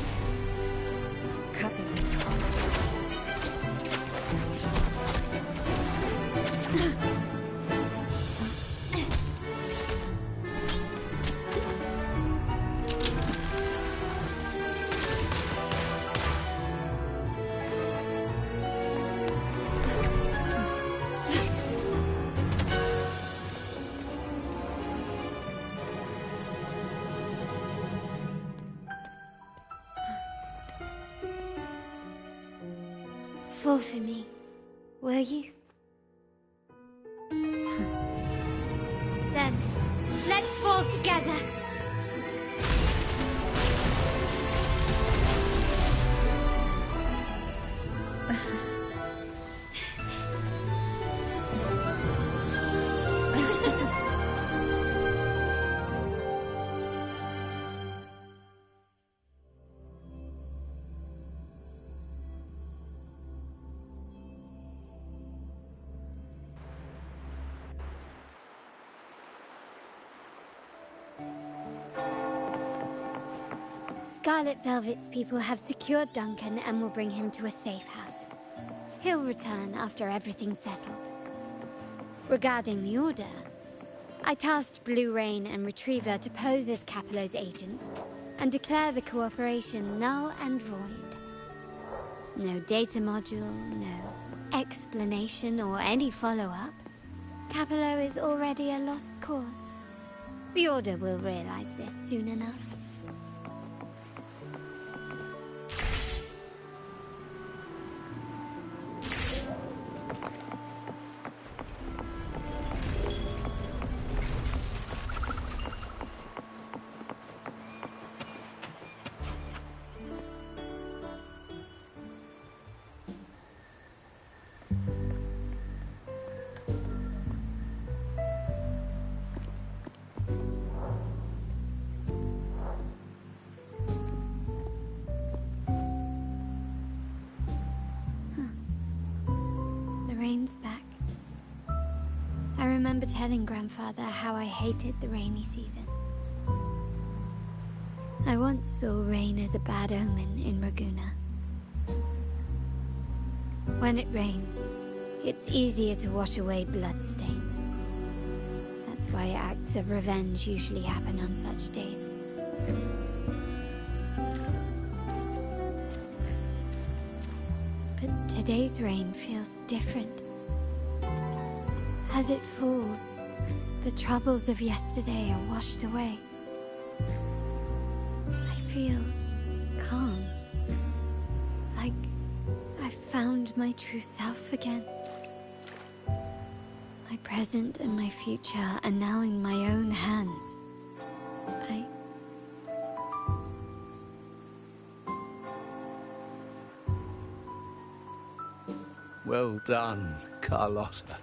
[SPEAKER 3] Copy.
[SPEAKER 7] Fall for me, will you? Then, let's fall together. Scarlet Velvet's people have secured Duncan and will bring him to a safe house. He'll return after everything's settled. Regarding the Order, I tasked Blue Rain and Retriever to pose as Capello's agents and declare the cooperation null and void. No data module, no explanation or any follow-up. Capello is already a lost cause. The Order will realize this soon enough. Rain's back. I remember telling Grandfather how I hated the rainy season. I once saw rain as a bad omen in Raguna. When it rains, it's easier to wash away bloodstains. That's why acts of revenge usually happen on such days. But today's rain feels different. As it falls, the troubles of yesterday are washed away. I feel calm. Like I found my true self again. My present and my future are now in my own hands.
[SPEAKER 6] Well done, Carlotta.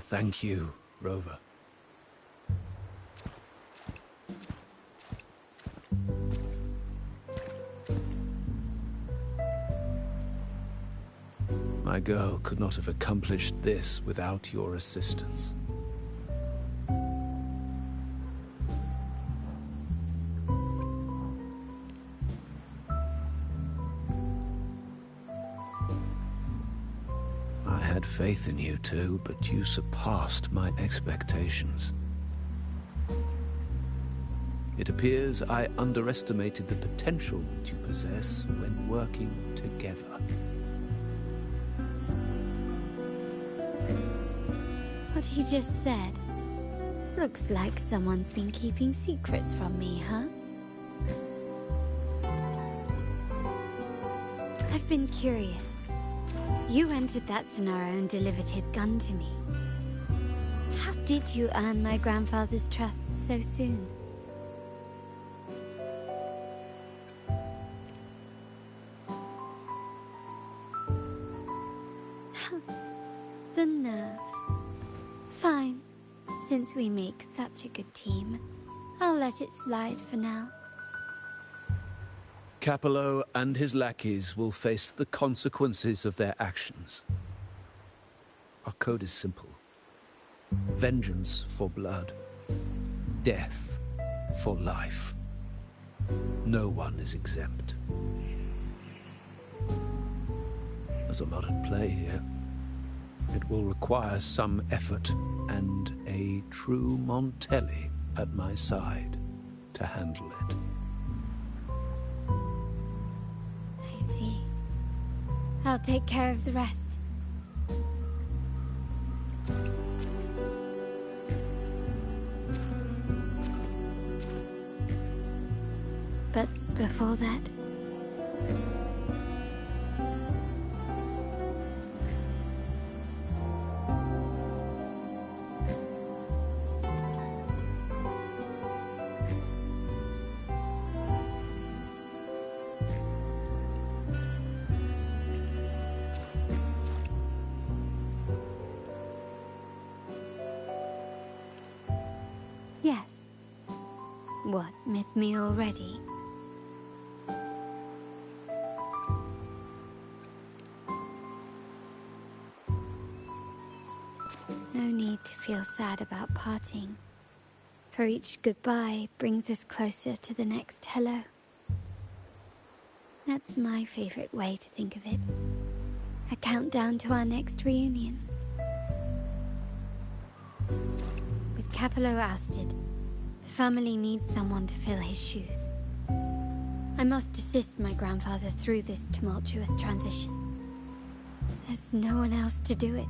[SPEAKER 6] Thank you, Rover. My girl could not have accomplished this without your assistance. I had faith in you too, but you surpassed my expectations. It appears I underestimated the potential that you possess when working together.
[SPEAKER 7] What he just said. Looks like someone's been keeping secrets from me, huh? I've been curious. You entered that scenario and delivered his gun to me. did you earn my grandfather's trust so soon? The nerve. Fine. Since we make such a good team, I'll let it slide for now.
[SPEAKER 6] Capello and his lackeys will face the consequences of their actions. Our code is simple. Vengeance for blood. Death for life. No one is exempt. There's a lot at play here. It will require some effort and a true Montelli at my side to handle it.
[SPEAKER 7] I see. I'll take care of the rest. But before that... Yes. What, miss me already? No need to feel sad about parting, for each goodbye brings us closer to the next hello. That's my favorite way to think of it. A countdown to our next reunion. With Capello ousted, the family needs someone to fill his shoes. I must assist my grandfather through this tumultuous transition. There's no one else to do it.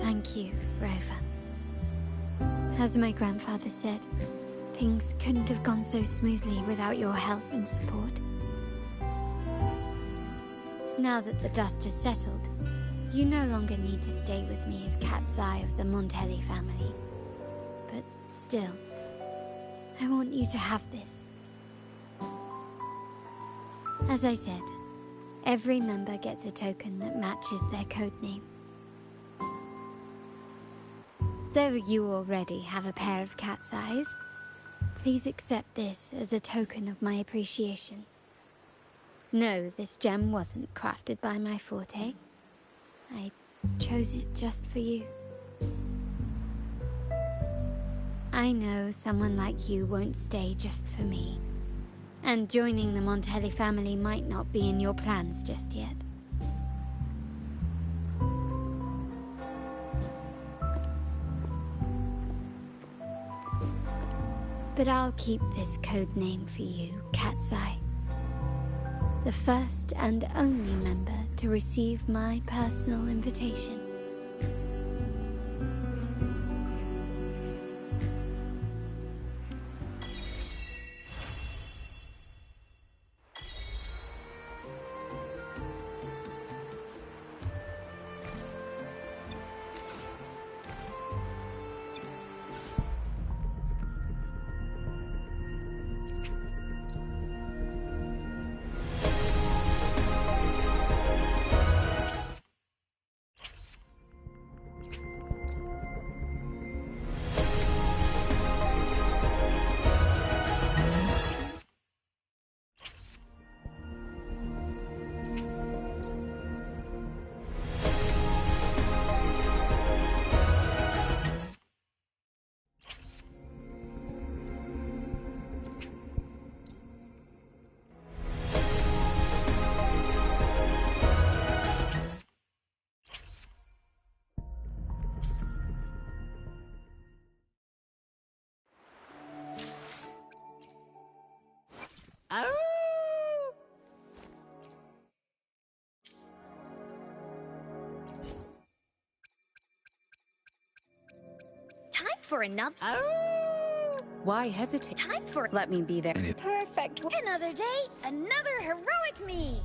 [SPEAKER 7] Thank you, Rover. As my grandfather said, things couldn't have gone so smoothly without your help and support. Now that the dust has settled, you no longer need to stay with me as cat's eye of the Montelli family. But still, I want you to have this. As I said, every member gets a token that matches their codename. Though you already have a pair of cat's eyes, please accept this as a token of my appreciation. No, this gem wasn't crafted by my forte. I chose it just for you. I know someone like you won't stay just for me, and joining the Montelli family might not be in your plans just yet. But I'll keep this code name for you, Cat's Eye. The first and only member to receive my personal invitation.
[SPEAKER 12] for another.
[SPEAKER 13] Why hesitate?
[SPEAKER 12] Time for.
[SPEAKER 13] Let me be there.
[SPEAKER 12] Perfect. Another day, another heroic me.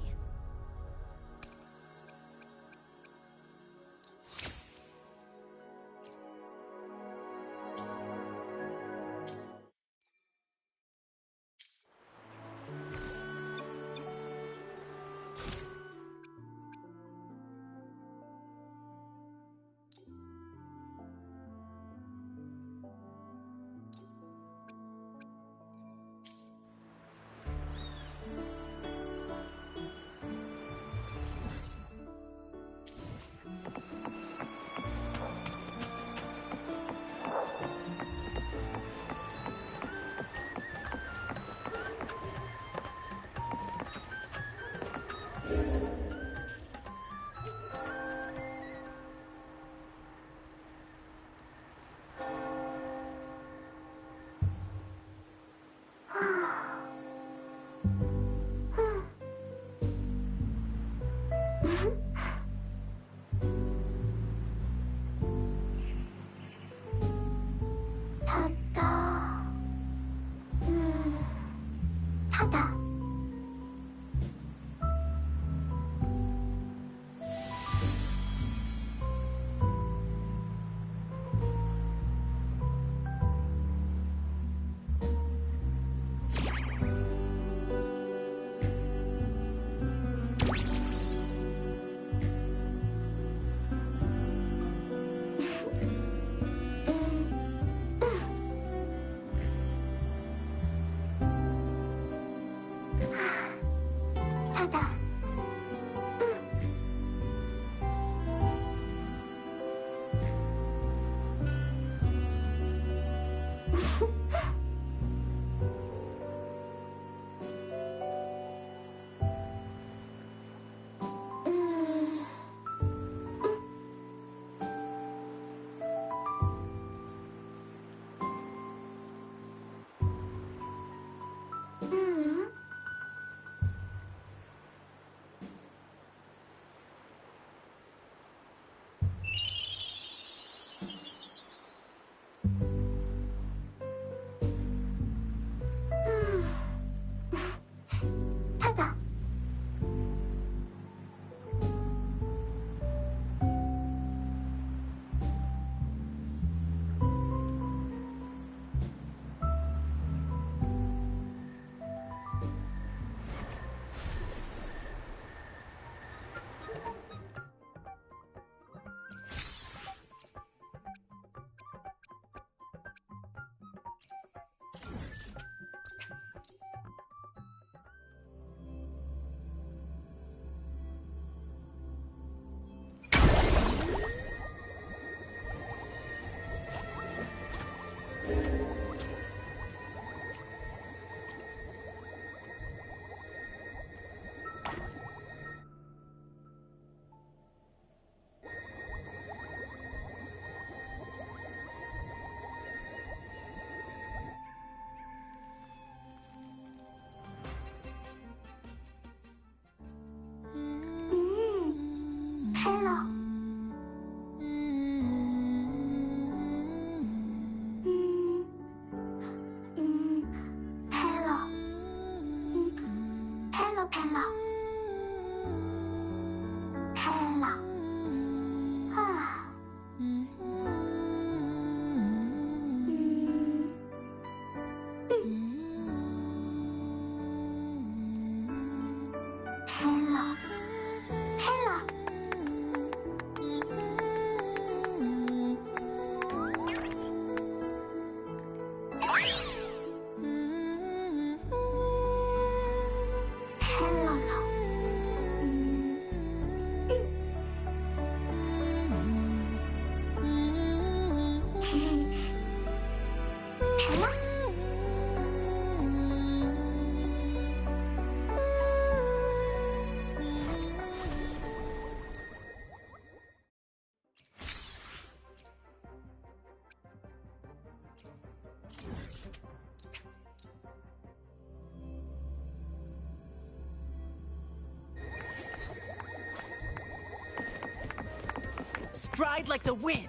[SPEAKER 11] Stride like the wind!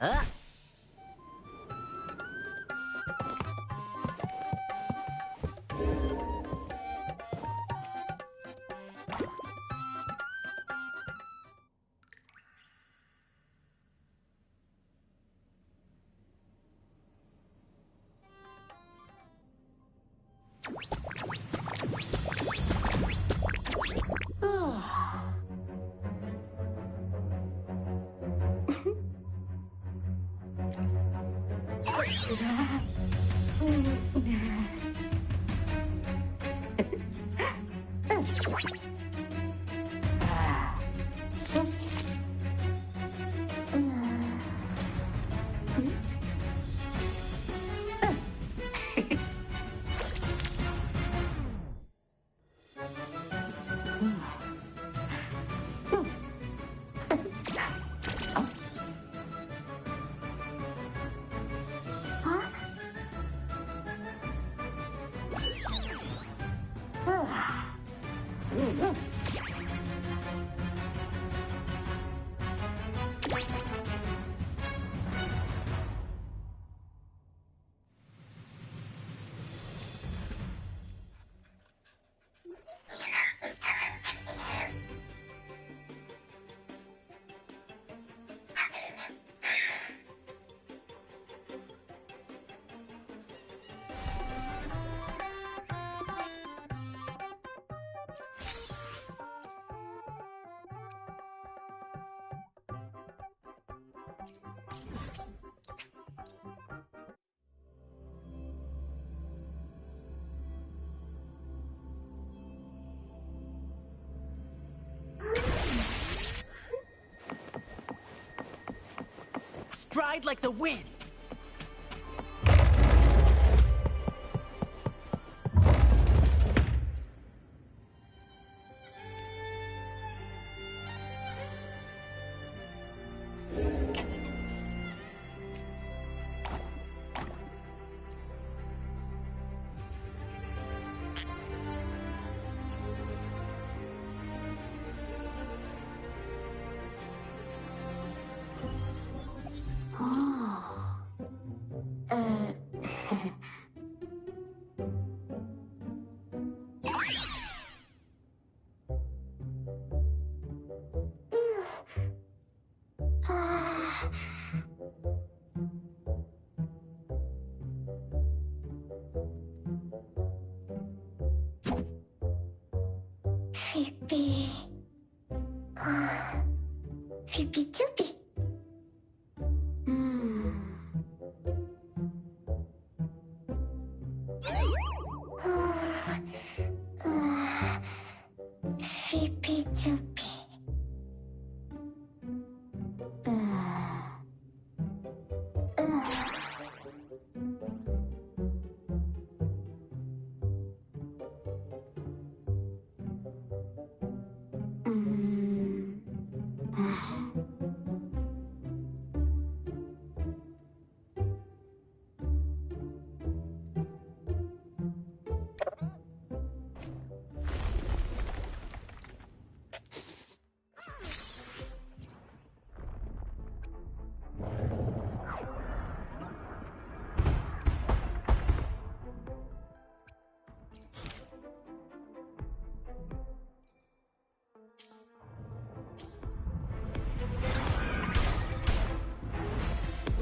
[SPEAKER 11] Huh? Stride like the wind!
[SPEAKER 5] Fippy. Fippy Chippy. Fippy Chippy.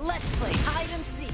[SPEAKER 11] Let's play hide and seek!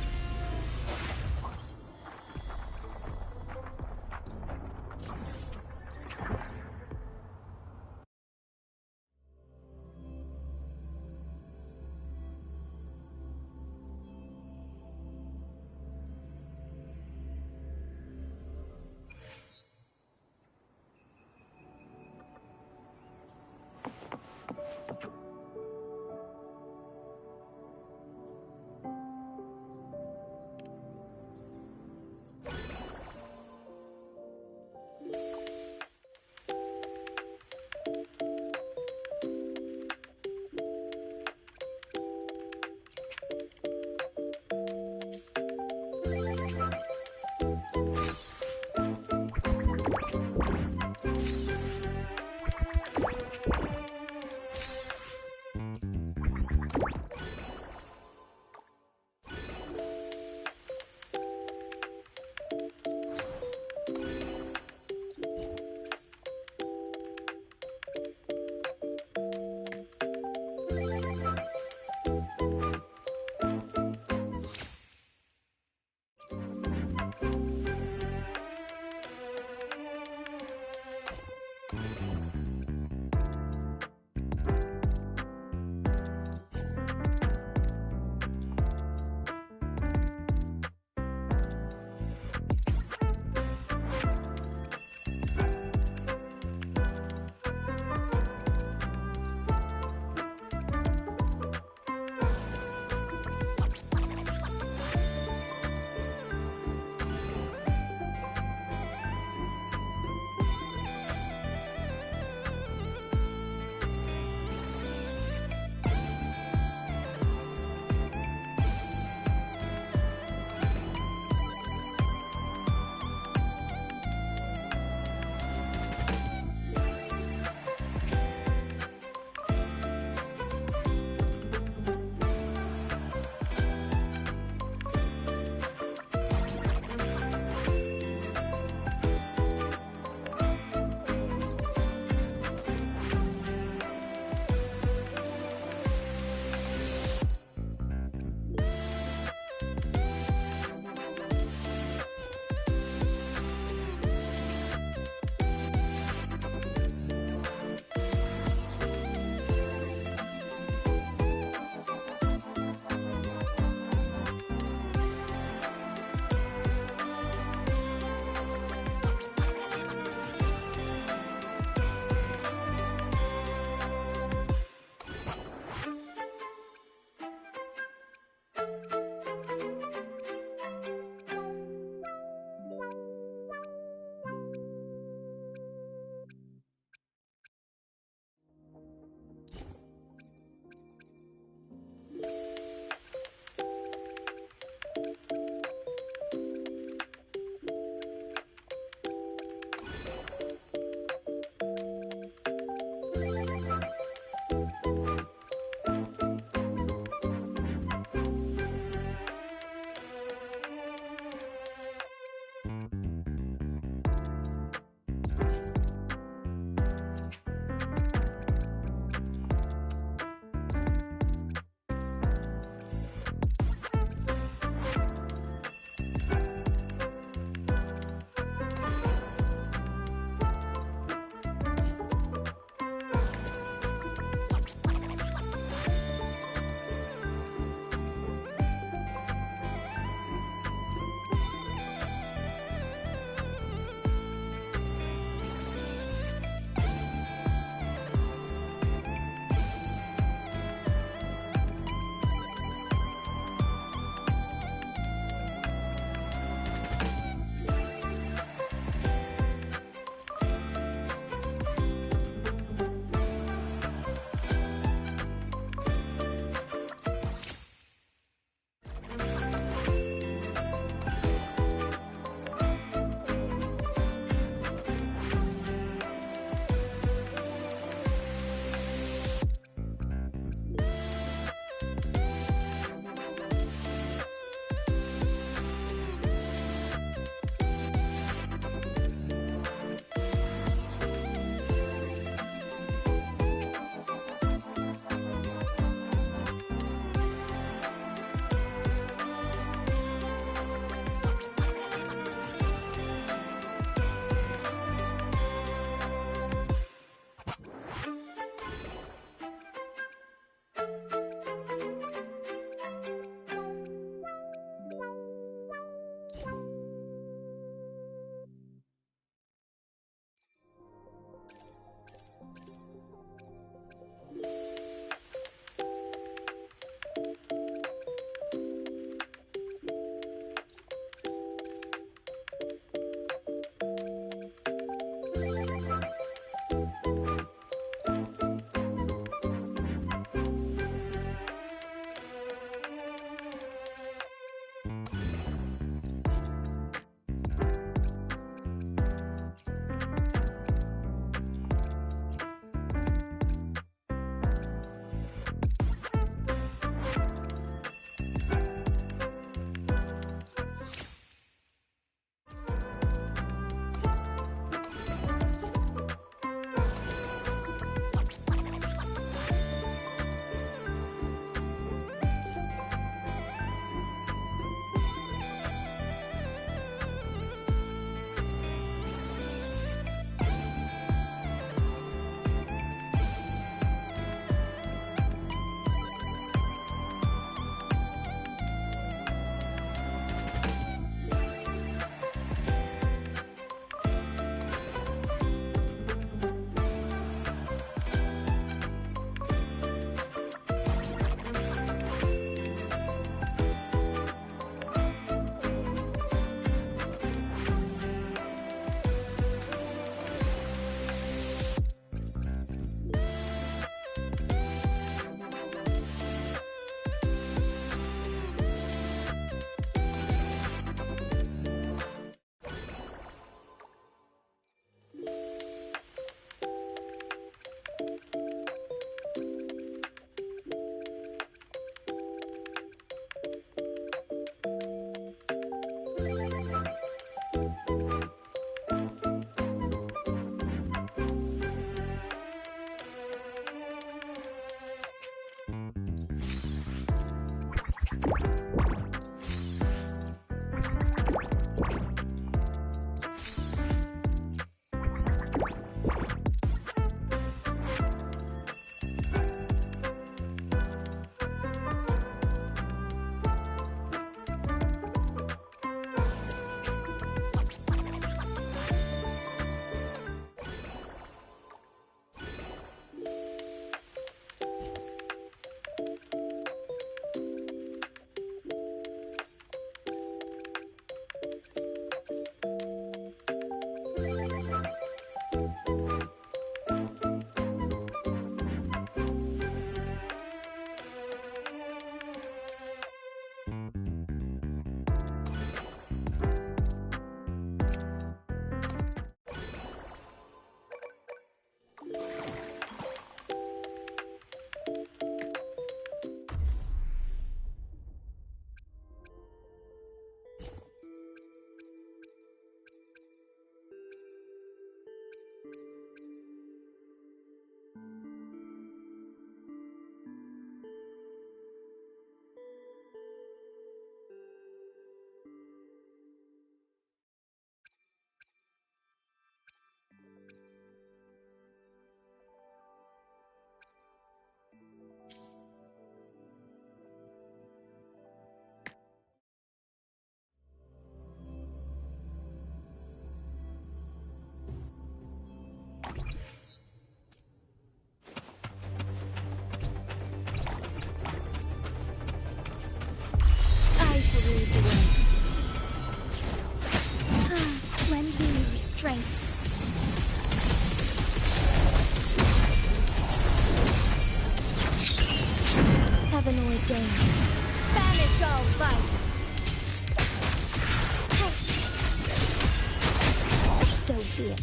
[SPEAKER 7] strength. Heaven ordained. Banish all vice. So be it.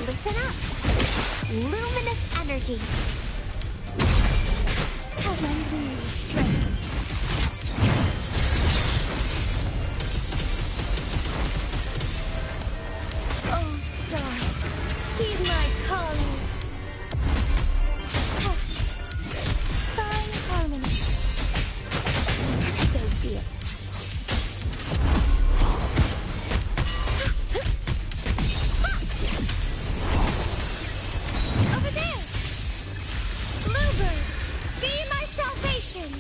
[SPEAKER 7] Listen up. Luminous energy. Heavenly strength. Oh, stars, heed my calling. Find harmony. So be it. Over there! Bluebird, be my salvation!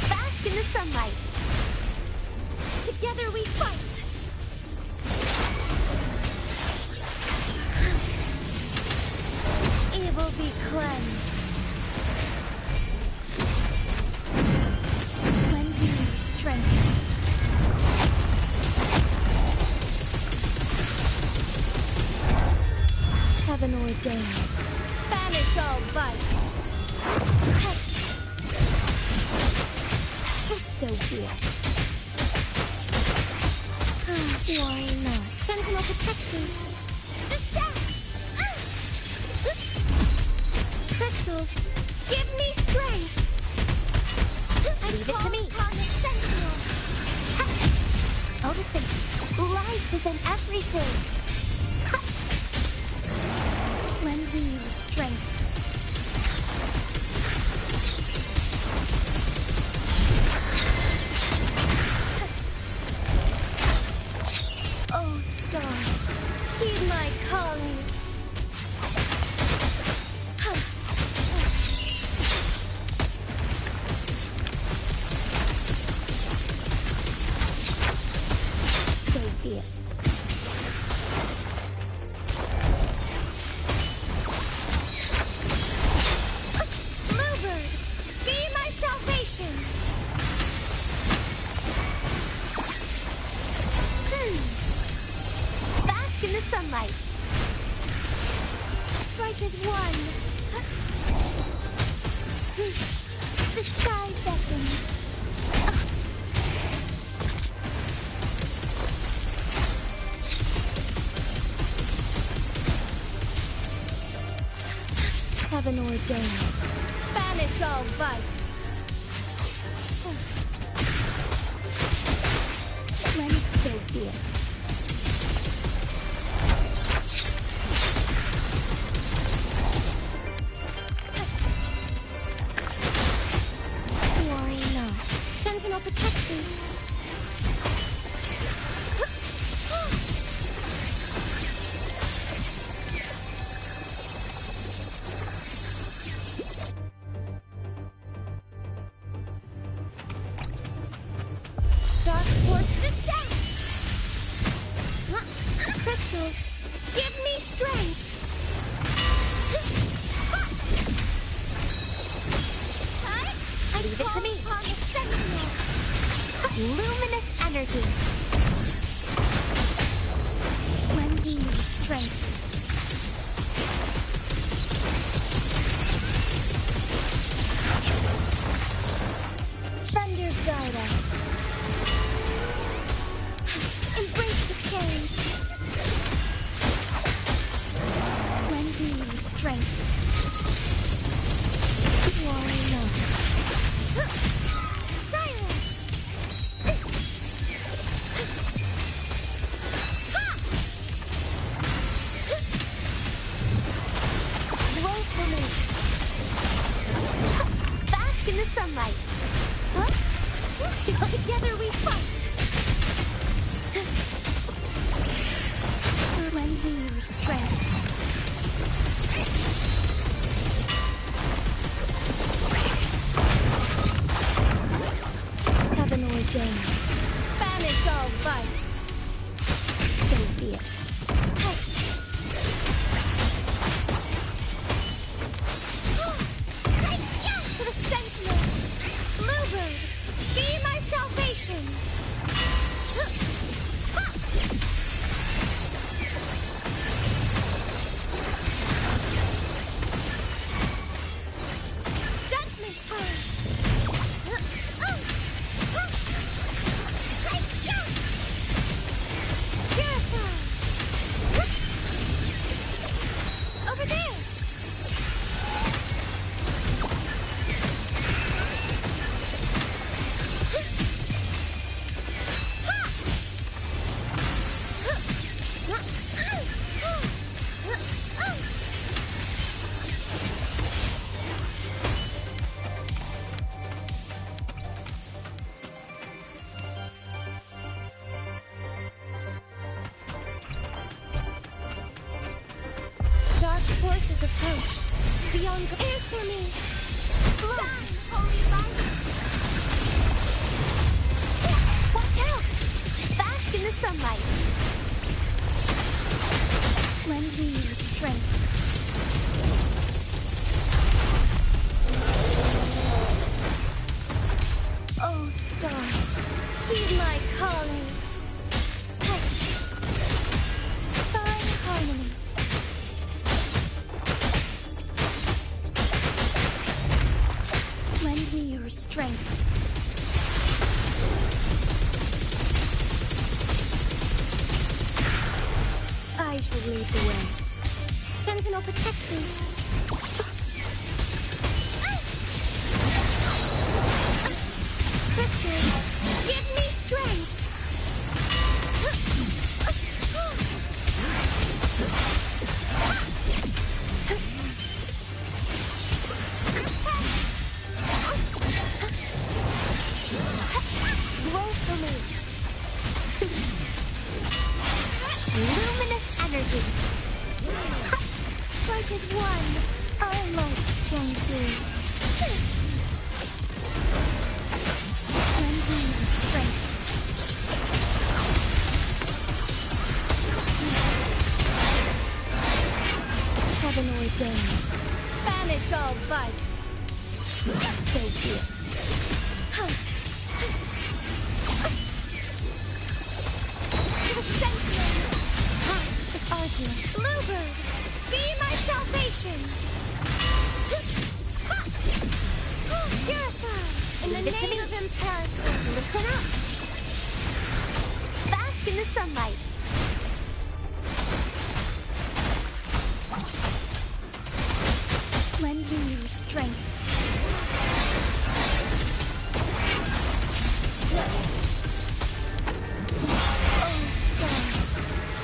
[SPEAKER 7] Bask in the sunlight. Together we fight! Evil be cleansed. Lend me your strength. Heaven ordained. Banish all vice. So be it. Why not? Sentinel protects me. Crystals, give me strength. Leave it to me. Overthink. Life is in everything. Lend me your strength. Oh, stars, heed my calling. So be it. Bluebird, be my salvation. Bask in the sunlight. Strike as one. The sky beckons. Heaven ordained. Banish all vice. Let it so be it. Worry not. Sentinel protects me. Dark force descent! Crystals, give me strength! Leave it to me. Luminous energy. Lend me your strength. Thunder guide us. Embrace the change. Lend me your strength. Worry not. Silence! Woefully. Bask in the sunlight. Together we fight. Lend me your strength. Heaven ordained. Banish all vice. So be it. To the sentinel! Bluebird, be my salvation! Judgment time! Purify! Over there! Dark forces approach. Beyond answer me. Shine, holy light. Watch out! Bask in the sunlight. Lend me your strength. Oh, stars, heed my calling. Find harmony. Lend me your strength. I shall lead the way. Sentinel, protect me. Crystal, give me strength. Roll for me. Luminous energy. Strike as one. Our lights shine through. Lend me your strength. Heaven ordained. Banish all vice. So be it. To the sentinel. Task is arduous. Bluebird, be my salvation. Purify in the name of Imperator. Listen up. Bask in the sunlight. Lend me your strength. Oh, stars,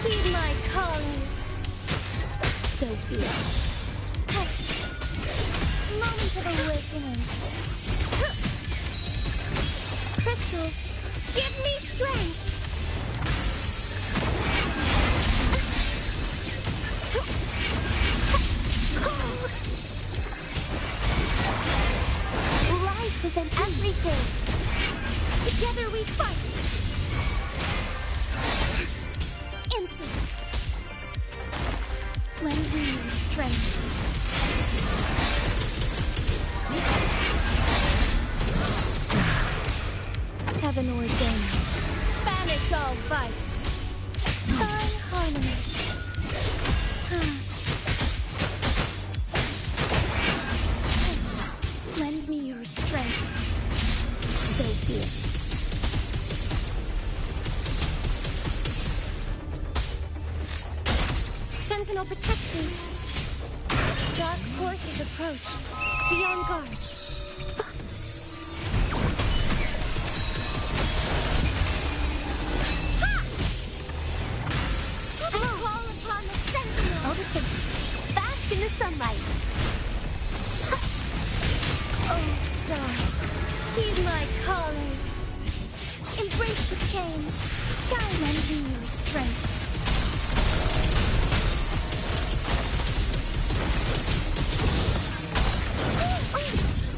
[SPEAKER 7] heed my calling. So be it. Moment of awakening. Crystals, give me strength. Life is in everything. Together we fight. Insolence. Lend me your strength. Heaven ordained. Banish all vice. Find harmony. Lend me your strength. So be it. Sentinel, protect me. Dark forces approach. Be on guard. Call upon the sentinel. Bask in the sunlight. Oh, stars, heed my calling. Embrace the change. Shine, lend me your strength.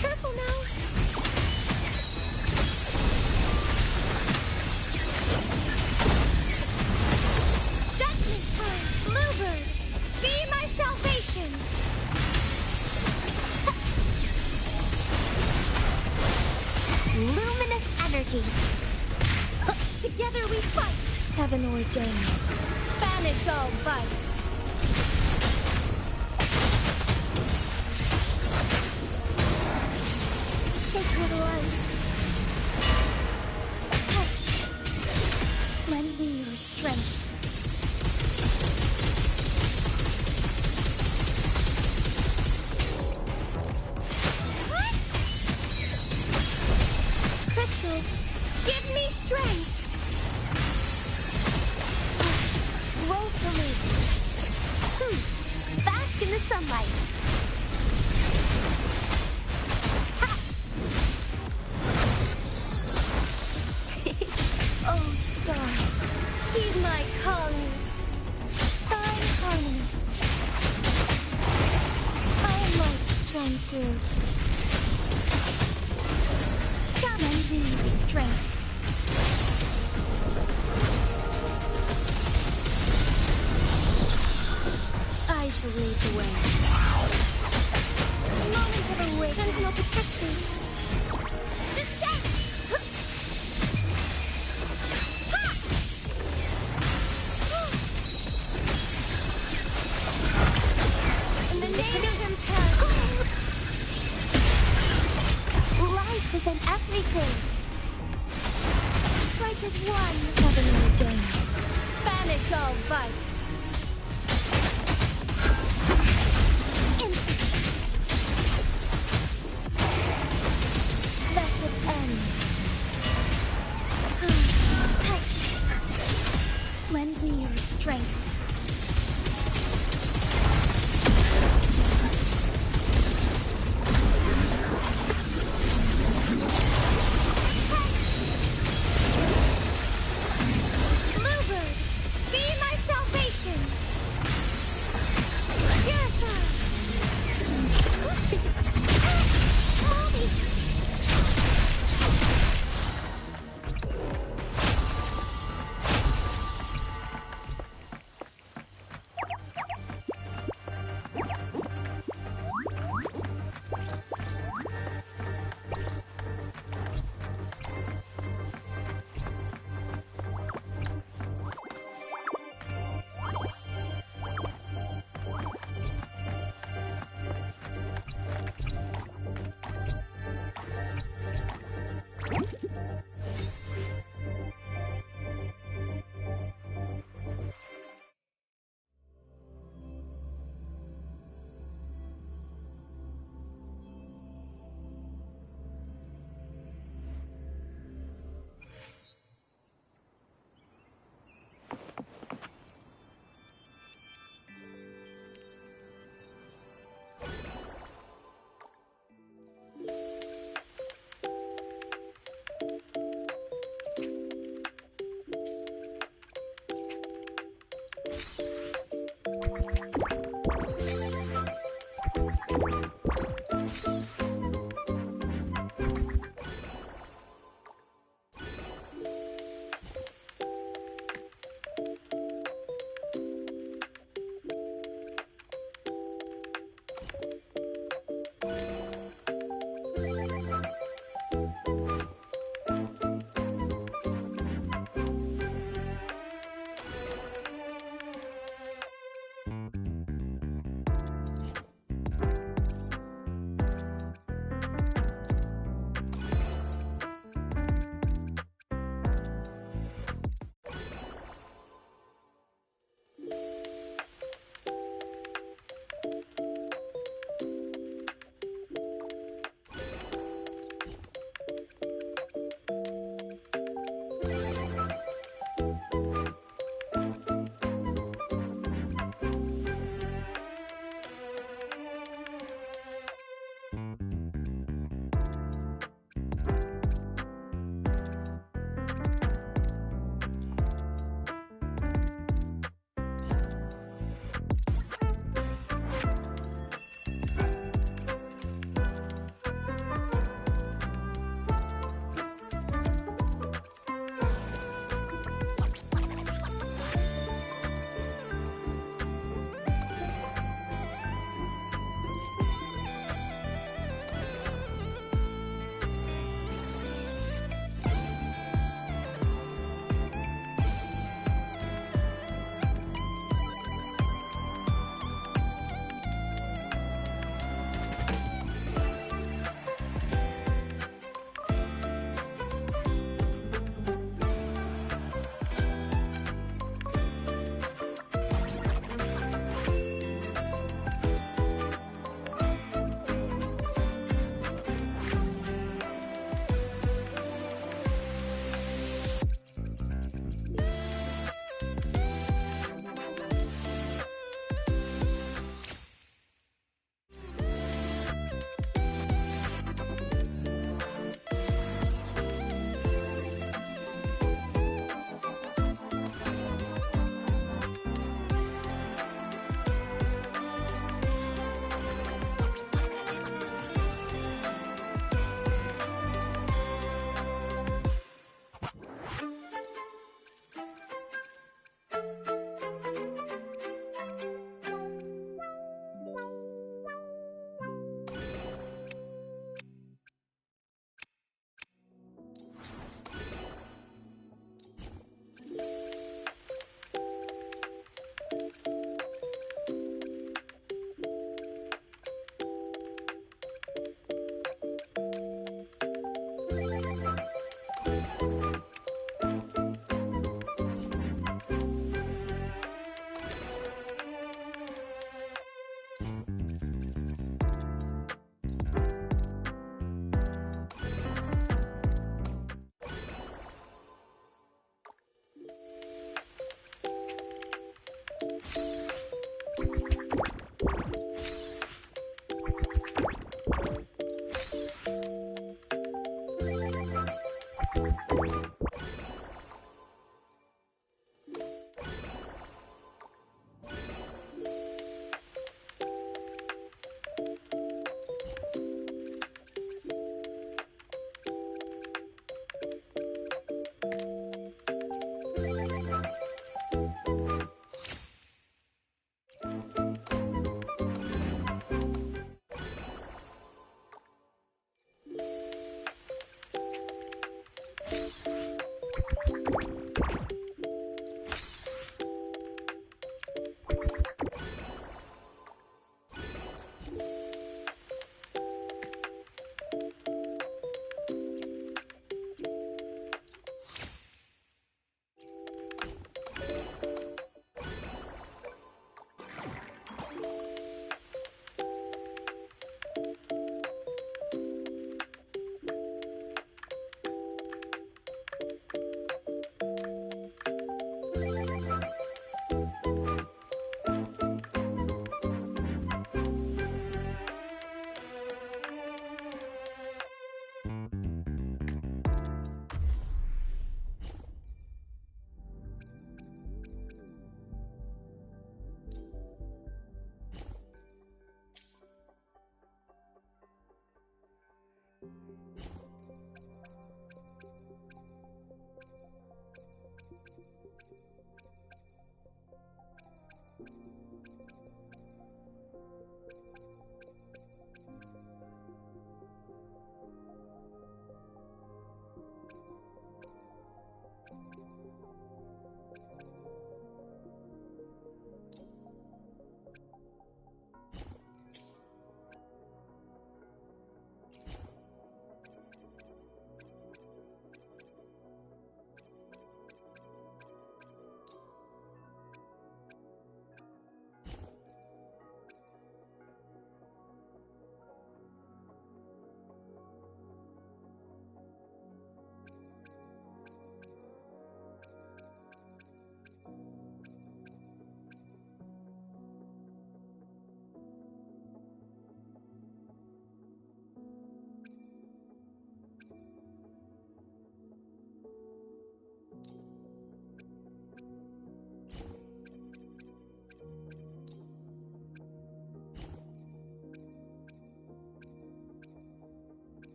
[SPEAKER 7] Careful now. Judgment
[SPEAKER 5] energy.
[SPEAKER 7] Together we fight!
[SPEAKER 5] Heaven ordained.
[SPEAKER 7] Banish all vice!
[SPEAKER 5] Sacred light.
[SPEAKER 7] Lend me your strength.
[SPEAKER 5] Crystals, give me strength. Roll for me. Bask in the sunlight. Oh, stars, heed my calling. Find harmony. I might shine through.
[SPEAKER 7] Lend me your strength.
[SPEAKER 5] I shall lead the way. Moment of awakening. Sentinel protect me. Descent! In the name of Imperator. Life is in everything. Strike as one. Heaven ordained.
[SPEAKER 7] Banish all vice.
[SPEAKER 5] Let it end.
[SPEAKER 7] Lend me your strength.
[SPEAKER 5] Bluebird, be my salvation. Purify. Mommy.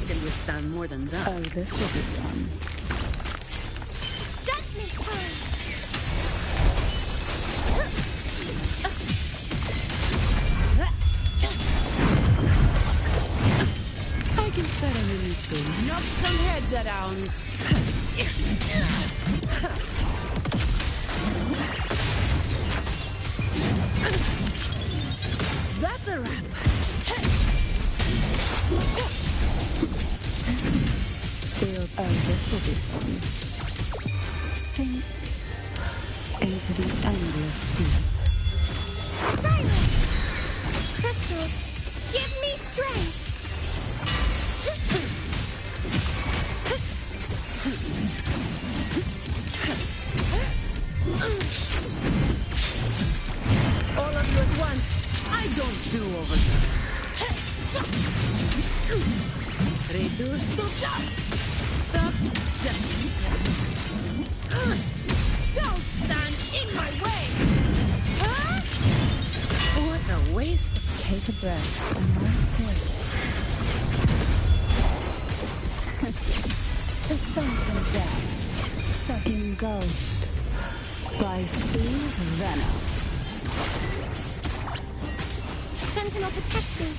[SPEAKER 15] Can withstand more than that.
[SPEAKER 13] Oh, this will be fun.
[SPEAKER 9] Judgment time!
[SPEAKER 15] I can spare a minute to knock some heads around. That's a wrap.
[SPEAKER 13] Oh, this will be fun. Sink into the endless deep.
[SPEAKER 9] Silence! Crystals, give me strength!
[SPEAKER 15] All of you at once. I don't do overtime. Reduce to dust. That's justice. Don't stand in my way. Huh? What a waste.
[SPEAKER 13] Take a breath and light here. To sunken depths, sucking Engulfed by seas venom.
[SPEAKER 5] Sentinel protected.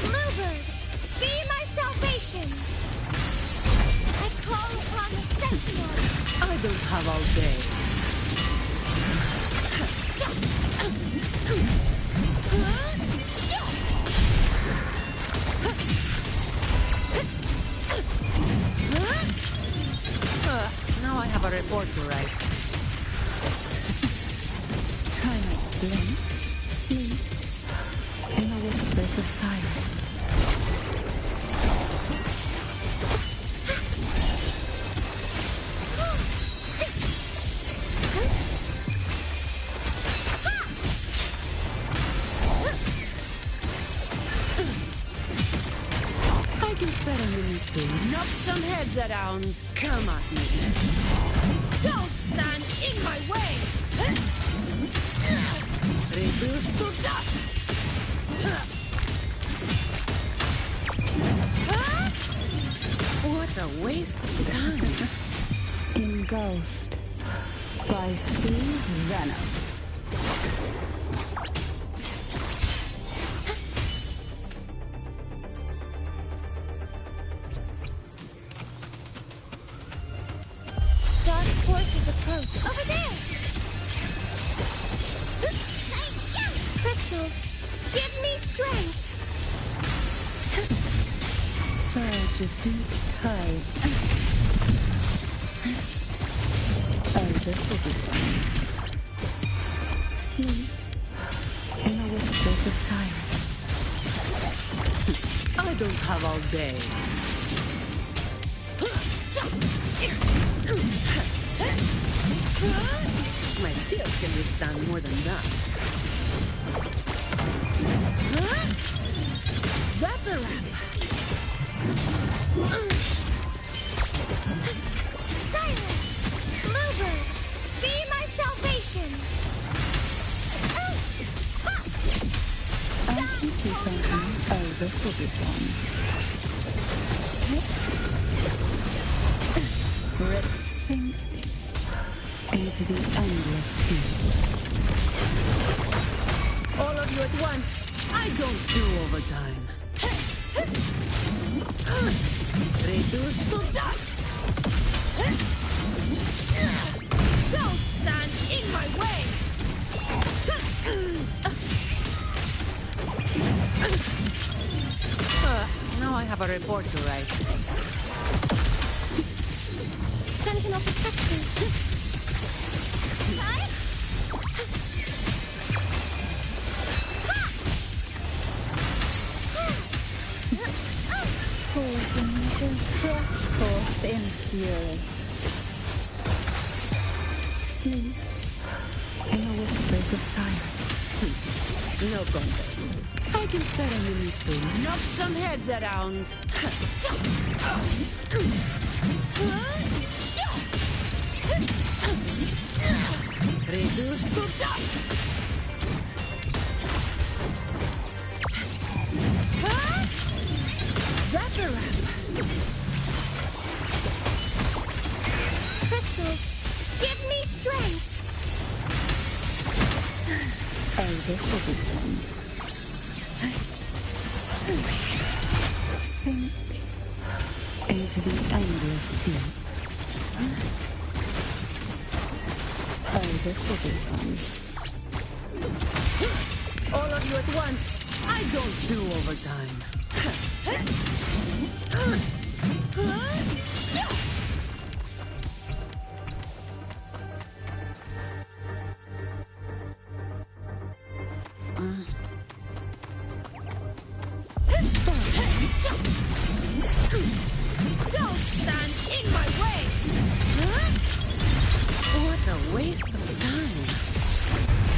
[SPEAKER 5] Bluebird, be my salvation. I call upon the Sentinel.
[SPEAKER 15] I don't have all day. Now I have a report to write.
[SPEAKER 13] Try not to blink. Sleep in the whispers of silence.
[SPEAKER 15] I can spare a minute to knock some heads around. Come at me. Don't stand in my way. Reduce to dust. What a waste of time.
[SPEAKER 13] Engulfed by seas venom.
[SPEAKER 5] Dark forces approach. Over there! Crystals, give me strength!
[SPEAKER 13] Surge of deep tides. Oh, this will be fun. Sleep in the whispers of silence.
[SPEAKER 15] I don't have all day. My shield can withstand more than that. That's a wrap.
[SPEAKER 5] Silence! Bluebird, be my salvation!
[SPEAKER 13] I'll keep you thinking. Oh, this will be fun. Rip sink into the endless deep.
[SPEAKER 15] All of you at once. I don't do overtime. Reduce to dust. Don't stand in my way. Now I have a report to write.
[SPEAKER 5] Sentinel protection.
[SPEAKER 13] Forth in fury. Sleep in the whispers of silence.
[SPEAKER 15] No contest. I can spare a minute to knock some heads around. Reduce to dust. That's a wrap.
[SPEAKER 5] Crystals, give me strength!
[SPEAKER 13] Oh, this will be fun. Sink into the endless deep. Oh, this will be fun.
[SPEAKER 15] All of you at once. I don't do overtime. Don't stand in my way! What a waste of time.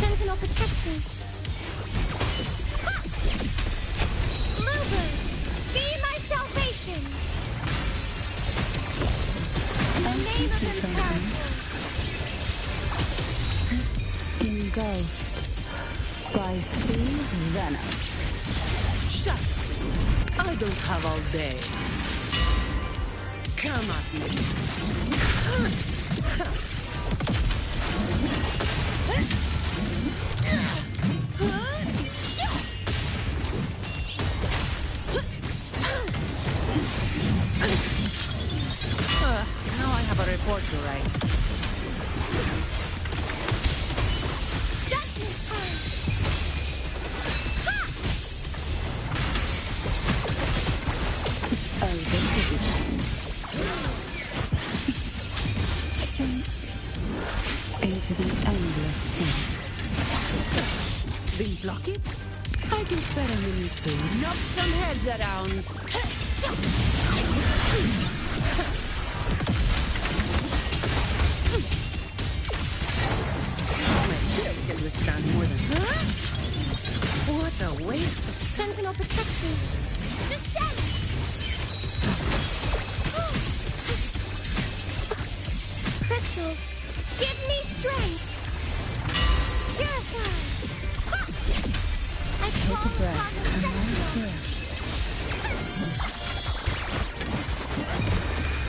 [SPEAKER 5] Sentinel protection. Bluebird, be my salvation! In the name of imperator.
[SPEAKER 13] Engulfed by seas venom.
[SPEAKER 15] Shut. I don't have all day. Come at me. Now I have a report to write.
[SPEAKER 13] Oh, this will be fun. Sink into the endless deep.
[SPEAKER 15] Didn't block it?
[SPEAKER 13] I can spare a minute to
[SPEAKER 15] knock some heads around. My shield can withstand more than... Huh? What a waste.
[SPEAKER 5] Sentinel protection. Descent! Crystals, give me strength. Purify. I
[SPEAKER 13] take a
[SPEAKER 5] call
[SPEAKER 13] breath
[SPEAKER 5] upon the
[SPEAKER 13] and
[SPEAKER 5] sentinel.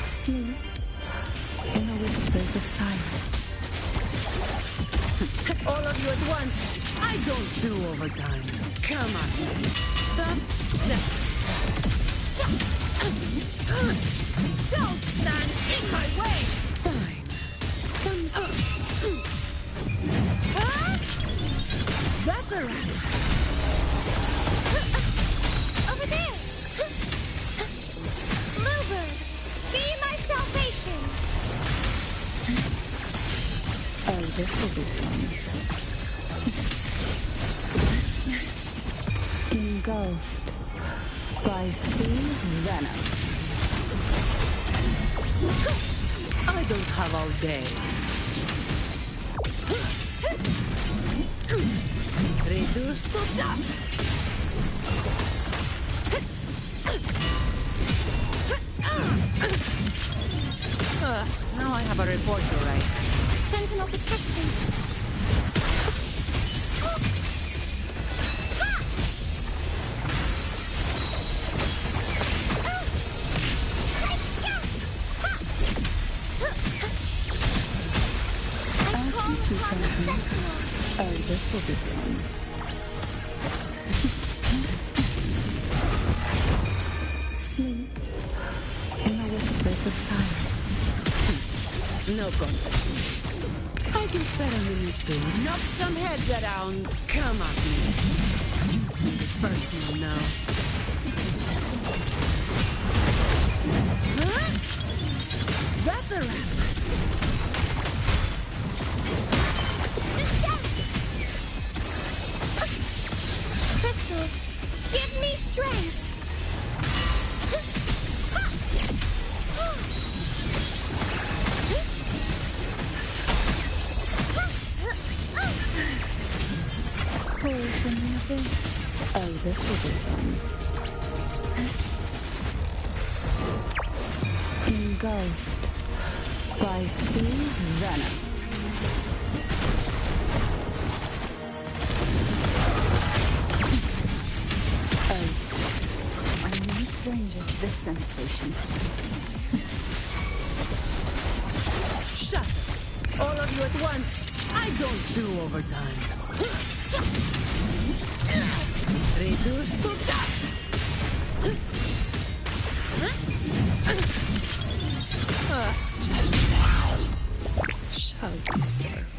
[SPEAKER 13] Sleep in the whispers of silence.
[SPEAKER 15] All of you at once. I don't do overtime. Come on. That's just don't stand in my way.
[SPEAKER 13] Fine.
[SPEAKER 15] That's a wrap.
[SPEAKER 5] Over there. Bluebird, be my salvation.
[SPEAKER 13] Oh, this will be fun. Engulfed by sea's venom.
[SPEAKER 15] I don't have all day. Reduce to dust. Now I have a report to write.
[SPEAKER 5] Sentinel protection.
[SPEAKER 13] Oh, this will be fun. Sleep in the whispers of silence.
[SPEAKER 15] No contest.
[SPEAKER 13] I can spare a minute to
[SPEAKER 15] knock some heads around. Come at me. You made it personal now. Huh? That's a wrap.
[SPEAKER 5] Crystals, give me strength.
[SPEAKER 13] pull from the abyss. Oh, this will be fun. Engulfed by sea's venom. I'm no stranger to this sensation.
[SPEAKER 15] Shut up. All of you at once. I don't do overtime. Reduce to dust.
[SPEAKER 13] Just now shall be served.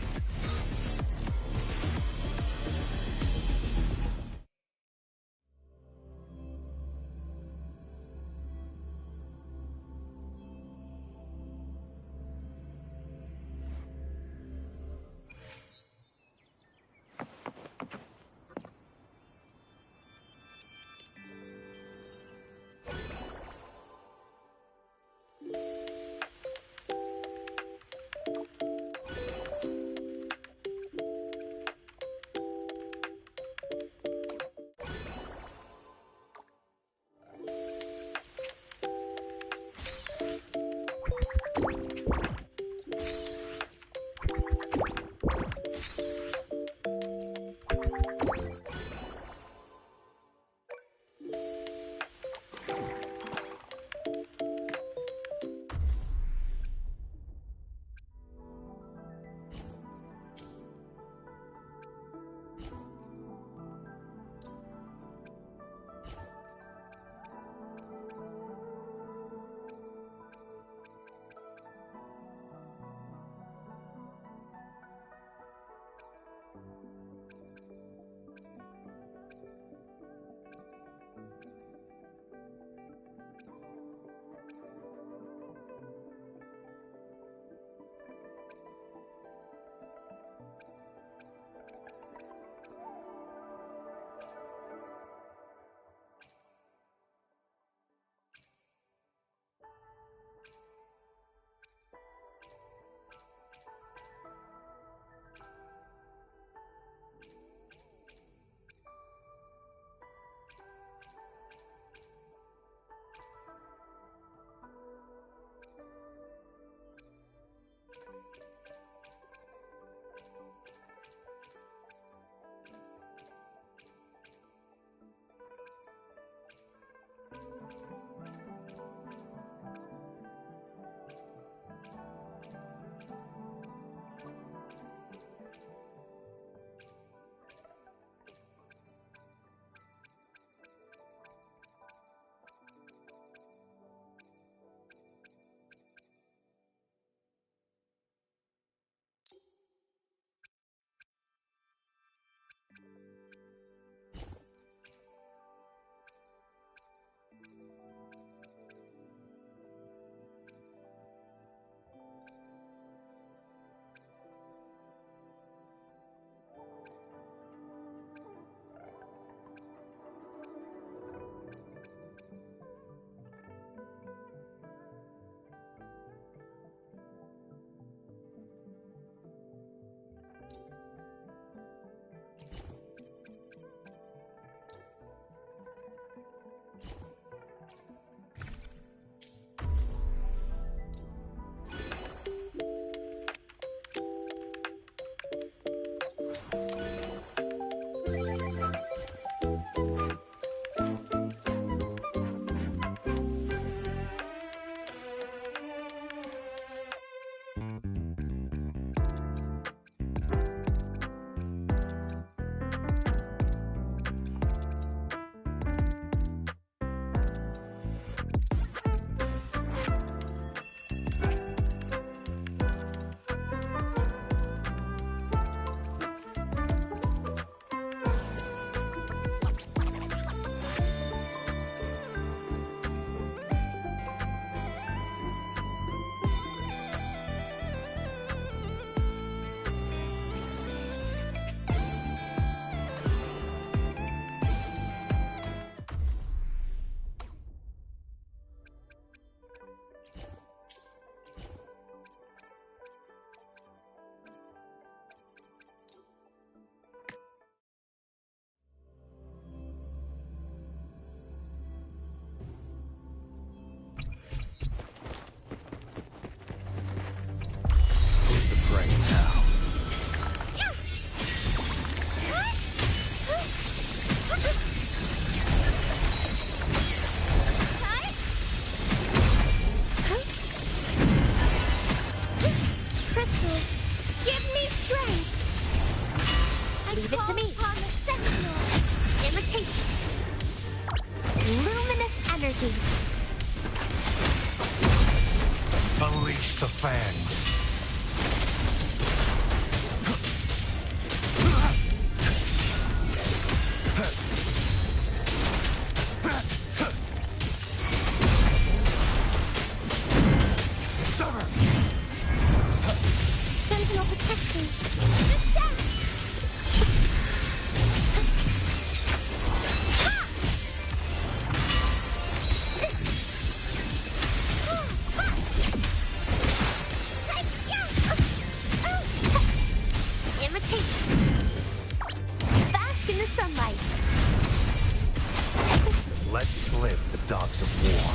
[SPEAKER 10] Unleash the fangs.
[SPEAKER 5] Sentinel protection. Imitate. Bask in the sunlight.
[SPEAKER 10] Let's live the dogs of war.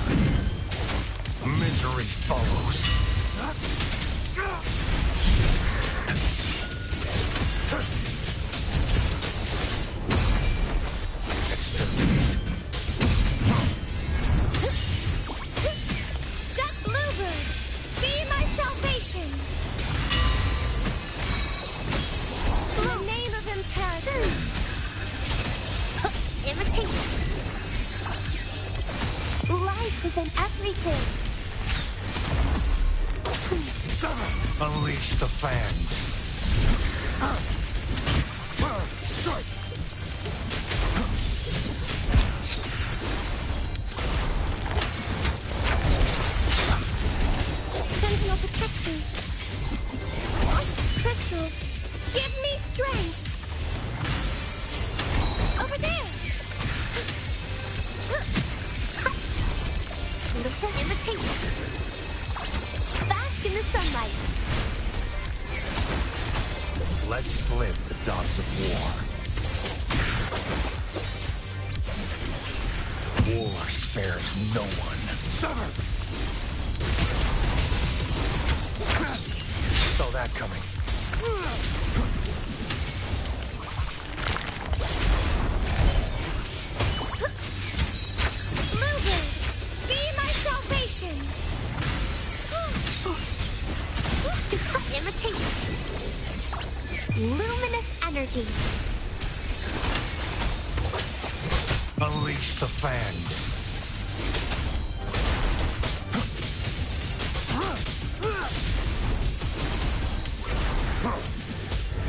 [SPEAKER 10] Misery follows. Exterminate.
[SPEAKER 5] Jack Bluebird, be my salvation. In the name of imperative. Imitate. Life is in everything.
[SPEAKER 10] Unleash the fangs.
[SPEAKER 5] Sentinel protection. Crystals, give me strength. Over there. Listen, imitate. Bask in the sunlight.
[SPEAKER 10] Let's live the dogs of war. War spares no one. Saw that coming.
[SPEAKER 5] Bluebird, be my salvation. Imitate. Luminous energy.
[SPEAKER 10] Unleash the fangs.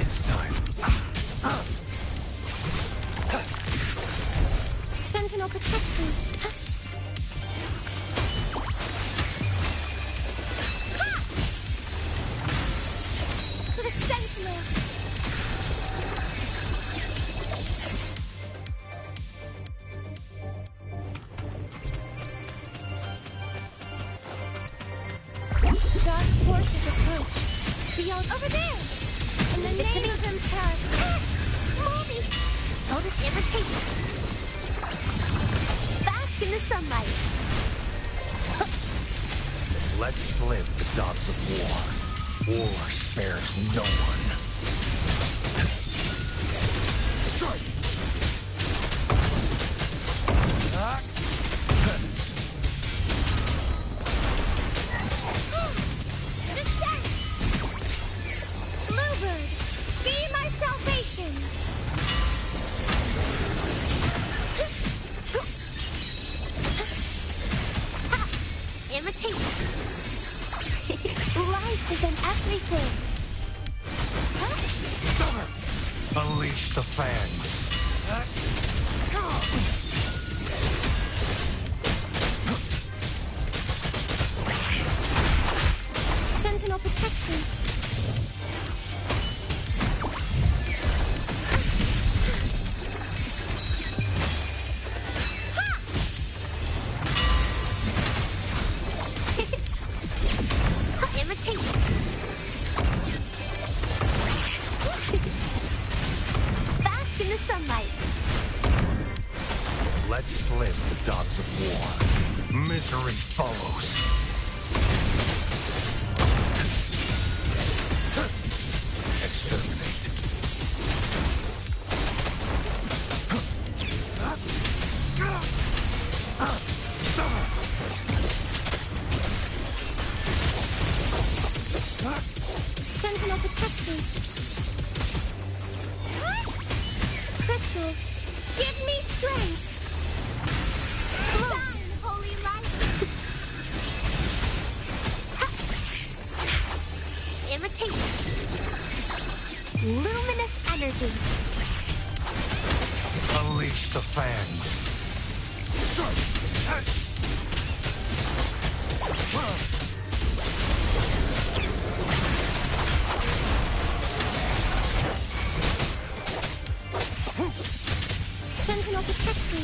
[SPEAKER 10] It's time.
[SPEAKER 5] Sentinel protection. To the Sentinel. Dark forces approach. Beyond over there. In the name of imperative. Mommy! Notice imitate. Bask in the sunlight.
[SPEAKER 10] Let's live the dogs of war. War spares no one. Strike!
[SPEAKER 5] Descent! Bluebird, be my salvation! Imitate. Life is in everything.
[SPEAKER 10] Unleash the fangs.
[SPEAKER 5] Sentinel protection. Imitate. Bask in the sunlight.
[SPEAKER 10] Let's live the dogs of war. Misery follows. Exterminate.
[SPEAKER 5] Sentinel protection. Crystals, give me strength. Shine, holy light.
[SPEAKER 7] energy.
[SPEAKER 10] Unleash the fangs.
[SPEAKER 7] Sentinel protects me.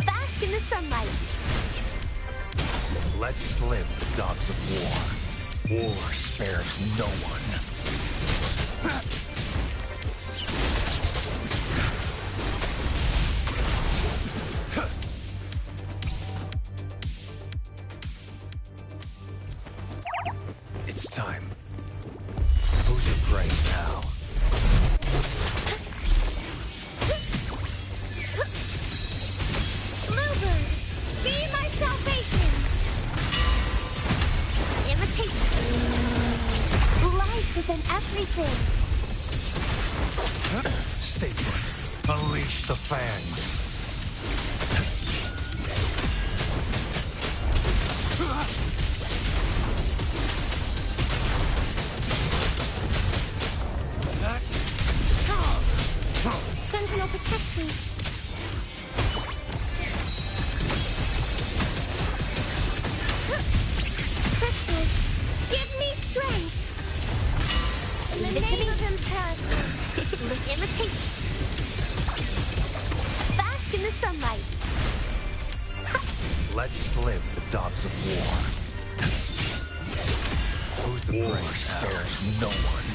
[SPEAKER 7] Bask in the sunlight.
[SPEAKER 10] Let's slip the dogs of war. War spares no one. It's time. Who's your prey now?
[SPEAKER 7] Bluebird, be my salvation. Imitate. Life is in everything.
[SPEAKER 10] Stay put. Unleash the fangs.
[SPEAKER 7] Sentinel protects me. Crystals, give me strength. In the name of imperative, imitate. Bask in the sunlight.
[SPEAKER 10] Let's slip the dogs of war. Who's the war prey spares no one.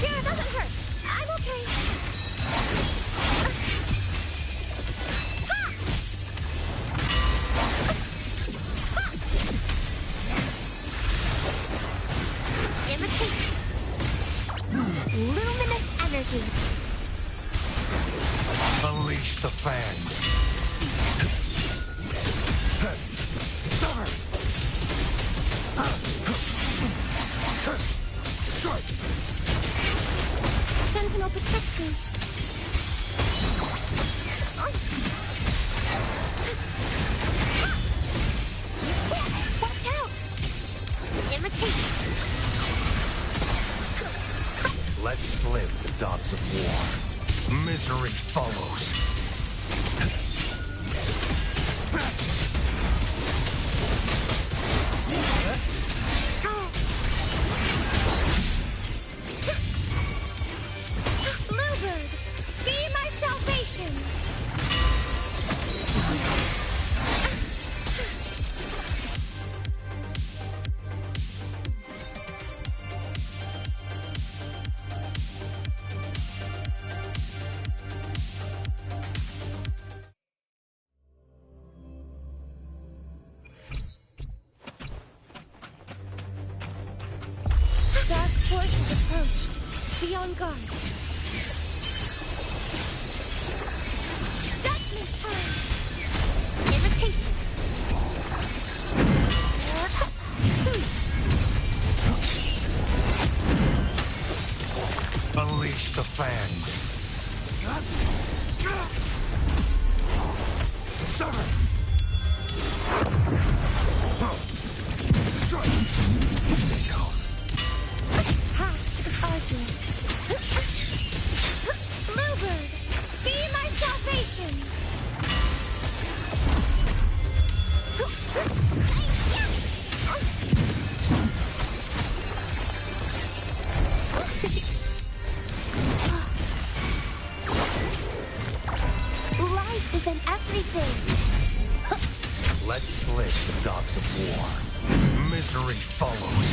[SPEAKER 7] Here, it doesn't hurt. I'm okay. Imitate. Luminous energy.
[SPEAKER 10] Unleash the fangs.
[SPEAKER 7] Sentinel protects me. Watch out! Imitate.
[SPEAKER 10] Let's slip the dogs of war. Misery follows.
[SPEAKER 7] Bluebird, be my salvation. Dark forces approach. Be on guard. Judgment time. Imitation.
[SPEAKER 10] Unleash the fangs. Sever. Stay calm.
[SPEAKER 7] Path is arduous. Bluebird, be my salvation. Life is in everything.
[SPEAKER 10] Let's slip the dogs of war. Misery follows.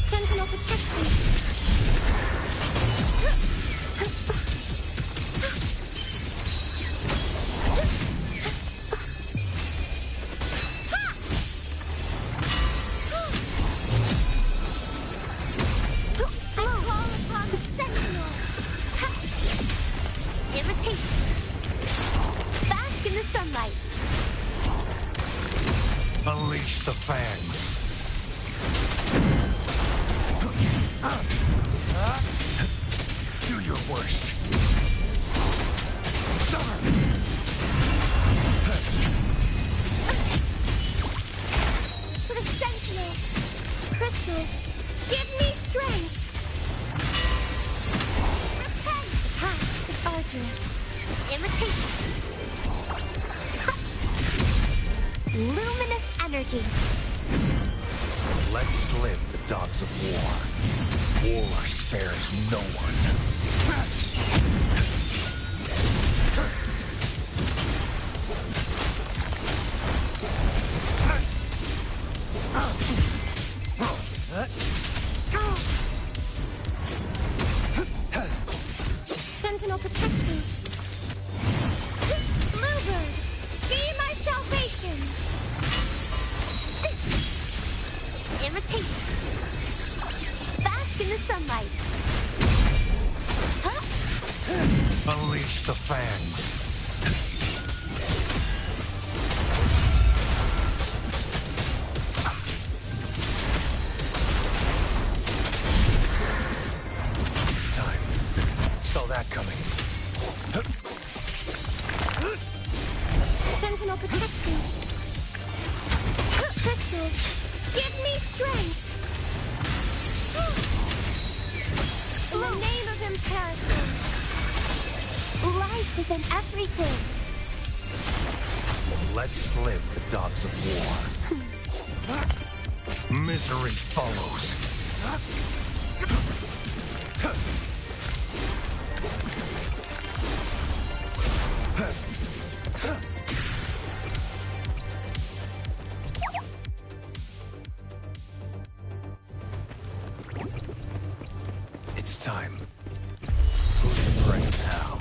[SPEAKER 7] Sentinel protects me.
[SPEAKER 5] sunlight.
[SPEAKER 10] Unleash the fangs. Do your worst.
[SPEAKER 5] To the sentinel. Crystals, give me strength. Repent. Path is arduous. Imitate. Luminous energy.
[SPEAKER 10] Let's slip the dogs of war. War spares no one.
[SPEAKER 5] Sentinel protect me. Bluebird, be my salvation. Imitate. Bask in the sunlight.
[SPEAKER 10] Unleash the fangs. Time. Saw that coming.
[SPEAKER 5] Sentinel protect me. Crystals, give me strength. In the name of imperative. Life is in everything.
[SPEAKER 10] Let's live the dogs of war. Misery follows. It's time. Who's the prey now?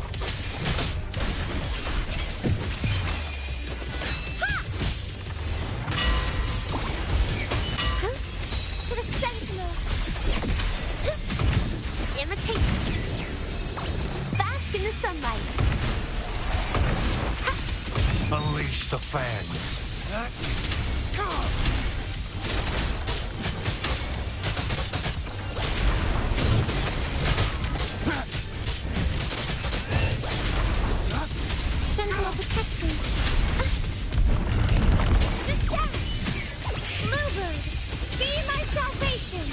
[SPEAKER 5] To the sentinel. Imitate. Bask in the sunlight.
[SPEAKER 10] Unleash the fangs.
[SPEAKER 5] Sentinel protect me. Descend. Bluebird, be my salvation.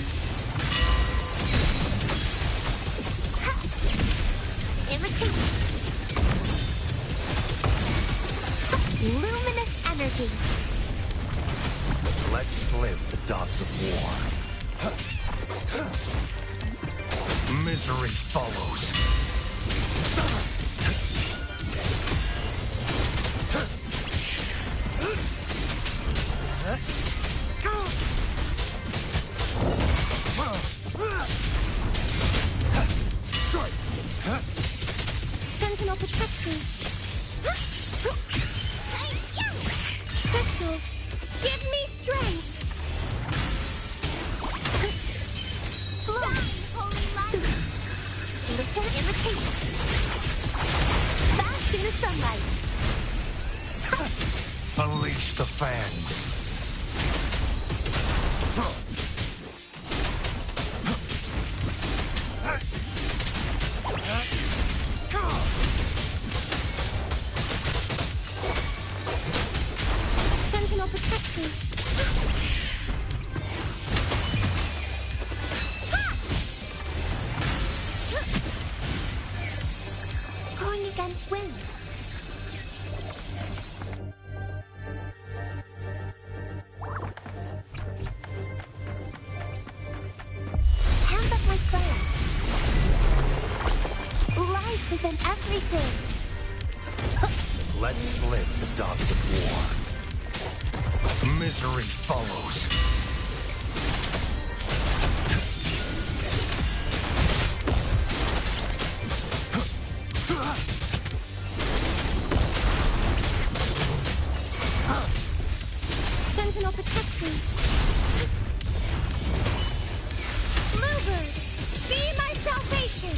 [SPEAKER 5] Imitate. Luminous energy.
[SPEAKER 10] Let's live the dogs of war. Misery follows.
[SPEAKER 5] Sentinel protect me. Crystals, give me strength. Shine, holy light. Listen, imitate. Bask in the sunlight.
[SPEAKER 10] Unleash the fangs.
[SPEAKER 5] Sentinel protect me. Going against wind. Hand up my phone. Life is in everything.
[SPEAKER 10] Let's live the dogs of war. Misery follows.
[SPEAKER 5] Sentinel protect me. Bluebird, be my salvation.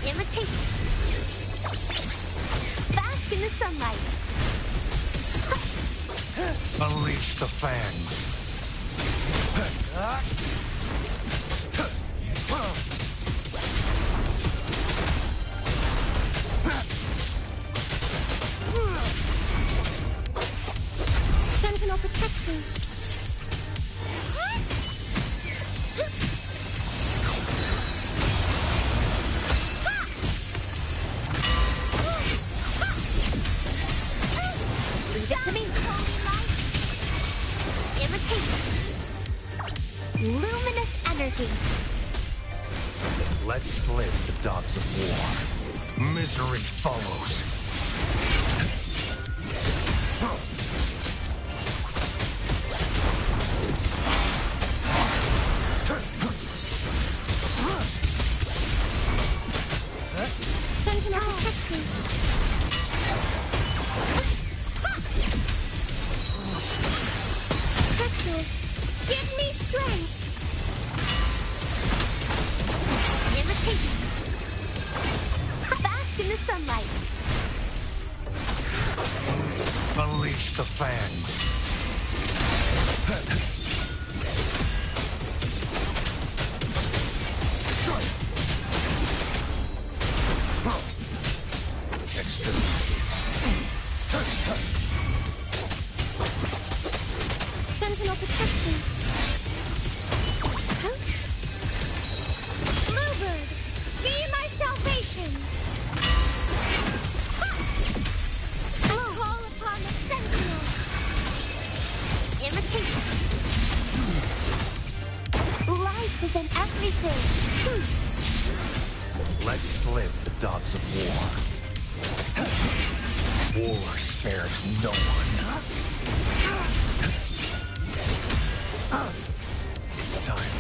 [SPEAKER 5] Imitate.
[SPEAKER 10] the fangs.
[SPEAKER 5] Sentinel protects me.
[SPEAKER 12] Leave it to me.
[SPEAKER 5] Irritation. Luminous energy.
[SPEAKER 10] Let's slip the dogs of war. Misery follows.
[SPEAKER 5] Sentinel protects me. Crystals, give me strength. Irritation. Bask in the sunlight.
[SPEAKER 10] Unleash the fangs.
[SPEAKER 5] Sentinel protects me. Bluebird, be my salvation. Call upon the sentinel. Imitation. Life is in everything.
[SPEAKER 10] Let's slip the dogs of war. War spares no one. It's time.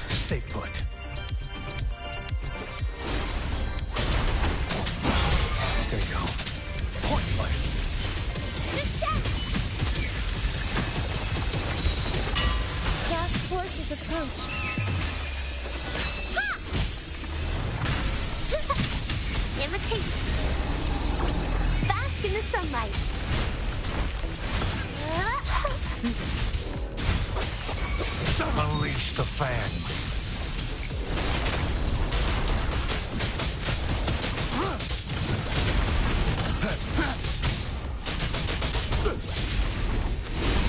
[SPEAKER 10] Stay put. Stay calm. Pointless.
[SPEAKER 5] Dark forces approach. Imitation. Bask in the sunlight.
[SPEAKER 10] Unleash the fangs.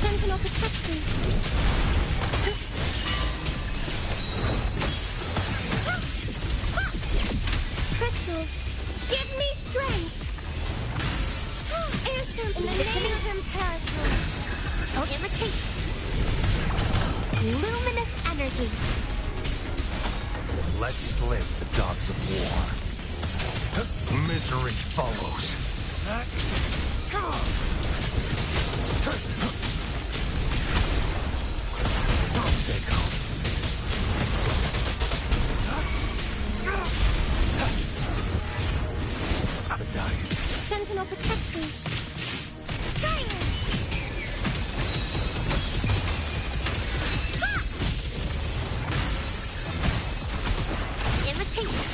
[SPEAKER 5] Sentinel protects me. Crystals, give me strength. Answer in the name of Imperator. Imitation. Luminous energy.
[SPEAKER 10] Let's slip the dogs of war. Misery follows. Stay calm. Abadias.
[SPEAKER 5] Sentinel protects me. Silence! Imitation.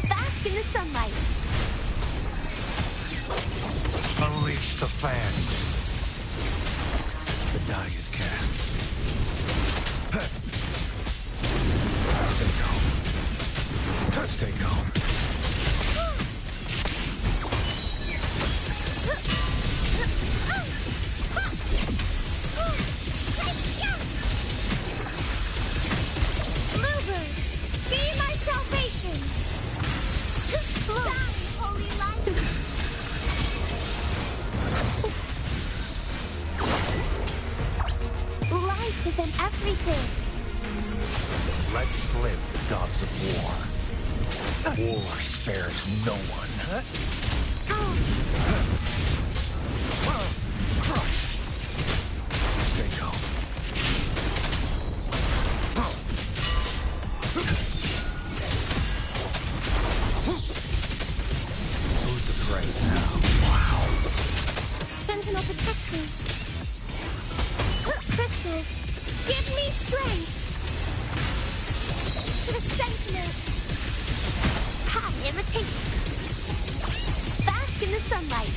[SPEAKER 5] Bask in the sunlight.
[SPEAKER 10] Unleash the fangs. The die is cast. Stay calm. Stay calm.
[SPEAKER 5] Bluebird, be my salvation. Shine, holy light. Life is in everything.
[SPEAKER 10] Let's slip the dogs of war. War spares no one. Stay calm. Who's the prey now? Wow.
[SPEAKER 5] Sentinel protects me. Crystals, give me strength. To the Sentinel. High imitation. Bask in the sunlight.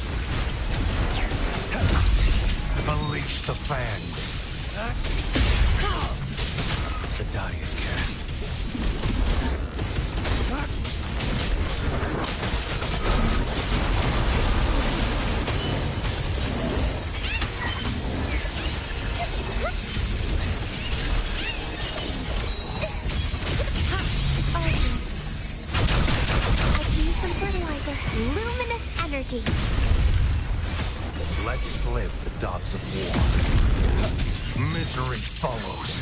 [SPEAKER 10] Unleash the fangs. The die is cast.
[SPEAKER 5] Luminous energy.
[SPEAKER 10] Let's slip the dogs of war. Misery follows.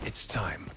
[SPEAKER 10] It's time.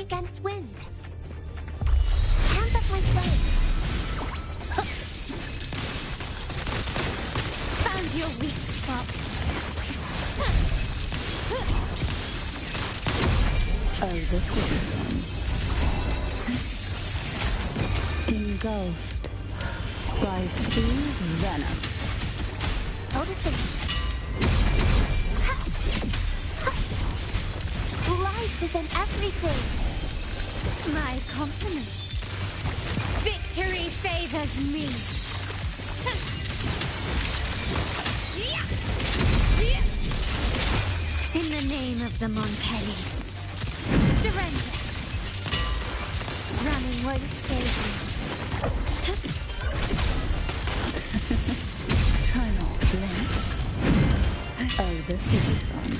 [SPEAKER 5] against wind. Hand up my flame.
[SPEAKER 12] Found your weak spot.
[SPEAKER 13] Oh, this will be fun. Engulfed by Sea's venom.
[SPEAKER 5] Noticing. Life is in everything.
[SPEAKER 12] My compliments. Victory favors me. In the name of the Montellis, surrender. Running won't save you.
[SPEAKER 13] Try not to blink. Oh, this will be fun.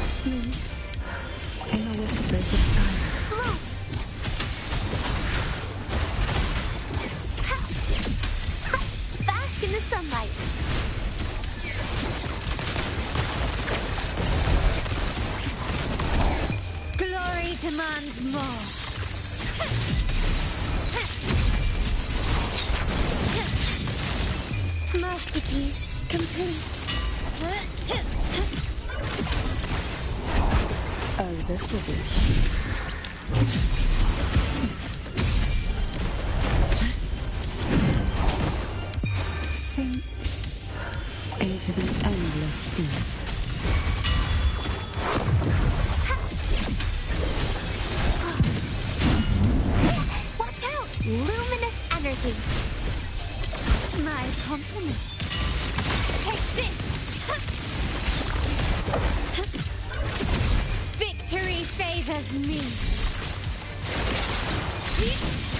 [SPEAKER 13] Sleep in the whispers of silence.
[SPEAKER 5] Bask in the sunlight.
[SPEAKER 12] Glory demands more. Masterpiece complete.
[SPEAKER 13] Oh, this will be sink into the endless deep.
[SPEAKER 5] Watch out! Luminous energy.
[SPEAKER 12] My compliments. Take this. Victory favors me.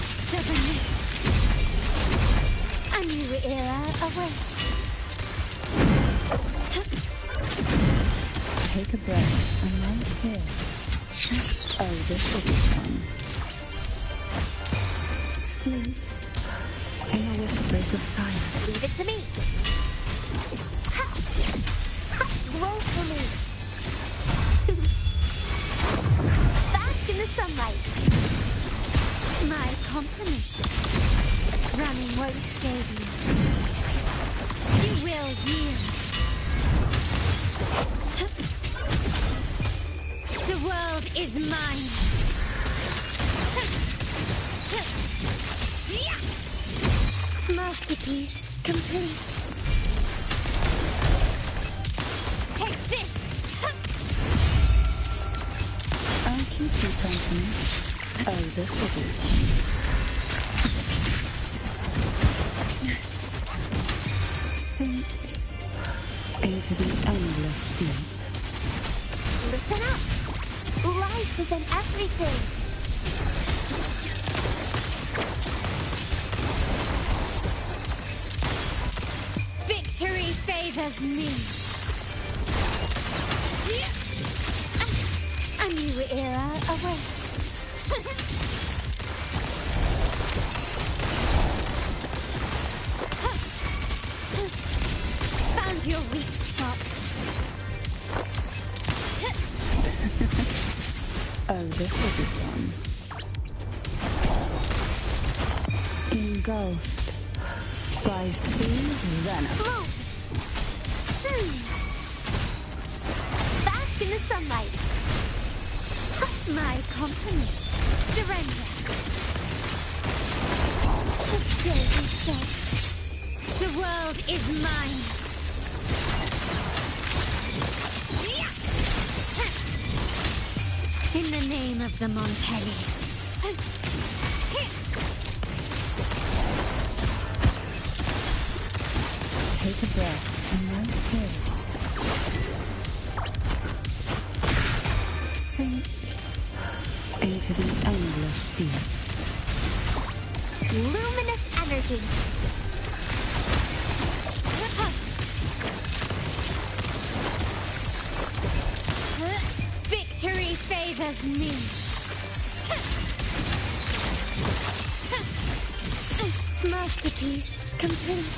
[SPEAKER 12] Stubbornness. A new era awaits.
[SPEAKER 13] Take a breath and right here. Oh, this will be fun. Sleep in the whispers of silence.
[SPEAKER 5] Leave it to me. Grow for me. Bask in the sunlight.
[SPEAKER 12] My compliments. Running won't save you. You will yield. The world is mine. Masterpiece complete. Take this.
[SPEAKER 13] I'll keep you company. Oh, this will be fun. Sink into the endless deep.
[SPEAKER 5] Listen up. Life is in everything.
[SPEAKER 12] Victory favors me. A new era awaits. Found your weak spot.
[SPEAKER 13] Oh, this will be fun. Engulfed by Sea's venom.
[SPEAKER 5] Bask in the sunlight.
[SPEAKER 12] My compliments. Surrender. The stage is set. The world is mine. In the name of the Montellis.
[SPEAKER 13] Take a breath and right here. Sink into the endless deep.
[SPEAKER 5] Luminous energy.
[SPEAKER 12] Victory favors me. Masterpiece complete.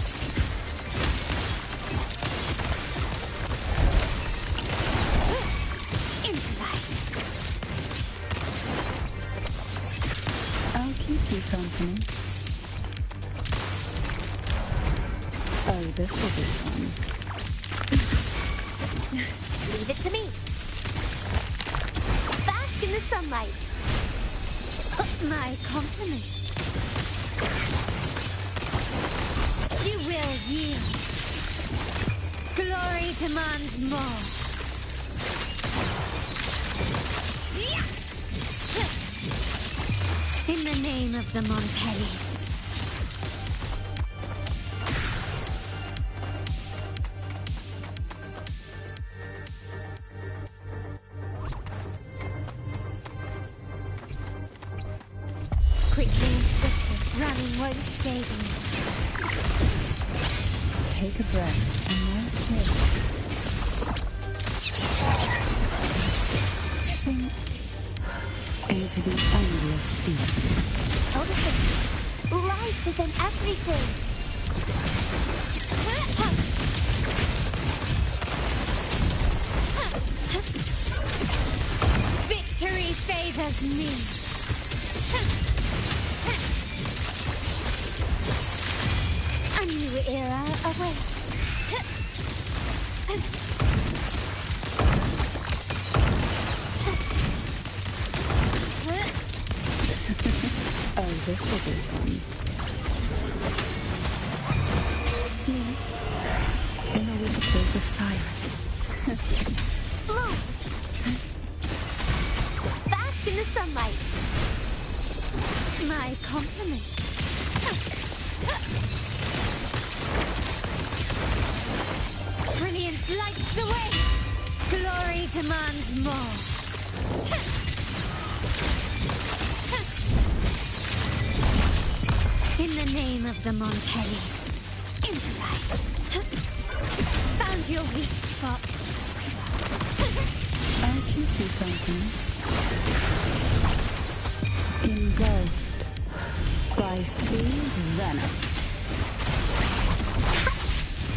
[SPEAKER 12] Improvise.
[SPEAKER 13] company. Oh, this will be fun.
[SPEAKER 5] Leave it to me. Bask in the sunlight.
[SPEAKER 7] My compliments. You will yield. Glory demands more. In the name of the Montellis. Quickly and swiftly, running won't save me.
[SPEAKER 13] Take a breath and now here. Sink into the endless deep.
[SPEAKER 5] Odyssey, life is in everything.
[SPEAKER 7] Victory favors me. A new era awaits.
[SPEAKER 13] Oh, this will be fun. Sleep in the whispers of silence.
[SPEAKER 5] Bloom. Bask in the sunlight.
[SPEAKER 7] My compliments. Brilliance lights the way. Glory demands more. In the name of the Montellis, improvise. Found your weak spot.
[SPEAKER 13] I'll keep you company. Engulfed by seas of venom.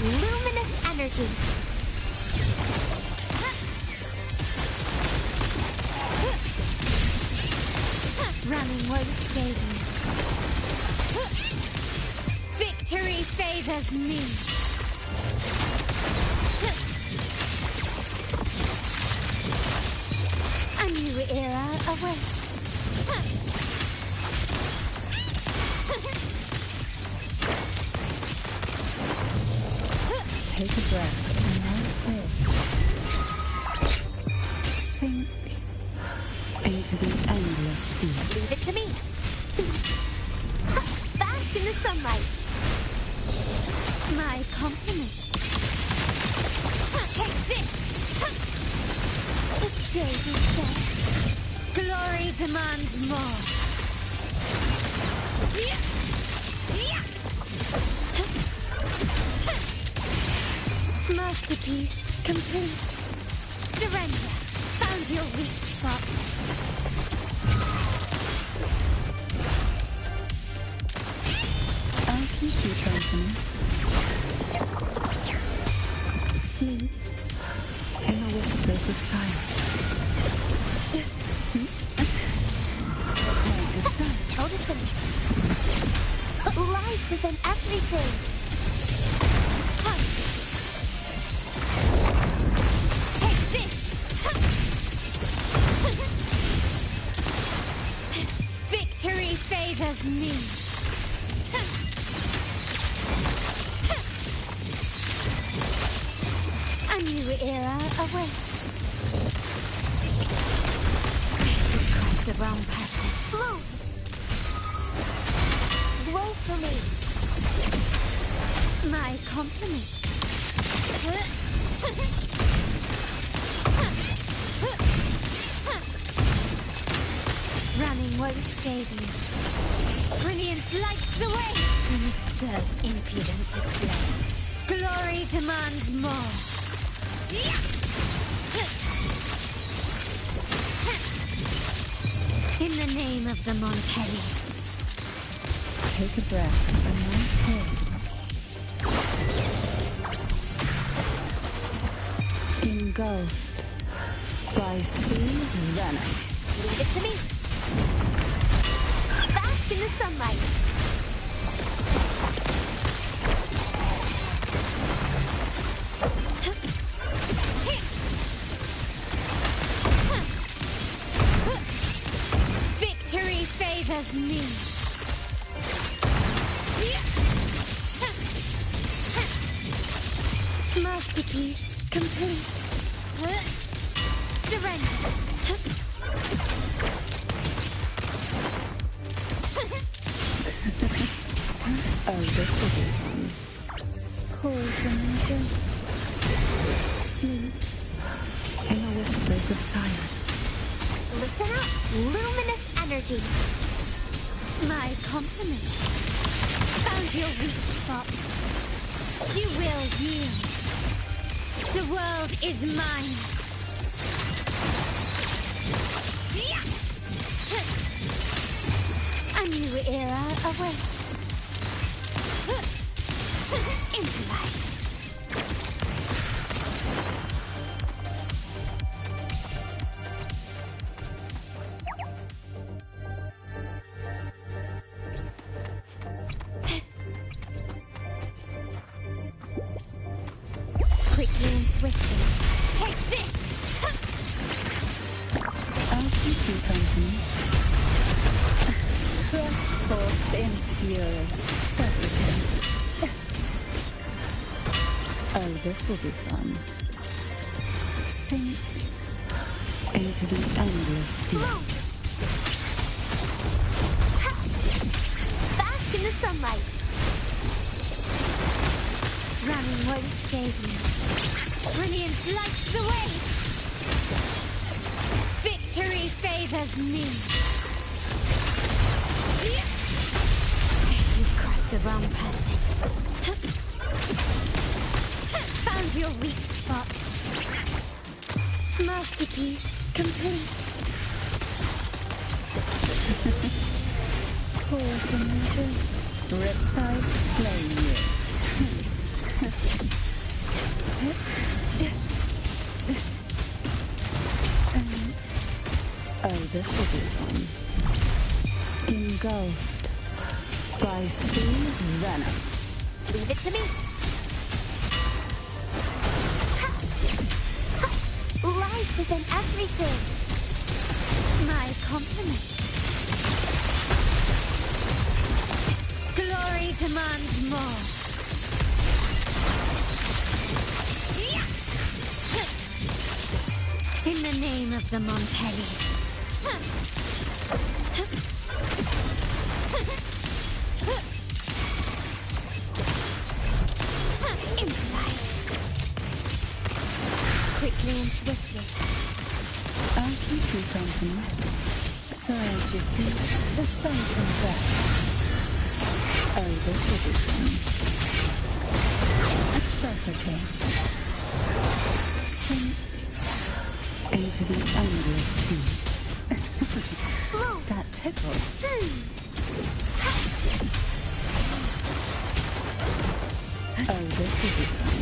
[SPEAKER 5] Luminous energy.
[SPEAKER 7] Running won't save me. Victory favors me. A new era awaits.
[SPEAKER 13] Take a breath and now here. Sink into the endless deep.
[SPEAKER 5] Leave it to me. Bask in the sunlight.
[SPEAKER 7] My compliments. Take this. The stage is set. Glory demands more. Masterpiece complete. Surrender. Found your weak spot.
[SPEAKER 13] I'll keep you company. Sleep in the whispers of silence. Make a start.
[SPEAKER 5] Odyssey. Life is in everything.
[SPEAKER 7] Take this. Victory favors me. A new era awaits. We've crossed the wrong passage.
[SPEAKER 5] Bloom. Glow for me.
[SPEAKER 7] My compliments. Running won't save you. Brilliance lights the way. An absurd, impudent display. Glory demands more. In the name of the Montellis.
[SPEAKER 13] Take a breath and now here. Engulfed by seas of venom.
[SPEAKER 5] Leave it to me. Bask Bask in the sunlight.
[SPEAKER 7] Victory favors me. Masterpiece complete. Surrender.
[SPEAKER 13] Oh, this will be fun. Pause and embrace. Sleep in the whispers of silence.
[SPEAKER 5] Listen up, luminous energy.
[SPEAKER 7] My compliment. Found your weak spot. You will yield. The world is mine. A new era awaits. Improvise. Quickly and swiftly. Take this!
[SPEAKER 13] I'll keep you company. Thrust forth in fury. Suffocate. Oh, this will be fun. Sink into the endless deep.
[SPEAKER 5] Bask in the sunlight.
[SPEAKER 7] Running won't save you. Brilliance lights the way. Victory favors me. You've crossed the wrong person. Found your weak spot. Masterpiece complete.
[SPEAKER 13] Pause and embrace. Riptides flame you. Oh, this will be fun. Engulfed by sea's venom.
[SPEAKER 5] Leave it to me. Life is in everything.
[SPEAKER 7] My compliment. Glory demands more. In the name of the Montellis. Improvise. Quickly and swiftly.
[SPEAKER 13] I'll keep you company. Surge it deep to sunken depths. Oh, this will be fun. Suffocate. Sink into the endless deep. That tickles. Oh, this will be fun.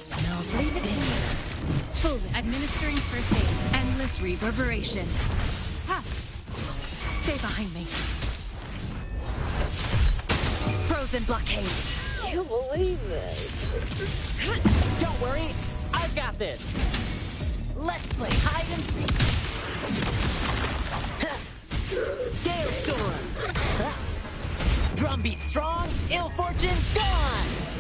[SPEAKER 8] Smells like danger. Full administering first aid. Endless reverberation. Ha! Stay behind me. Frozen blockade.
[SPEAKER 16] You believe this?
[SPEAKER 11] Don't worry, I've got this. Let's play hide and seek. Gale storm. Drumbeat strong, ill fortune gone.